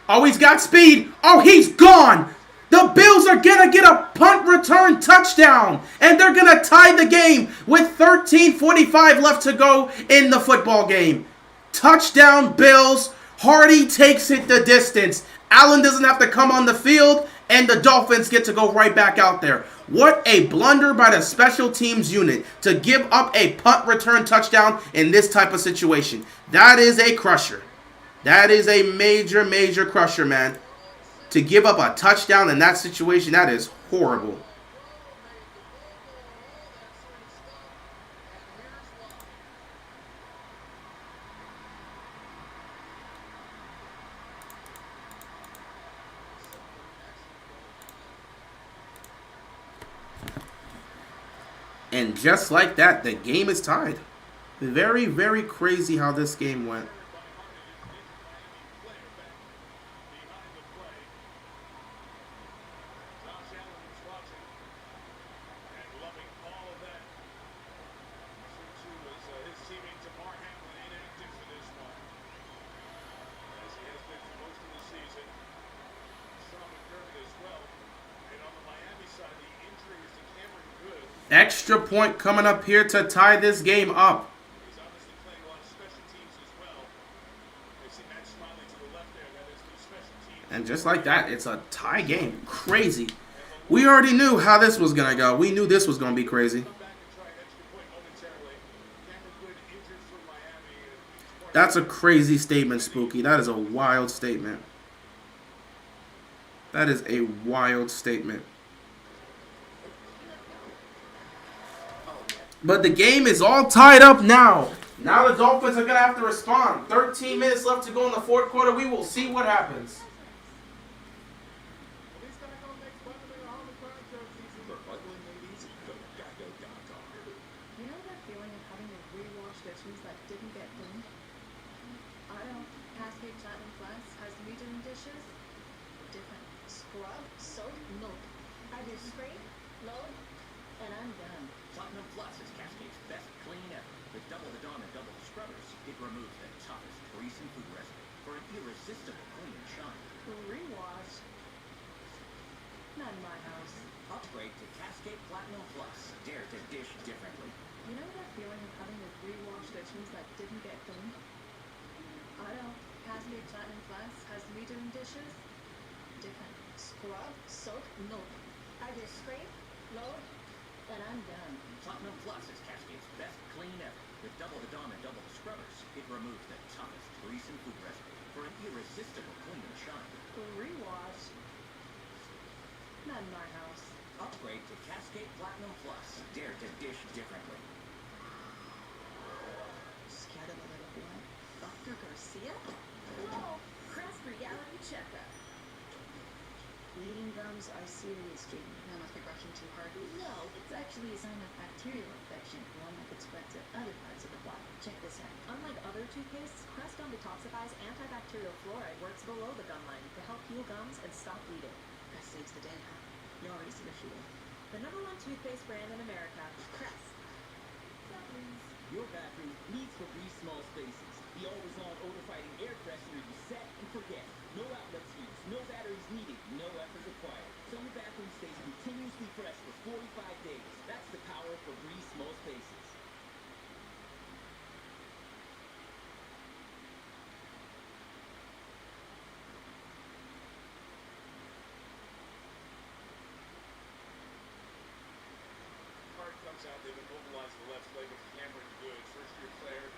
S1: Oh, he's got speed. Oh, he's gone. The Bills are going to get a punt return touchdown. And they're going to tie the game with 13:45 left to go in the football game. Touchdown, Bills. Hardy takes it the distance. Allen doesn't have to come on the field. And the Dolphins get to go right back out there. What a blunder by the special teams unit to give up a punt return touchdown in this type of situation. That is a crusher. That is a major, major crusher, man. To give up a touchdown in that situation, that is horrible. And just like that, the game is tied. Very, very crazy how this game went. Extra point coming up here to tie this game up.
S7: He's obviously playing a lot of special teams as well. I see Matt Smiley to the left there. That is the special teams.
S1: And just like that, it's a tie game. Crazy. We already knew how this was going to go. We knew this was going to be crazy.
S7: Come back and try an extra point momentarily. Cameron Good injured for Miami.
S1: That's a crazy statement, Spooky. That is a wild statement. That is a wild statement. But the game is all tied up now. Now the Dolphins are going to have to respond. 13 minutes left to go in the fourth quarter. We will see what happens.
S12: For ugly ladies, go to Geico.com.
S5: You know that feeling of having to rewash dishes that didn't get cleaned? I don't. Cascade Platinum Plus has me doing dishes different.
S2: Scrub, soak, nope. I do scrape, load, and I'm done.
S9: Platinum Plus is Cascade's best clean ever. With double the Dawn and double the scrubbers, it removes the toughest grease and food residue for an irresistible clean and shine.
S5: Rewash? Not in my house.
S9: Upgrade to Cascade Platinum Plus. Dare to dish differently.
S5: You know that feeling of having to rewash dishes that didn't get cleaned? I don't. Cascade Platinum Plus has me doing dishes different.
S2: Scrub, soak, nope. I do scrape, load, and I'm done.
S9: Platinum Plus is Cascade's best clean ever. With double the Dawn and double the scrubbers, it removes the toughest grease and food residue for an irresistible clean and shine.
S5: Rewash? Not in my house.
S9: Upgrade to Cascade Platinum Plus. Dare to dish differently.
S5: Dr. Garcia? Hello, Crest Reality Checkup.
S6: Bleeding gums are serious, Jamie.
S5: I must be brushing too hard.
S6: No, it's actually a sign of bacterial infection, one that could spread to other parts of the body. Check this out.
S2: Unlike other toothpastes, Crest Gum detoxifies antibacterial fluoride works below the gum line to help heal gums and stop bleeding.
S5: That saves the day, huh? You already see the shooting.
S2: The #1 toothpaste brand in America, Crest.
S9: Your bathroom needs Febreze small spaces. The always-on odor-fighting air freshener you set and forget. No outlets used, no batteries needed, no effort required. So your bathroom stays continuously fresh for 45 days. That's the power of Febreze small spaces.
S7: Card comes out, they've immobilized the left leg of Cameron Good, first-year player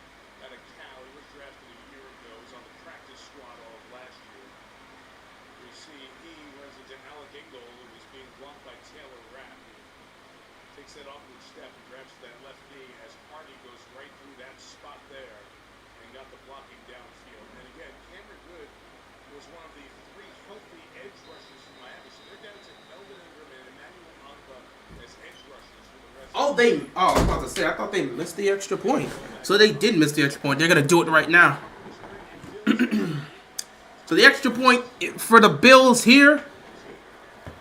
S7: out of Cal. He was drafted a year ago. He was on the practice squad all of last year. You see, he runs into Alec Engel, who was being blocked by Taylor Rapp. Takes that awkward step and grabs that left knee as Hardy goes right through that spot there and got the blocking downfield. And again, Cameron Good was one of the 3 healthy edge rushers from Miami. So they're down to Melvin Ingram and Emmanuel Agba as edge rushers for the rest
S1: Oh, they. Oh, I was about to say. I thought they missed the extra point. So they did miss the extra point. They're gonna do it right now. So the extra point for the Bills here.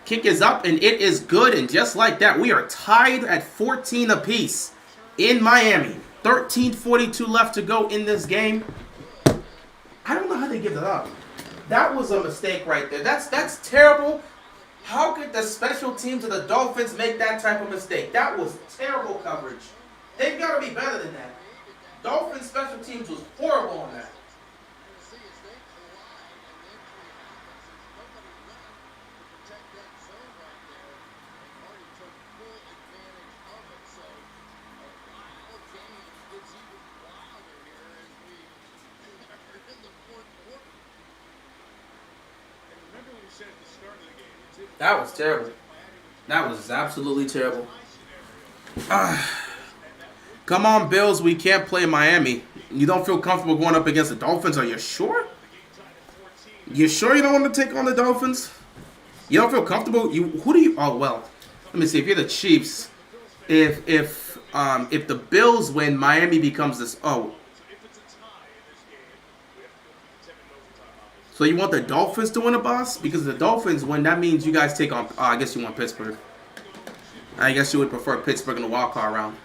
S1: Kick is up and it is good. And just like that, we are tied at 14 apiece in Miami. 13:42 left to go in this game. I don't know how they give it up. That was a mistake right there. That's terrible. How could the special teams of the Dolphins make that type of mistake? That was terrible coverage. They've got to be better than that. Dolphins special teams was horrible on that.
S8: See, as they collide and the injury happens, there's nobody left to protect that zone right there. And Hardy took full advantage of it. So a wild game gets even wilder here as we are in the fourth quarter.
S7: And remember what we said at the start of the game.
S1: That was terrible. That was absolutely terrible. Come on, Bills. We can't play Miami. You don't feel comfortable going up against the Dolphins? Are you sure? You sure you don't want to take on the Dolphins? You don't feel comfortable? Who do you? Oh well. Let me see. If you're the Chiefs, if the Bills win, Miami becomes this. Oh. So you want the Dolphins to win a boss? Because if the Dolphins win, that means you guys take on. I guess you want Pittsburgh. I guess you would prefer Pittsburgh in the wild card round.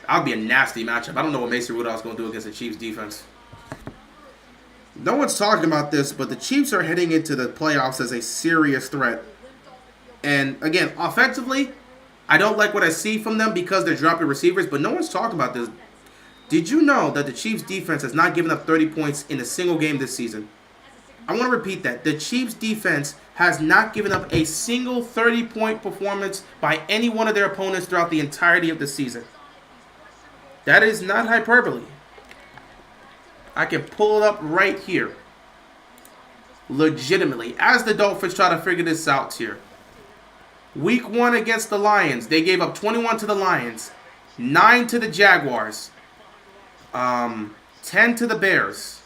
S1: That would be a nasty matchup. I don't know what Mason Rudolph's going to do against the Chiefs defense. No one's talking about this, but the Chiefs are heading into the playoffs as a serious threat. And again, offensively, I don't like what I see from them because they're dropping receivers, but no one's talking about this. Did you know that the Chiefs defense has not given up 30 points in a single game this season? I want to repeat that. The Chiefs defense has not given up a single 30-point performance by any one of their opponents throughout the entirety of the season. That is not hyperbole. I can pull it up right here. Legitimately. As the Dolphins try to figure this out here. Week 1 against the Lions. They gave up 21 to the Lions. 9 to the Jaguars. 10 to the Bears.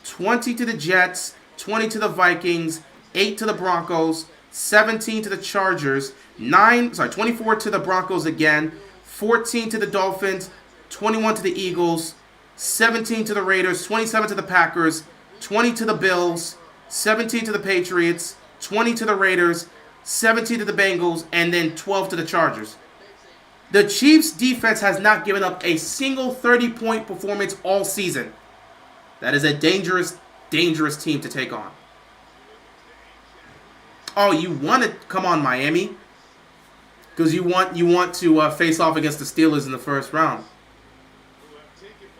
S1: 20 to the Jets, 20 to the Vikings, 8 to the Broncos, 17 to the Chargers, 24 to the Broncos again, 14 to the Dolphins, 21 to the Eagles, 17 to the Raiders, 27 to the Packers, 20 to the Bills, 17 to the Patriots, 20 to the Raiders, 17 to the Bengals, and then 12 to the Chargers. The Chiefs' defense has not given up a single 30-point performance all season. That is a dangerous, dangerous team to take on. Oh, you want to come on, Miami? Because you want to face off against the Steelers in the first round.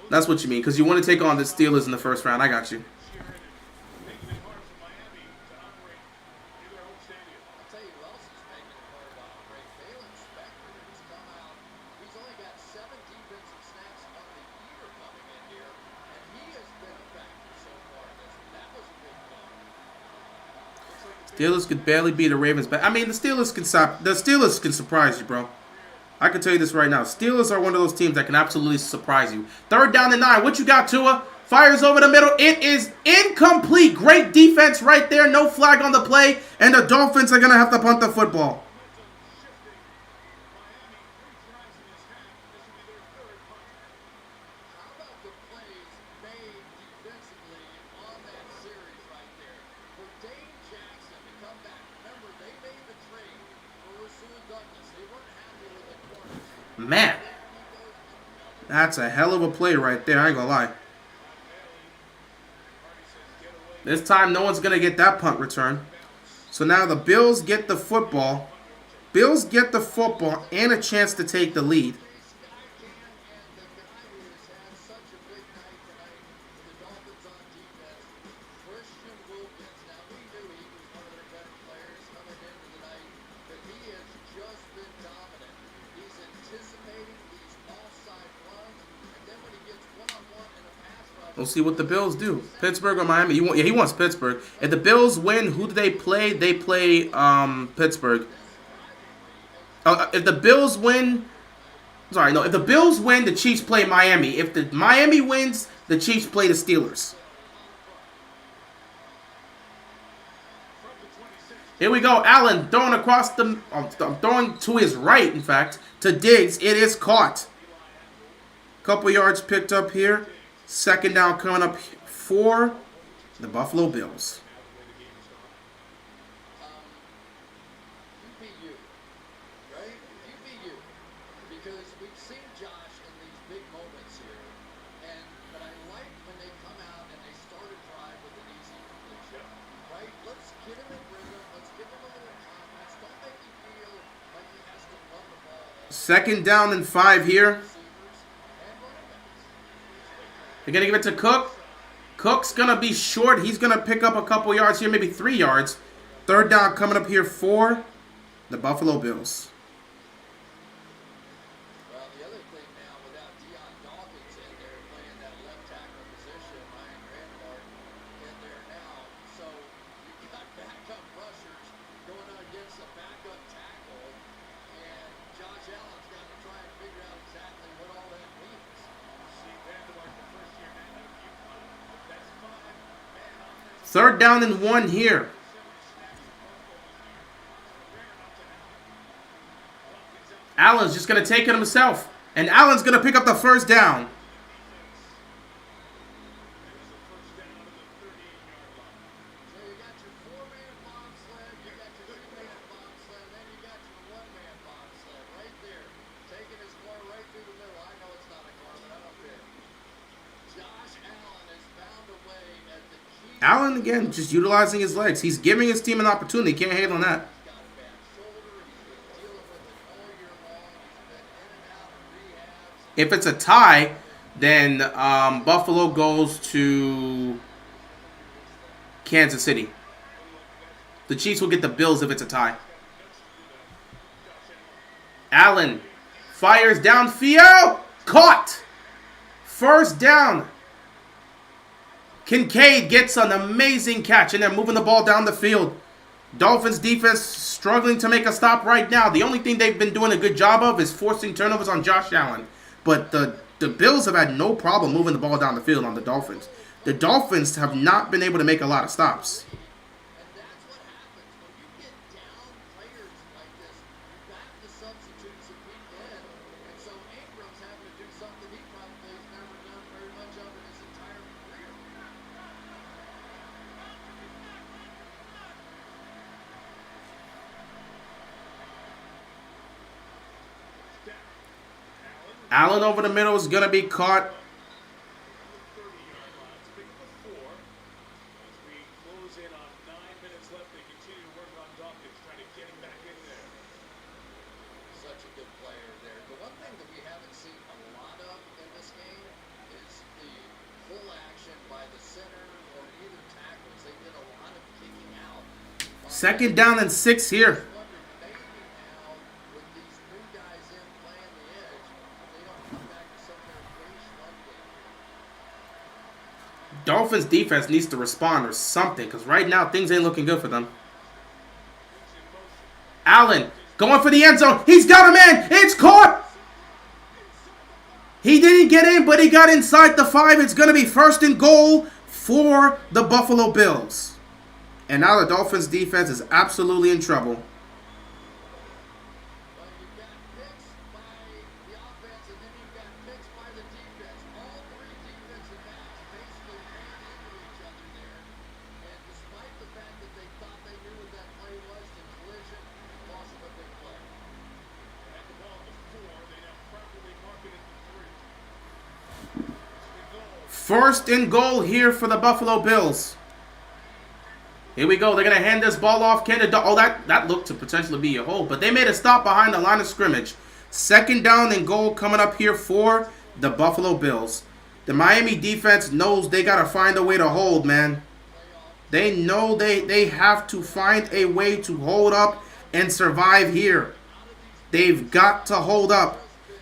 S1: That's what you mean, because you want to take on the Steelers in the first round. I got you. Steelers could barely beat the Ravens, but I mean the Steelers can surprise you, bro. I can tell you this right now. Steelers are one of those teams that can absolutely surprise you. 3rd down and 9. What you got, Tua? Fires over the middle. It is incomplete. Great defense right there. No flag on the play. And the Dolphins are going to have to punt the football.
S8: How about the plays made defensively on that series right there? For Dave Jackson to come back. Remember, they made the trade for Rasul Douglas. They weren't happy with the corners.
S1: Man, that's a hell of a play right there. I ain't gonna lie. This time, no one's gonna get that punt return. So now the Bills get the football. Bills get the football and a chance to take the lead. We'll see what the Bills do. Pittsburgh or Miami? He wants Pittsburgh. If the Bills win, who do they play? They play Pittsburgh. If the Bills win, if the Bills win, the Chiefs play Miami. If the Miami wins, the Chiefs play the Steelers. Here we go. Allen throwing across the, throwing to his right, in fact, to Diggs. It is caught. Couple yards picked up here. Second down coming up for the Buffalo Bills.
S8: QPU, right? QPU, because we've seen Josh in these big moments here, but I like when they come out and they start a drive with an easy completion, right? Let's get him in rhythm. Let's give him a little confidence. Don't make him feel like he has to run the ball.
S1: Second down and 5 here. They're going to give it to Cook. Cook's going to be short. He's going to pick up a couple yards here, maybe 3 yards. Third down coming up here for the Buffalo Bills.
S8: Well, the other thing now, without Dolphins in there playing that left tackle position, Ryan Grandmark in there now. So you've got backup rushers going against a backup tackle, and Josh Allen's got to try and figure out exactly what all that means.
S1: Third down and 1 here. Allen's just going to take it himself. And Allen's going to pick up the first down.
S8: So you got your 4-man bobsled, you got your 2-man bobsled, and then you got your 1-man bobsled right there. Taking his car right through the middle. I know it's not a car, but I don't care. Josh Allen has found a way at the key.
S1: Allen, again, just utilizing his legs. He's giving his team an opportunity. Can't hate on that.
S8: He's got a bad shoulder. He's been dealing with it all year long. He's been in and out of rehabs.
S1: If it's a tie, then Buffalo goes to Kansas City. The Chiefs will get the Bills if it's a tie. Allen fires downfield. Caught. First down. Kincaid gets an amazing catch, and they're moving the ball down the field. Dolphins defense struggling to make a stop right now. The only thing they've been doing a good job of is forcing turnovers on Josh Allen. But the Bills have had no problem moving the ball down the field on the Dolphins. The Dolphins have not been able to make a lot of stops.
S8: And that's what happens when you get down players like this. You've got the substitutes that week in, and so Ingram's having to do something he probably has never done very much of in his entire career.
S1: Allen over the middle is going to be caught.
S8: Such a good player there. The one thing that we haven't seen a lot of in this game is the full action by the center or either tackles. They did a lot of kicking out.
S1: Second down and 6 here.
S8: Maybe now with these new guys in playing the edge, they don't come back to some of their greatest run game.
S1: Dolphins defense needs to respond or something, because right now things ain't looking good for them. Allen going for the end zone. He's got a man. It's caught. He didn't get in, but he got inside the 5. It's going to be 1st and goal for the Buffalo Bills. And now the Dolphins defense is absolutely in trouble.
S8: Well, you've got picks by the offense, and then you've got picks by the defense. All three defensive backs basically ran into each other there. And despite the fact that they thought they knew what that play was, the collision, loss of a big play.
S7: At the ball at the 4, they now properly mark it at the 3.
S1: First and goal here for the Buffalo Bills. Here we go. They're going to hand this ball off. Oh, that looked to potentially be a hold, but they made a stop behind the line of scrimmage. 2nd down and goal coming up here for the Buffalo Bills. The Miami defense knows they got to find a way to hold, man. They know they have to find a way to hold up and survive here. They've got to hold up.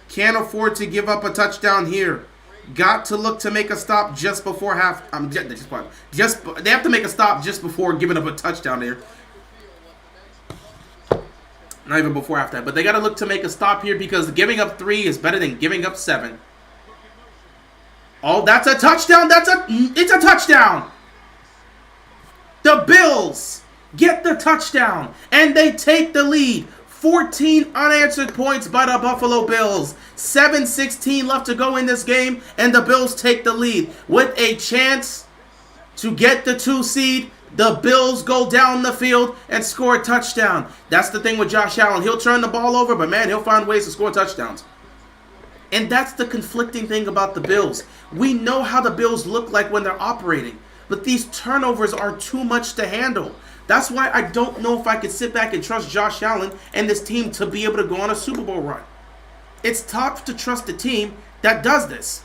S1: Can't afford to give up a touchdown here. Got to look to make a stop just before half. They have to make a stop just before giving up a touchdown there. Not even before after that, but they got to look to make a stop here because giving up 3 is better than giving up 7. Oh, that's a touchdown. It's a touchdown. The Bills get the touchdown and they take the lead. 14 unanswered points by the Buffalo Bills. 7:16 left to go in this game, and the Bills take the lead. With a chance to get the 2 seed, the Bills go down the field and score a touchdown. That's the thing with Josh Allen. He'll turn the ball over, but man, he'll find ways to score touchdowns. And that's the conflicting thing about the Bills. We know how the Bills look like when they're operating, but these turnovers are too much to handle. That's why I don't know if I could sit back and trust Josh Allen and this team to be able to go on a Super Bowl run. It's tough to trust a team that does this.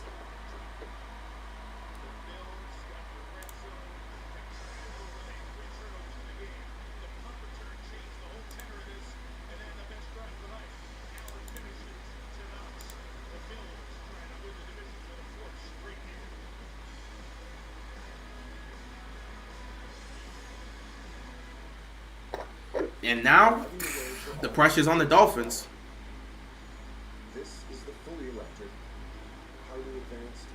S1: And now, the pressure's on the Dolphins.
S12: This is the fully electric, highly advanced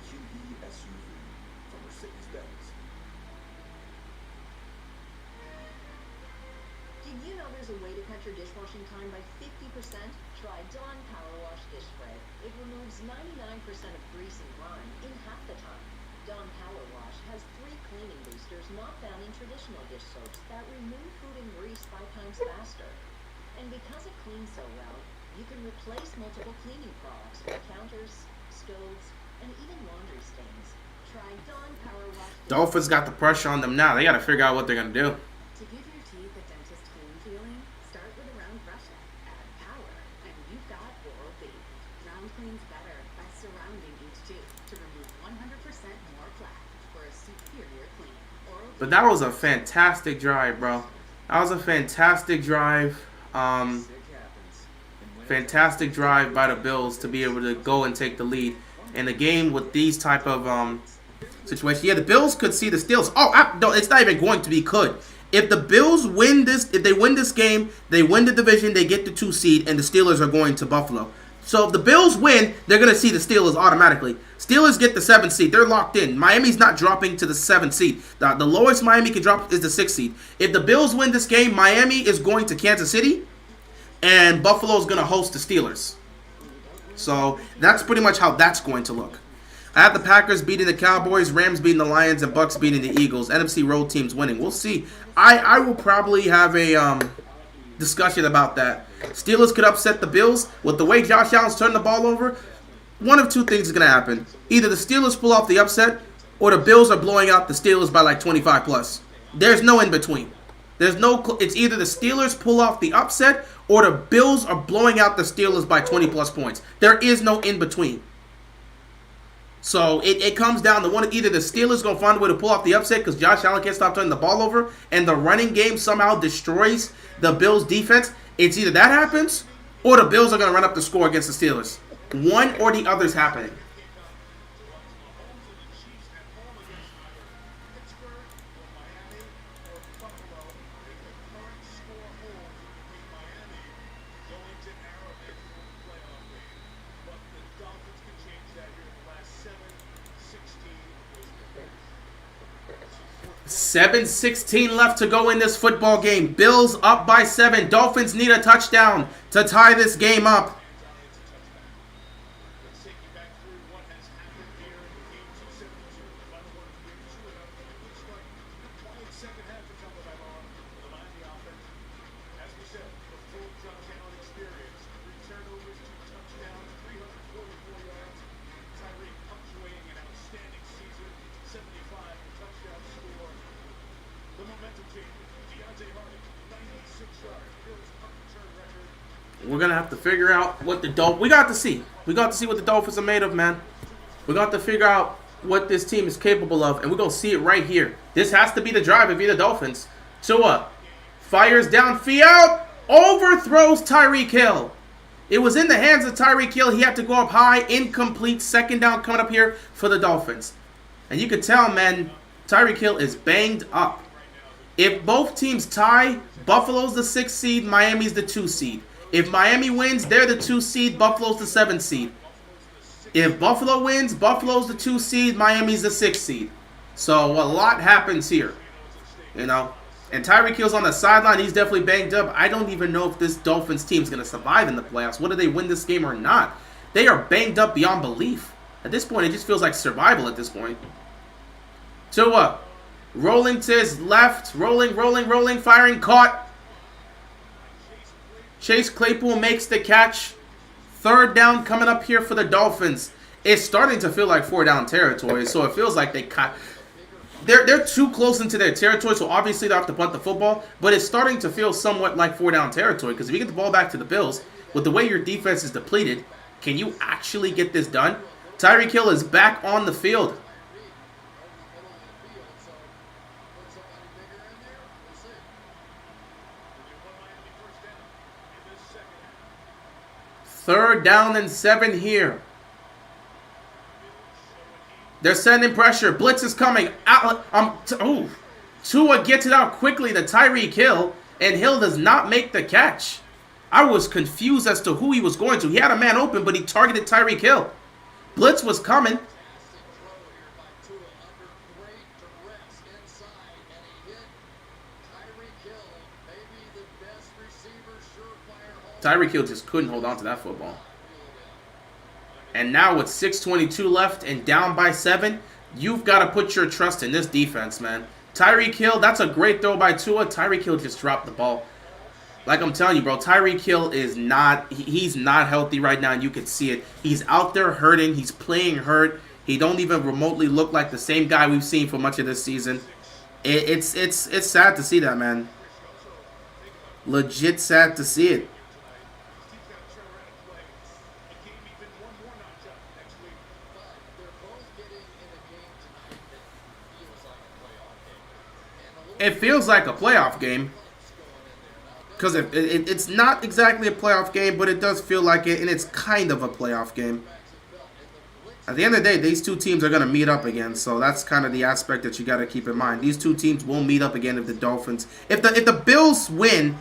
S12: EQE SUV from Mercedes-Benz.
S2: Did you know there's a way to cut your dishwashing time by 50%? Try Dawn Power Wash Dish Spray. It removes 99% of grease and grime in half the time. Dawn Power Wash has 3 cleaning boosters not found in traditional dish soaps that remove food and grease 5 times faster. And because it cleans so well, you can replace multiple cleaning products for counters, stoves, and even laundry stains. Try Dawn Power Wash.
S1: Dolphins got the pressure on them now. They got to figure out what they're going to do.
S5: To give your teeth a dentist clean feeling, start with a round brushing. Add power, and you've got Oral B. Round cleans better by surrounding each tooth to remove 100% more plaque for a superior clean. Oral B.
S1: But that was a fantastic drive, bro. That was a fantastic drive. Fantastic drive by the Bills to be able to go and take the lead in a game with these type of situations. Yeah, the Bills could see the Steelers. No, it's not even going to be could. If the Bills win this, if they win this game, they win the division, they get the 2 seed, and the Steelers are going to Buffalo. So if the Bills win, they're going to see the Steelers automatically. Steelers get the 7th seed. They're locked in. Miami's not dropping to the 7th seed. The lowest Miami can drop is the 6th seed. If the Bills win this game, Miami is going to Kansas City, and Buffalo is going to host the Steelers. So that's pretty much how that's going to look. I have the Packers beating the Cowboys, Rams beating the Lions, and Bucks beating the Eagles. NFC road teams winning. We'll see. I will probably have a discussion about that. Steelers could upset the Bills. With the way Josh Allen's turning the ball over, one of 2 things is going to happen. Either the Steelers pull off the upset, or the Bills are blowing out the Steelers by like 25 plus. There's no in between. It's either the Steelers pull off the upset, or the Bills are blowing out the Steelers by 20 plus points. There is no in between. So it comes down to one. Either the Steelers going to find a way to pull off the upset because Josh Allen can't stop turning the ball over, and the running game somehow destroys the Bills' defense. It's either that happens, or the Bills are going to run up the score against the Steelers. One or the other is happening. 7:16 left to go in this football game. Bills up by 7. Dolphins need a touchdown to tie this game up.
S7: Let's take you back through what has happened here in game 272. The final one of game 2 and a good start. Quiet second half to come with Allen for the Miami offense. As we said, the full Josh Allen experience. 3 turnovers, 2 touchdowns, 344 yards. Tyreek punctuating an outstanding season. 75 touchdown score. The momentum change. Deontay Hardy, 96 yards. Bills punt return record.
S1: We're gonna have to figure out what the Dolphins. We got to see. We got to see what the Dolphins are made of, man. We got to figure out what this team is capable of, and we're gonna see it right here. This has to be the drive if you're the Dolphins. Tua fires downfield, overthrows Tyreek Hill. It was in the hands of Tyreek Hill. He had to go up high, incomplete. Second down coming up here for the Dolphins, and you could tell, man, Tyreek Hill is banged up. If both teams tie, Buffalo's the 6th seed, Miami's the 2 seed. If Miami wins, they're the 2 seed, Buffalo's the 7th seed. If Buffalo wins, Buffalo's the 2 seed, Miami's the 6th seed. So a lot happens here, you know. And Tyreek Hill's on the sideline. He's definitely banged up. I don't even know if this Dolphins team is going to survive in the playoffs. Whether they win this game or not. They are banged up beyond belief. At this point, it just feels like survival at this point. Tua rolling to his left. Rolling, firing, caught. Chase Claypool makes the catch. 3rd down coming up here for the Dolphins. It's starting to feel like 4-down territory, so it feels like they're too close into their territory, so obviously they have to punt the football, but it's starting to feel somewhat like 4-down territory, because if you get the ball back to the Bills, with the way your defense is depleted, can you actually get this done? Tyreek Hill is back on the field. Third down and 7 here. They're sending pressure. Blitz is coming. Tua gets it out quickly to Tyreek Hill, and Hill does not make the catch. I was confused as to who he was going to. He had a man open, but he targeted Tyreek Hill. Blitz was coming. Tyreek Hill just couldn't hold on to that football. And now with 6:22 left and down by 7, you've got to put your trust in this defense, man. Tyreek Hill, that's a great throw by Tua. Tyreek Hill just dropped the ball. Like I'm telling you, bro, Tyreek Hill is he's not healthy right now, and you can see it. He's out there hurting. He's playing hurt. He don't even remotely look like the same guy we've seen for much of this season. It's sad to see that, man. Legit sad to see it. It feels like a playoff game. Because it's not exactly a playoff game, but it does feel like it, and it's kind of a playoff game. At the end of the day, these two teams are going to meet up again, so that's kind of the aspect that you got to keep in mind. These two teams will meet up again if the Dolphins... If the Bills win,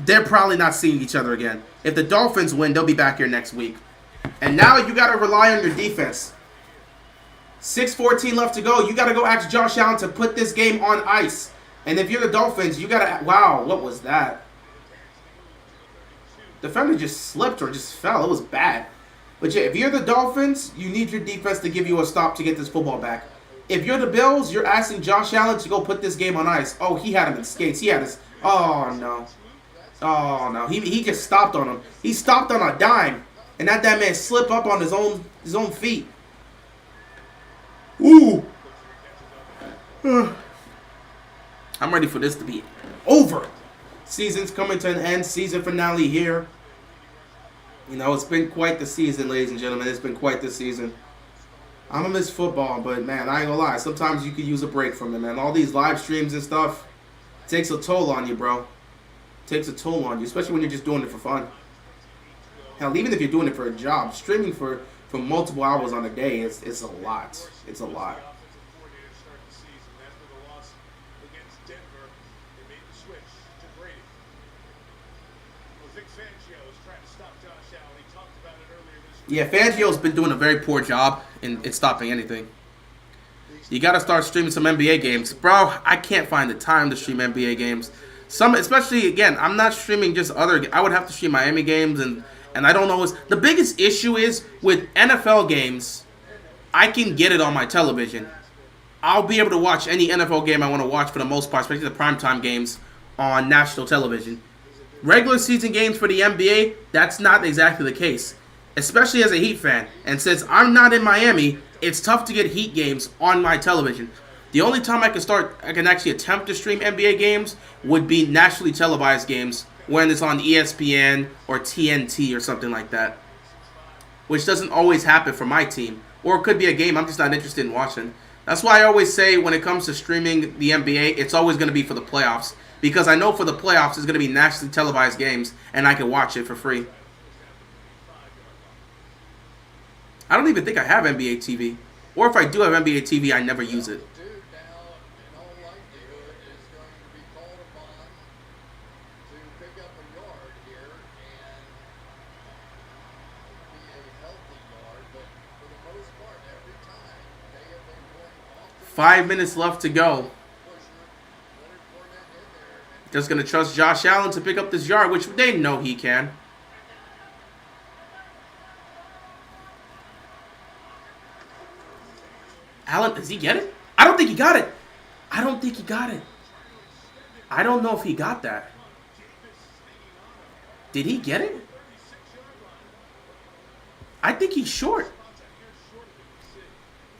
S1: they're probably not seeing each other again. If the Dolphins win, they'll be back here next week. And now you got to rely on your defense. 6:14 left to go. You got to go ask Josh Allen to put this game on ice. And if you're the Dolphins, you got to... Wow, what was that? Defender just slipped or just fell. It was bad. But yeah, if you're the Dolphins, you need your defense to give you a stop to get this football back. If you're the Bills, you're asking Josh Allen to go put this game on ice. Oh, he had him in skates. He had his... Oh, no. Oh, no. He just stopped on him. He stopped on a dime. And that man slipped up on his own feet. Ooh. I'm ready for this to be over. Season's coming to an end. Season finale here. You know, it's been quite the season, ladies and gentlemen. It's been quite the season. I'm going to miss football, but, man, I ain't going to lie. Sometimes you could use a break from it, man. All these live streams and stuff takes a toll on you, bro. Takes a toll on you, especially when you're just doing it for fun. Hell, even if you're doing it for a job, streaming for multiple hours on a day, it's a lot. It's a lot. Yeah, Fangio's been doing a very poor job in stopping anything. You got to start streaming some NBA games. Bro, I can't find the time to stream NBA games. Some, especially, again, I'm not streaming just other... I would have to stream Miami games, and I don't always... The biggest issue is with NFL games, I can get it on my television. I'll be able to watch any NFL game I want to watch for the most part, especially the primetime games on national television. Regular season games for the NBA, that's not exactly the case, especially as a Heat fan. And since I'm not in Miami, it's tough to get Heat games on my television. The only time I can actually attempt to stream NBA games would be nationally televised games when it's on ESPN or TNT or something like that, which doesn't always happen for my team. Or it could be a game I'm just not interested in watching. That's why I always say when it comes to streaming the NBA, it's always going to be for the playoffs. Because I know for the playoffs, it's going to be nationally televised games, and I can watch it for free. I don't even think I have NBA TV. Or if I do have NBA TV, I never use it.
S8: The dude now, in all likelihood, is going to be called upon to pick up a yard here, and be a healthy yard, but for the most part, every time they have been going off the
S1: 5 minutes left to go. Just going to trust Josh Allen to pick up this yard, which they know he can. Allen, does he get it? I don't think he got it. I don't think he got it. I don't know if he got that. Did he get it? I think he's short.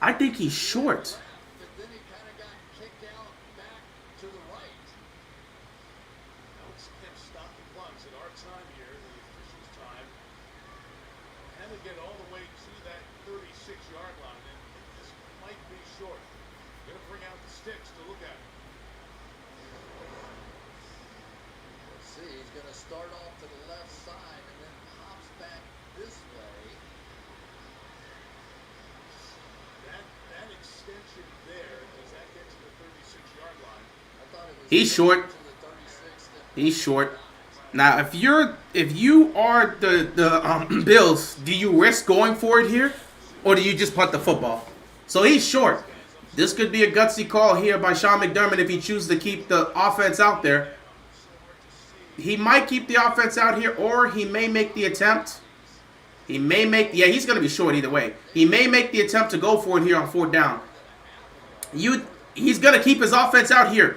S1: I think he's short.
S8: But then he kind of got kicked out back to the right.
S7: Alex Kemp stopped the clocks at our time here, the officials' time. Had to get all the way to that 36-yard line, and this might be short. Gonna bring out the sticks to look at.
S8: Let's see, he's going to start off to the left side and then hops back this way.
S7: That extension there, does that get to the 36-yard line?
S8: I thought it was
S1: He's short.
S8: to the 36.
S1: He's short. Now, if you are the Bills, do you risk going for it here, or do you just punt the football? So he's short. This could be a gutsy call here by Sean McDermott if he chooses to keep the offense out there. He might keep the offense out here, or he may make the attempt. He may make... Yeah, he's going to be short either way. He may make the attempt to go for it here on 4th down. He's going to keep his offense out here.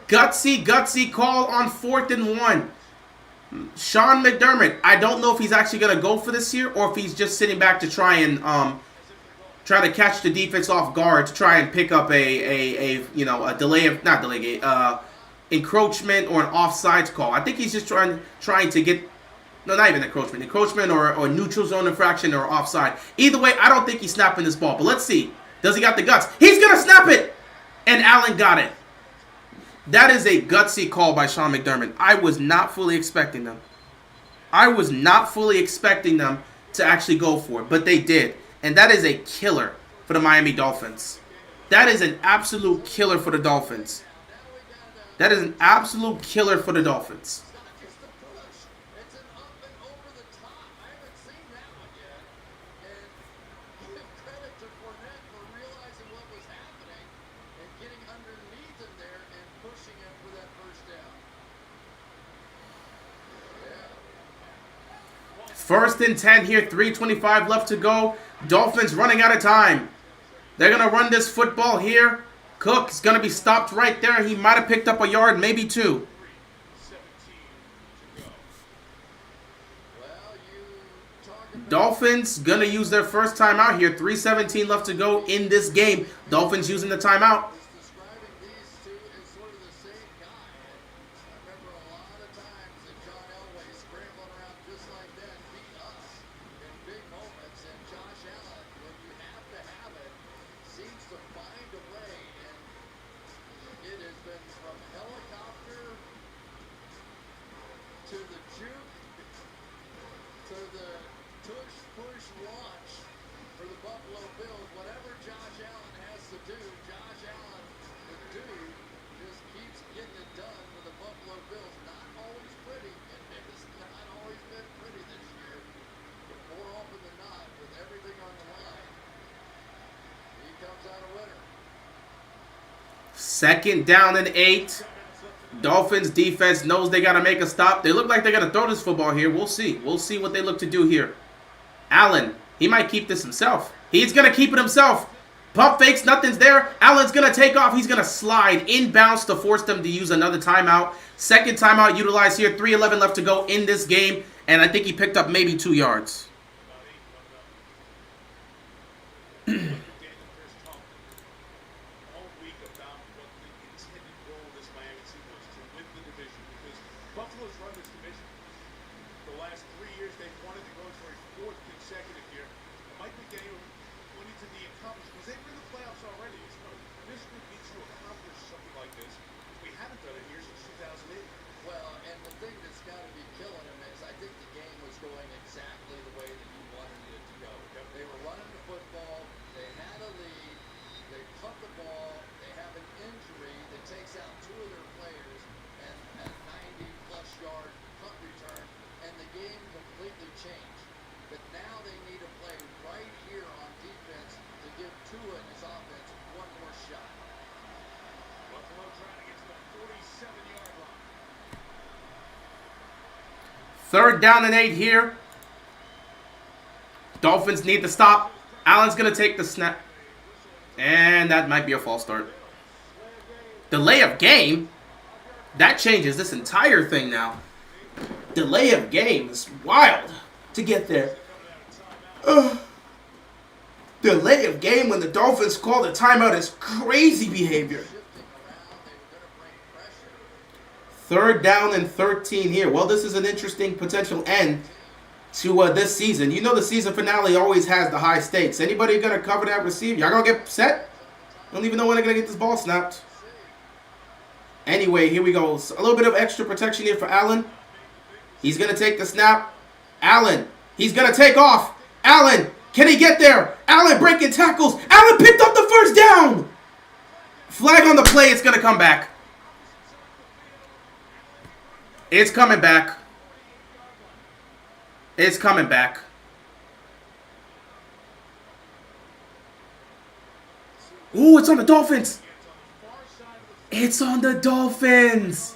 S1: Gutsy call on 4th and 1. Sean McDermott, I don't know if he's actually going to go for this here, or if he's just sitting back to try to catch the defense off guard to try and pick up a delay of... Not delay, encroachment or an offsides call. I think he's just trying to get... No, not even encroachment. Encroachment or neutral zone infraction or offside. Either way, I don't think he's snapping this ball. But let's see. Does he got the guts? He's going to snap it! And Allen got it. That is a gutsy call by Sean McDermott. I was not fully expecting them. I was not fully expecting them to actually go for it. But they did. And that is a killer for the Miami Dolphins. That is an absolute killer for the Dolphins. That is an absolute killer for the Dolphins.
S8: It's an up and over the top. I haven't seen that one yet. And give credit to Fournette for realizing what was happening and getting underneath him there and pushing him for that first down. Yeah.
S1: 1st and 10 here, 3:25 left to go. Dolphins running out of time. They're going to run this football here. Cook is going to be stopped right there. He might have picked up a yard, maybe 2. Dolphins going to use their first timeout here. 3:17 left to go in this game. Dolphins using the timeout.
S8: Describing these two as sort of the same guy. I remember a lot of times that John Elway scrambling around just like that beat us in big moments. And Josh Allen, when you have to have it, seems to find a way. And it has been from helicopter to the juke to the push launch for the Buffalo Bills. Whatever Josh Allen has to do, Josh Allen, the dude, just keeps getting it done for the Buffalo Bills. Not always pretty, and it's not always been pretty this year, but more often than not, with everything on the line, he comes out a winner.
S1: 2nd down and 8. Dolphins defense knows they got to make a stop. They look like they're going to throw this football here. We'll see. We'll see what they look to do here. Allen, he might keep this himself. He's going to keep it himself. Pump fakes, nothing's there. Allen's going to take off. He's going to slide inbounds to force them to use another timeout. 2nd timeout utilized here. 3:11 left to go in this game. And I think he picked up maybe 2 yards.
S7: Buffalo's run this division. The last 3 years, they've wanted to go for a 4th consecutive year. It might be getting wanting to be accomplished because they were in the playoffs already. This group needs to accomplish something like this. We haven't done it here since 2008.
S8: Well, and the thing that's got to be killing him is I think the game was going exactly the way that you wanted it to go. They were running the football. They had a lead. They punt the ball. They have an injury that takes out 2 of their players and a 90-plus yard punt return, and the game completely changed. But now they need to play right here on defense to give Tua and his offense one more shot.
S7: Buffalo trying to get to the 47-yard line.
S1: 3rd down and 8 here. Dolphins need to stop. Allen's going to take the snap. And that might be a false start. Delay of game? That changes this entire thing now. Delay of game is wild to get there. Delay of game when the Dolphins call the timeout is crazy behavior. 3rd down and 13 here. Well, this is an interesting potential end to this season. You know the season finale always has the high stakes. Anybody going to cover that receiver? Y'all going to get set? Don't even know when they're going to get this ball snapped. Anyway, here we go. A little bit of extra protection here for Allen. He's going to take the snap. Allen, he's going to take off. Allen, can he get there? Allen breaking tackles. Allen picked up the 1st down. Flag on the play. It's going to come back. It's coming back. It's coming back. Ooh, it's on the Dolphins. It's on the Dolphins.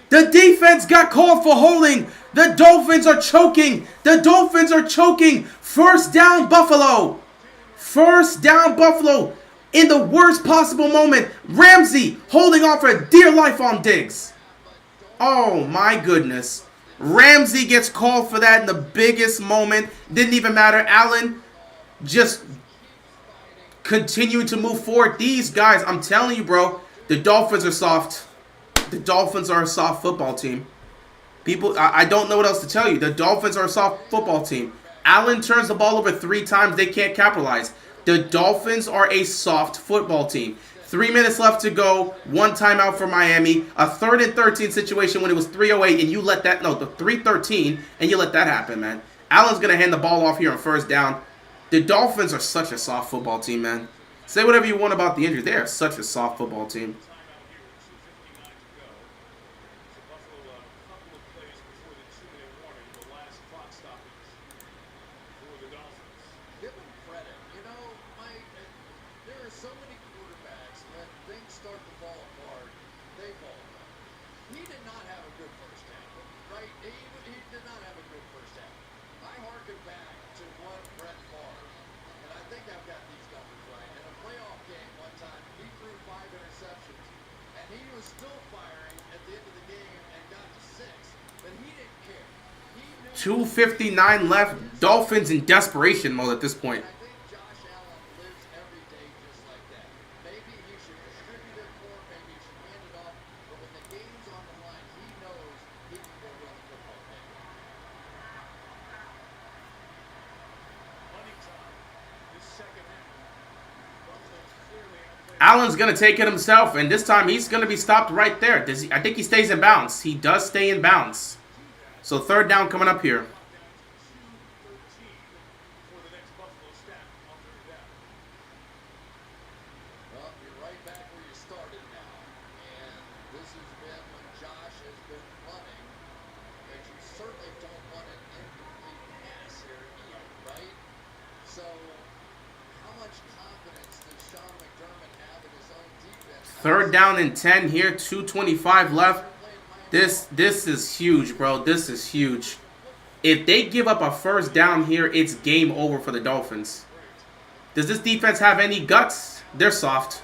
S1: The defense got called for holding. The Dolphins are choking. The Dolphins are choking. 1st down, Buffalo. 1st down, Buffalo. In the worst possible moment, Ramsey holding on for dear life on Diggs. Oh, my goodness. Ramsey gets called for that in the biggest moment. Didn't even matter. Allen just continued to move forward. These guys, I'm telling you, bro, the Dolphins are soft. The Dolphins are a soft football team. People, I don't know what else to tell you. The Dolphins are a soft football team. Allen turns the ball over 3 times. They can't capitalize. The Dolphins are a soft football team. 3 minutes left to go. 1 timeout for Miami. A 3rd and 13 situation when it was 3:08 and you let that, no, the 3:13 and you let that happen, man. Allen's going to hand the ball off here on 1st down. The Dolphins are such a soft football team, man. Say whatever you want about the injury. They are such a soft football team.
S8: Give him credit. You know, Mike, there are so many quarterbacks when things start to fall apart, they fall apart. He did not have a good 1st half, right? He did not have a good 1st half. I harken back to one Brett Favre, and I think I've got these numbers right. In a playoff game one time, he threw 5 interceptions, and he was still firing at the end of the game and got to 6, but he didn't care.
S1: 2:59 left. Dolphins in desperation mode at this point.
S8: I think Josh Allen lives every day just like that. Maybe he should distribute it more, maybe he should hand it off, but when the game's on the line, he knows he can go run the football game.
S7: Money time. This 2nd half. Buffalo's clearly outplayed.
S1: Allen's going to take it himself, and this time he's going to be stopped right there. I think he stays in bounds. He does stay in bounds. So 3rd down coming up here.
S8: Well, you're right back where you started now. And this has been when Josh has been running, but you certainly don't want an incomplete pass here either, right? So how much confidence does Sean McDermott have in his own defense?
S1: Third down and 10 here, 2:25 left. This is huge, bro. This is huge. If they give up a first down here, it's game over for the Dolphins. Does this defense have any guts? They're soft.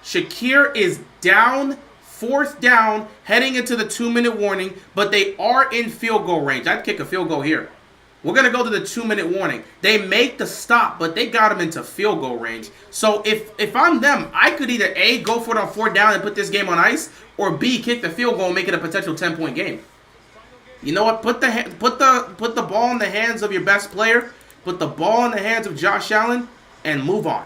S1: Shakir is down, fourth down, heading into the 2-minute warning, but they are in field goal range. I'd kick a field goal here. We're going to go to the 2-minute warning. They make the stop, but they got him into field goal range. So if I'm them, I could either A, go for it on fourth down and put this game on ice, or B, kick the field goal and make it a potential 10-point game. You know what? Put the ball in the hands of your best player. Put the ball in the hands of Josh Allen and move on.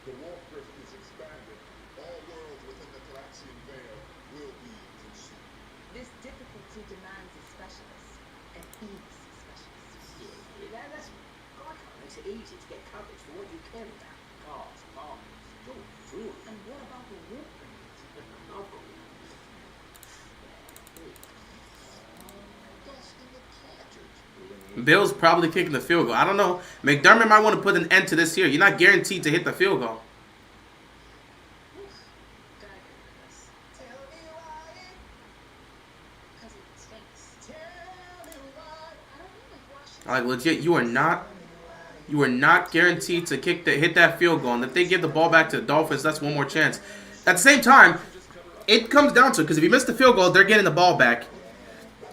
S12: The Wolf Rift is expanded. All worlds within the Galaxian Veil will be consumed.
S5: This difficulty demands a specialist, an ease specialist.
S13: That's God, makes it easy to get coverage for what you care about. Cars, farmers, food.
S5: And what about the wolf brand?
S1: Bill's probably kicking the field goal. I don't know. McDermott might want to put an end to this here. You're not guaranteed to hit the field goal. Like legit, you are not guaranteed to hit that field goal. And if they give the ball back to the Dolphins, that's one more chance. At the same time, it comes down to it, because if you miss the field goal, they're getting the ball back.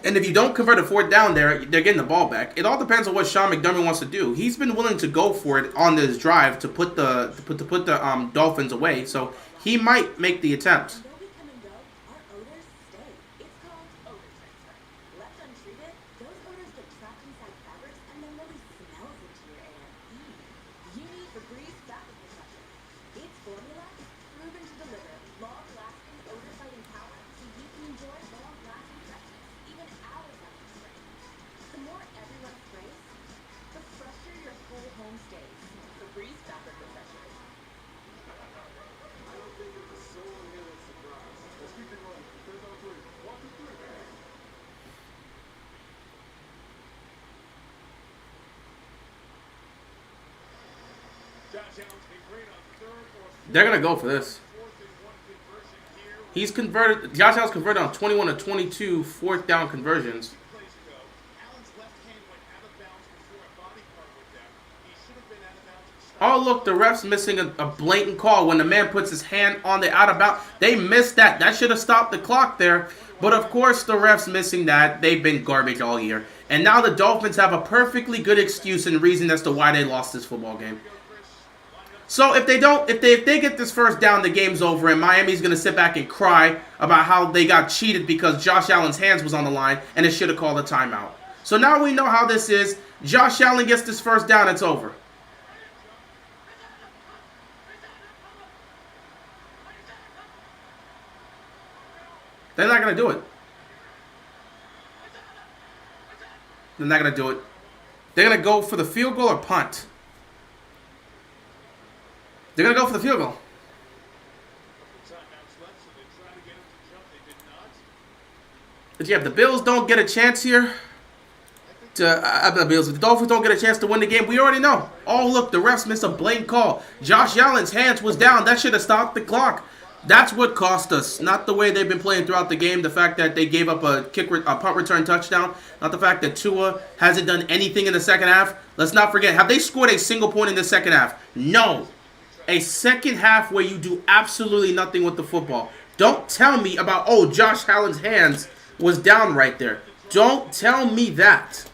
S1: And if you don't convert a fourth down there, they're getting the ball back. It all depends on what Sean McDermott wants to do. He's been willing to go for it on this drive to put the Dolphins away. So he might make the attempt.
S5: Though we come and go, our odors stay. It's called odor transfer. Left untreated, those odors get trapped inside fabrics and then really smells into your air. You need Febreze fabric protection. Its formula proven to deliver long-lasting odor-fighting power, so you can enjoy long-lasting freshness even hours after spray. The more everyone sprays, the fresher your whole home stays. Febreze fabric protection.
S12: I don't think it's a solo hill of surprise. Let's keep it rolling. Third down, 3. 1, 2, 3.
S7: Josh Allen's been great on third or
S1: They're gonna go for this.
S7: fourth and 1 conversion here.
S1: He's converted. Josh Allen's converted on 21 of 22 fourth down conversions.
S7: Plays ago, Allen's left hand went out of bounds before a body part went down. He should have been out of bounds and started.
S1: Oh, look, the ref's missing a blatant call when the man puts his hand on the out of bounds. They missed that. That should have stopped the clock there. But, of course, the ref's missing that. They've been garbage all year. And now the Dolphins have a perfectly good excuse and reason as to why they lost this football game. So if they get this first down, the game's over, and Miami's going to sit back and cry about how they got cheated because Josh Allen's hands was on the line and it should have called a timeout. So now we know how this is. Josh Allen gets this first down, it's over. They're not going to do it. They're not going to do it. They're going to go for the field goal or punt. They're going to go for the field goal.
S7: Timeouts left, so they try to get him to jump. They did not.
S1: But yeah, if the Bills don't get a chance here, if the Dolphins don't get a chance to win the game, we already know. Oh, look, the refs missed a blatant call. Josh Allen's hands was down. That should have stopped the clock. That's what cost us. Not the way they've been playing throughout the game. The fact that they gave up a punt return touchdown. Not the fact that Tua hasn't done anything in the second half. Let's not forget, have they scored a single point in the second half? No. A second half where you do absolutely nothing with the football. Don't tell me about, oh, Josh Allen's hands was down right there. Don't tell me that.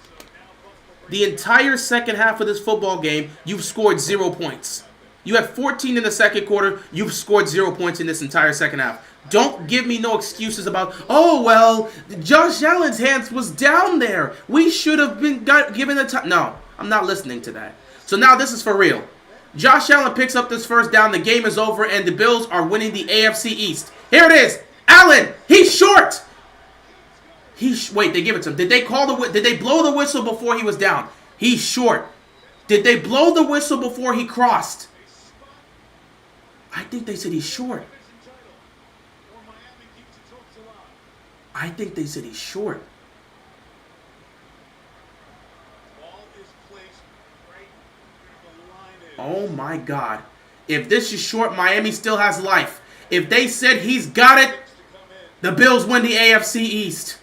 S1: The entire second half of this football game, you've scored 0 points. You had 14 in the second quarter. You've scored 0 points in this entire second half. Don't give me no excuses about, oh, well, Josh Allen's hands was down there. We should have been given a time. No, I'm not listening to that. So now this is for real. Josh Allen picks up this first down. The game is over, and the Bills are winning the AFC East. Here it is. Allen, he's short. Wait, they give it to him. Did they blow the whistle before he was down? He's short. Did they blow the whistle before he crossed? I think they said he's short. I think they said he's short. Oh my God. If this is short, Miami still has life. If they said he's got it, the Bills win the AFC East.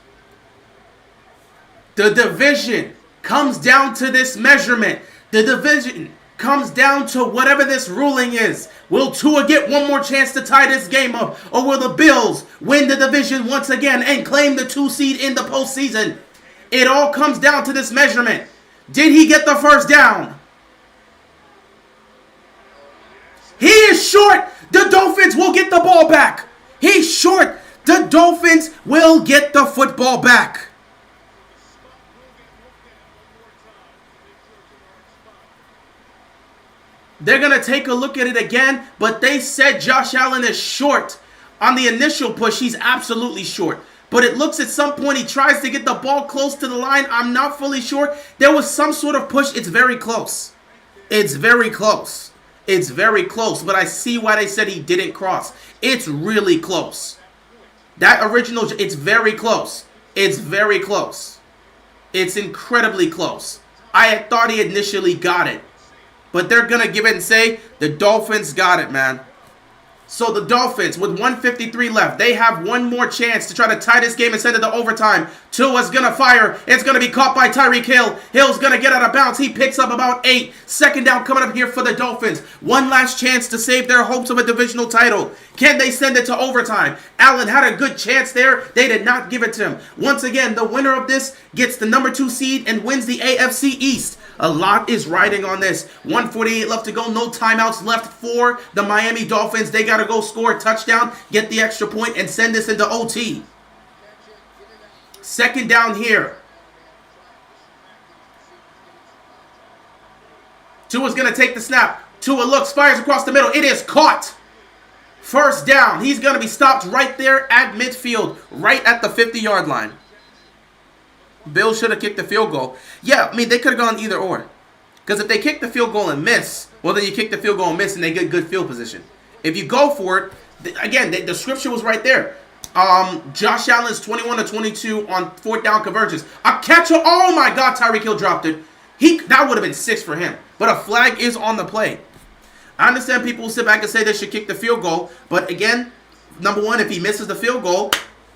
S1: The division comes down to this measurement. The division comes down to whatever this ruling is. Will Tua get one more chance to tie this game up? Or will the Bills win the division once again and claim the 2 seed in the postseason? It all comes down to this measurement. Did he get the first down? He is short. The Dolphins will get the ball back. He's short. The Dolphins will get the football back. They're going to take a look at it again, but they said Josh Allen is short. On the initial push, he's absolutely short. But it looks at some point he tries to get the ball close to the line. I'm not fully sure. There was some sort of push. It's very close. It's very close. It's very close, but I see why they said he didn't cross. It's really close. That original, it's very close. It's very close. It's incredibly close. I had thought he initially got it. But they're going to give it and say, the Dolphins got it, man. So the Dolphins, with 1:53 left, they have one more chance to try to tie this game and send it to overtime. Tua's going to fire. It's going to be caught by Tyreek Hill. Hill's going to get out of bounds. He picks up about 8. Second down coming up here for the Dolphins. One last chance to save their hopes of a divisional title. Can they send it to overtime? Allen had a good chance there. They did not give it to him. Once again, the winner of this gets the number 2 seed and wins the AFC East. A lot is riding on this. 1:48 left to go. No timeouts left for the Miami Dolphins. They got to go score a touchdown, get the extra point, and send this into OT. Second down here. Tua's going to take the snap. Tua looks, fires across the middle. It is caught. First down. He's going to be stopped right there at midfield, right at the 50-yard line. Bills should have kicked the field goal. Yeah, I mean, they could have gone either or. Because if they kick the field goal and miss, well, then you kick the field goal and miss and they get good field position. If you go for it, again, the scripture was right there. Josh Allen's 21-22 on 4th down conversions. A catch. Oh, my God, Tyreek Hill dropped it. That would have been 6 for him. But a flag is on the play. I understand people will sit back and say they should kick the field goal. But, again, number one, if he misses the field goal,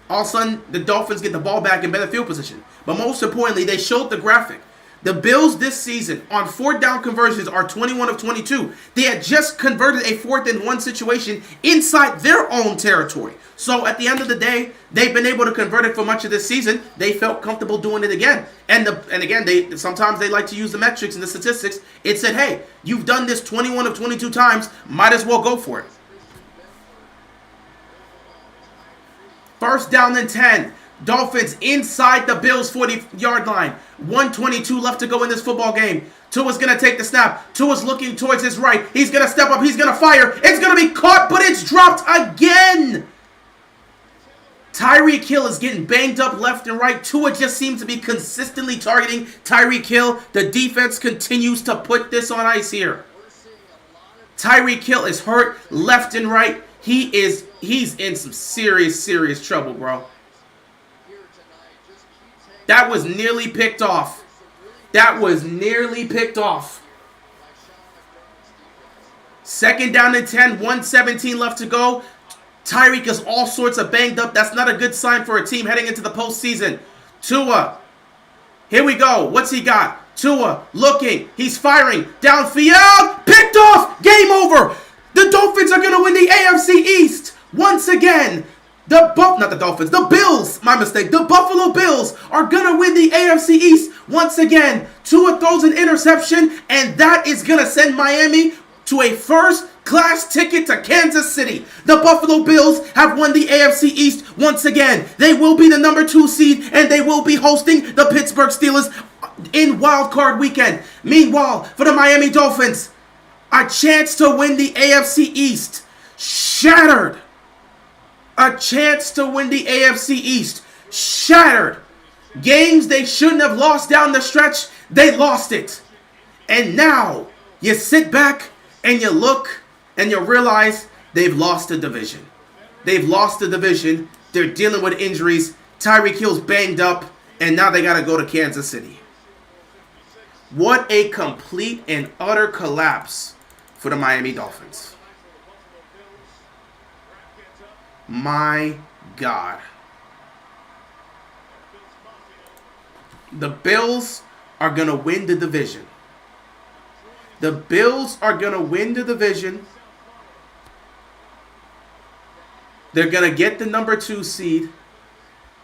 S1: all of a sudden, the Dolphins get the ball back in better field position. But most importantly, they showed the graphic. The Bills this season on 4th down conversions are 21 of 22. They had just converted a 4th and 1 situation inside their own territory. So at the end of the day, they've been able to convert it for much of this season. They felt comfortable doing it again. And again, sometimes they like to use the metrics and the statistics. It said, hey, you've done this 21 of 22 times. Might as well go for it. First down and 10. Dolphins inside the Bills' 40-yard line. 1:22 left to go in this football game. Tua's going to take the snap. Tua's looking towards his right. He's going to step up. He's going to fire. It's going to be caught, but it's dropped again. Tyreek Hill is getting banged up left and right. Tua just seems to be consistently targeting Tyreek Hill. The defense continues to put this on ice here. Tyreek Hill is hurt left and right. He's in some serious trouble, bro. That was nearly picked off. That was nearly picked off. Second down and 10, 1:17 left to go. Tyreek is all sorts of banged up. That's not a good sign for a team heading into the postseason. Tua. Here we go. What's he got? Tua looking. He's firing. Downfield. Picked off. Game over. The Dolphins are going to win the AFC East once again. The Bills, my mistake. The Buffalo Bills are going to win the AFC East once again. Tua throws an interception, and that is going to send Miami to a first-class ticket to Kansas City. The Buffalo Bills have won the AFC East once again. They will be the number 2 seed, and they will be hosting the Pittsburgh Steelers in Wild Card Weekend. Meanwhile, for the Miami Dolphins, a chance to win the AFC East shattered a chance to win the AFC East. Shattered. Games they shouldn't have lost down the stretch, they lost it. And now, you sit back and you look and you realize they've lost the division. They've lost the division. They're dealing with injuries. Tyreek Hill's banged up, and now they got to go to Kansas City. What a complete and utter collapse for the Miami Dolphins. My God. The Bills are going to win the division. The Bills are going to win the division. They're going to get the number 2 seed.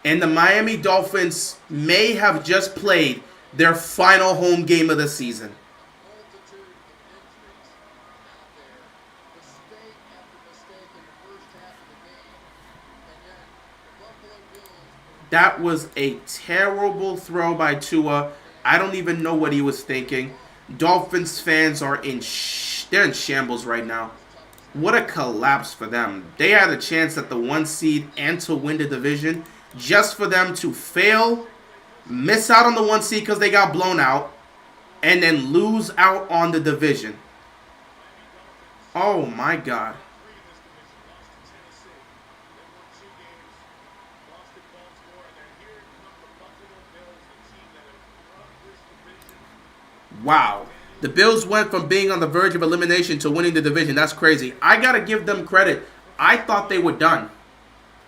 S1: And the Miami Dolphins may have just played their final home game of the season. That was a terrible throw by Tua. I don't even know what he was thinking. Dolphins fans are they're in shambles right now. What a collapse for them. They had a chance at the 1 seed and to win the division, just for them to fail, miss out on the 1 seed because they got blown out, and then lose out on the division. Oh my God. Wow. The Bills went from being on the verge of elimination to winning the division. That's crazy. I got to give them credit. I thought they were done.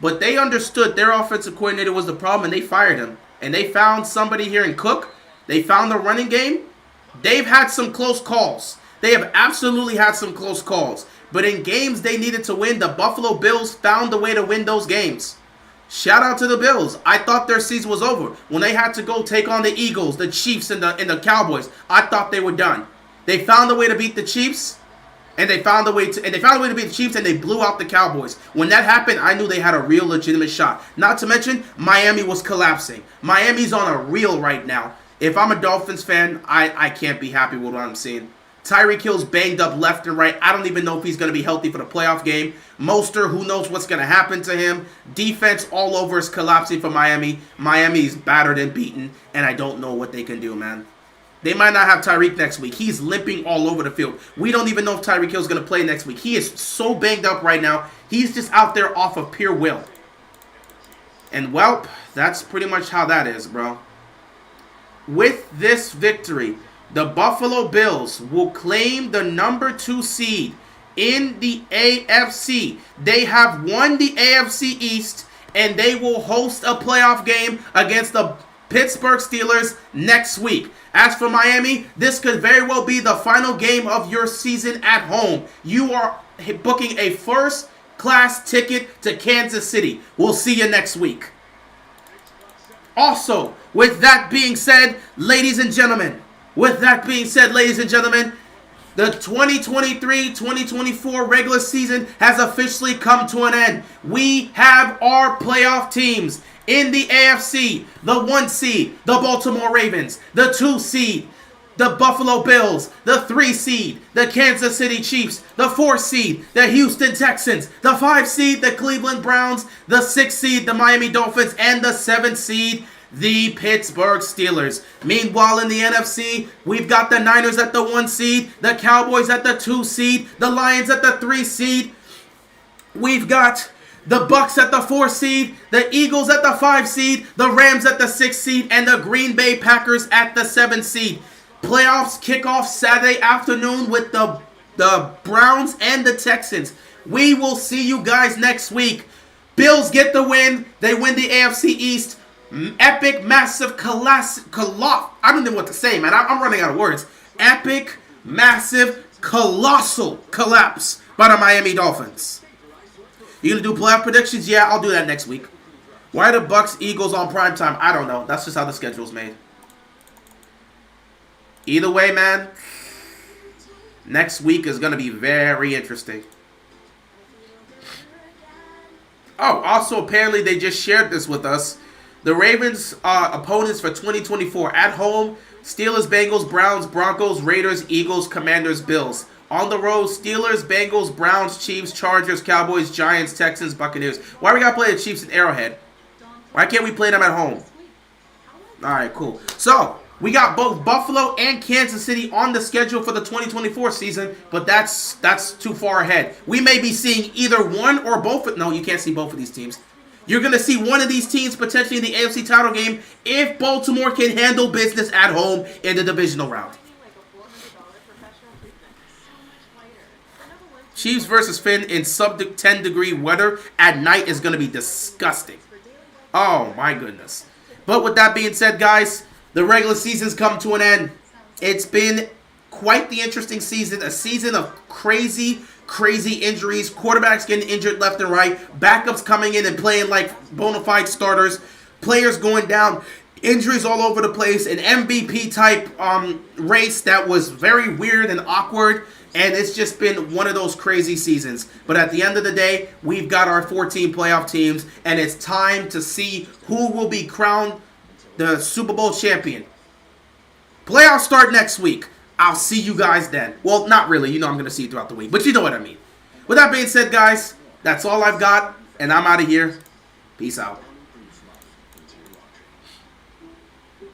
S1: But they understood their offensive coordinator was the problem, and they fired him. And they found somebody here in Cook. They found the running game. They've had some close calls. They have absolutely had some close calls. But in games they needed to win, the Buffalo Bills found a way to win those games. Shout out to the Bills. I thought their season was over. When they had to go take on the Eagles, the Chiefs, and the Cowboys, I thought they were done. They found a way to beat the Chiefs, and they found a way to beat the Chiefs, and they blew out the Cowboys. When that happened, I knew they had a real legitimate shot. Not to mention, Miami was collapsing. Miami's on a reel right now. If I'm a Dolphins fan, I can't be happy with what I'm seeing. Tyreek Hill's banged up left and right. I don't even know if he's going to be healthy for the playoff game. Mostert, who knows what's going to happen to him. Defense all over is collapsing for Miami. Miami's battered and beaten, and I don't know what they can do, man. They might not have Tyreek next week. He's limping all over the field. We don't even know if Tyreek Hill's going to play next week. He is so banged up right now. He's just out there off of pure will. And, well, that's pretty much how that is, bro. With this victory, the Buffalo Bills will claim the number 2 seed in the AFC. They have won the AFC East, and they will host a playoff game against the Pittsburgh Steelers next week. As for Miami, this could very well be the final game of your season at home. You are booking a first-class ticket to Kansas City. We'll see you next week. Also, with that being said, ladies and gentlemen, the 2023-2024 regular season has officially come to an end. We have our playoff teams in the AFC. The 1 seed, the Baltimore Ravens. The 2 seed, the Buffalo Bills. The 3 seed, the Kansas City Chiefs. The 4 seed, the Houston Texans. The 5 seed, the Cleveland Browns. The 6 seed, the Miami Dolphins. And the 7 seed, the Pittsburgh Steelers. Meanwhile, in the NFC, we've got the Niners at the 1 seed, the Cowboys at the 2 seed, the Lions at the 3 seed. We've got the Bucks at the 4 seed, the Eagles at the 5 seed, the Rams at the 6 seed, and the Green Bay Packers at the 7 seed. Playoffs kick off Saturday afternoon with the Browns and the Texans. We will see you guys next week. Bills get the win. They win the AFC East. Epic, massive, I don't know what to say, man. I'm running out of words. Epic, massive, colossal collapse by the Miami Dolphins. You gonna do playoff predictions? Yeah, I'll do that next week. Why the Bucks, Eagles on primetime? I don't know. That's just how the schedule's made. Either way, man, next week is gonna be very interesting. Oh, also, apparently they just shared this with us. The Ravens' opponents for 2024 at home: Steelers, Bengals, Browns, Broncos, Raiders, Eagles, Commanders, Bills. On the road, Steelers, Bengals, Browns, Chiefs, Chargers, Cowboys, Giants, Texans, Buccaneers. Why we got to play the Chiefs at Arrowhead? Why can't we play them at home? All right, cool. So, we got both Buffalo and Kansas City on the schedule for the 2024 season, but that's too far ahead. We may be seeing either one or both. No, you can't see both of these teams. You're going to see one of these teams potentially in the AFC title game if Baltimore can handle business at home in the divisional round. Chiefs versus Finn in sub-10 degree weather at night is going to be disgusting. Oh, my goodness. But with that being said, guys, the regular season's come to an end. It's been quite the interesting season. A season of crazy injuries. Quarterbacks getting injured left and right. Backups coming in and playing like bona fide starters. Players going down. Injuries all over the place. An MVP type race that was very weird and awkward. And it's just been one of those crazy seasons. But at the end of the day, we've got our 14 playoff teams. And it's time to see who will be crowned the Super Bowl champion. Playoffs start next week. I'll see you guys then. Well, not really. You know I'm going to see you throughout the week. But you know what I mean. With that being said, guys, that's all I've got. And I'm out of here. Peace out.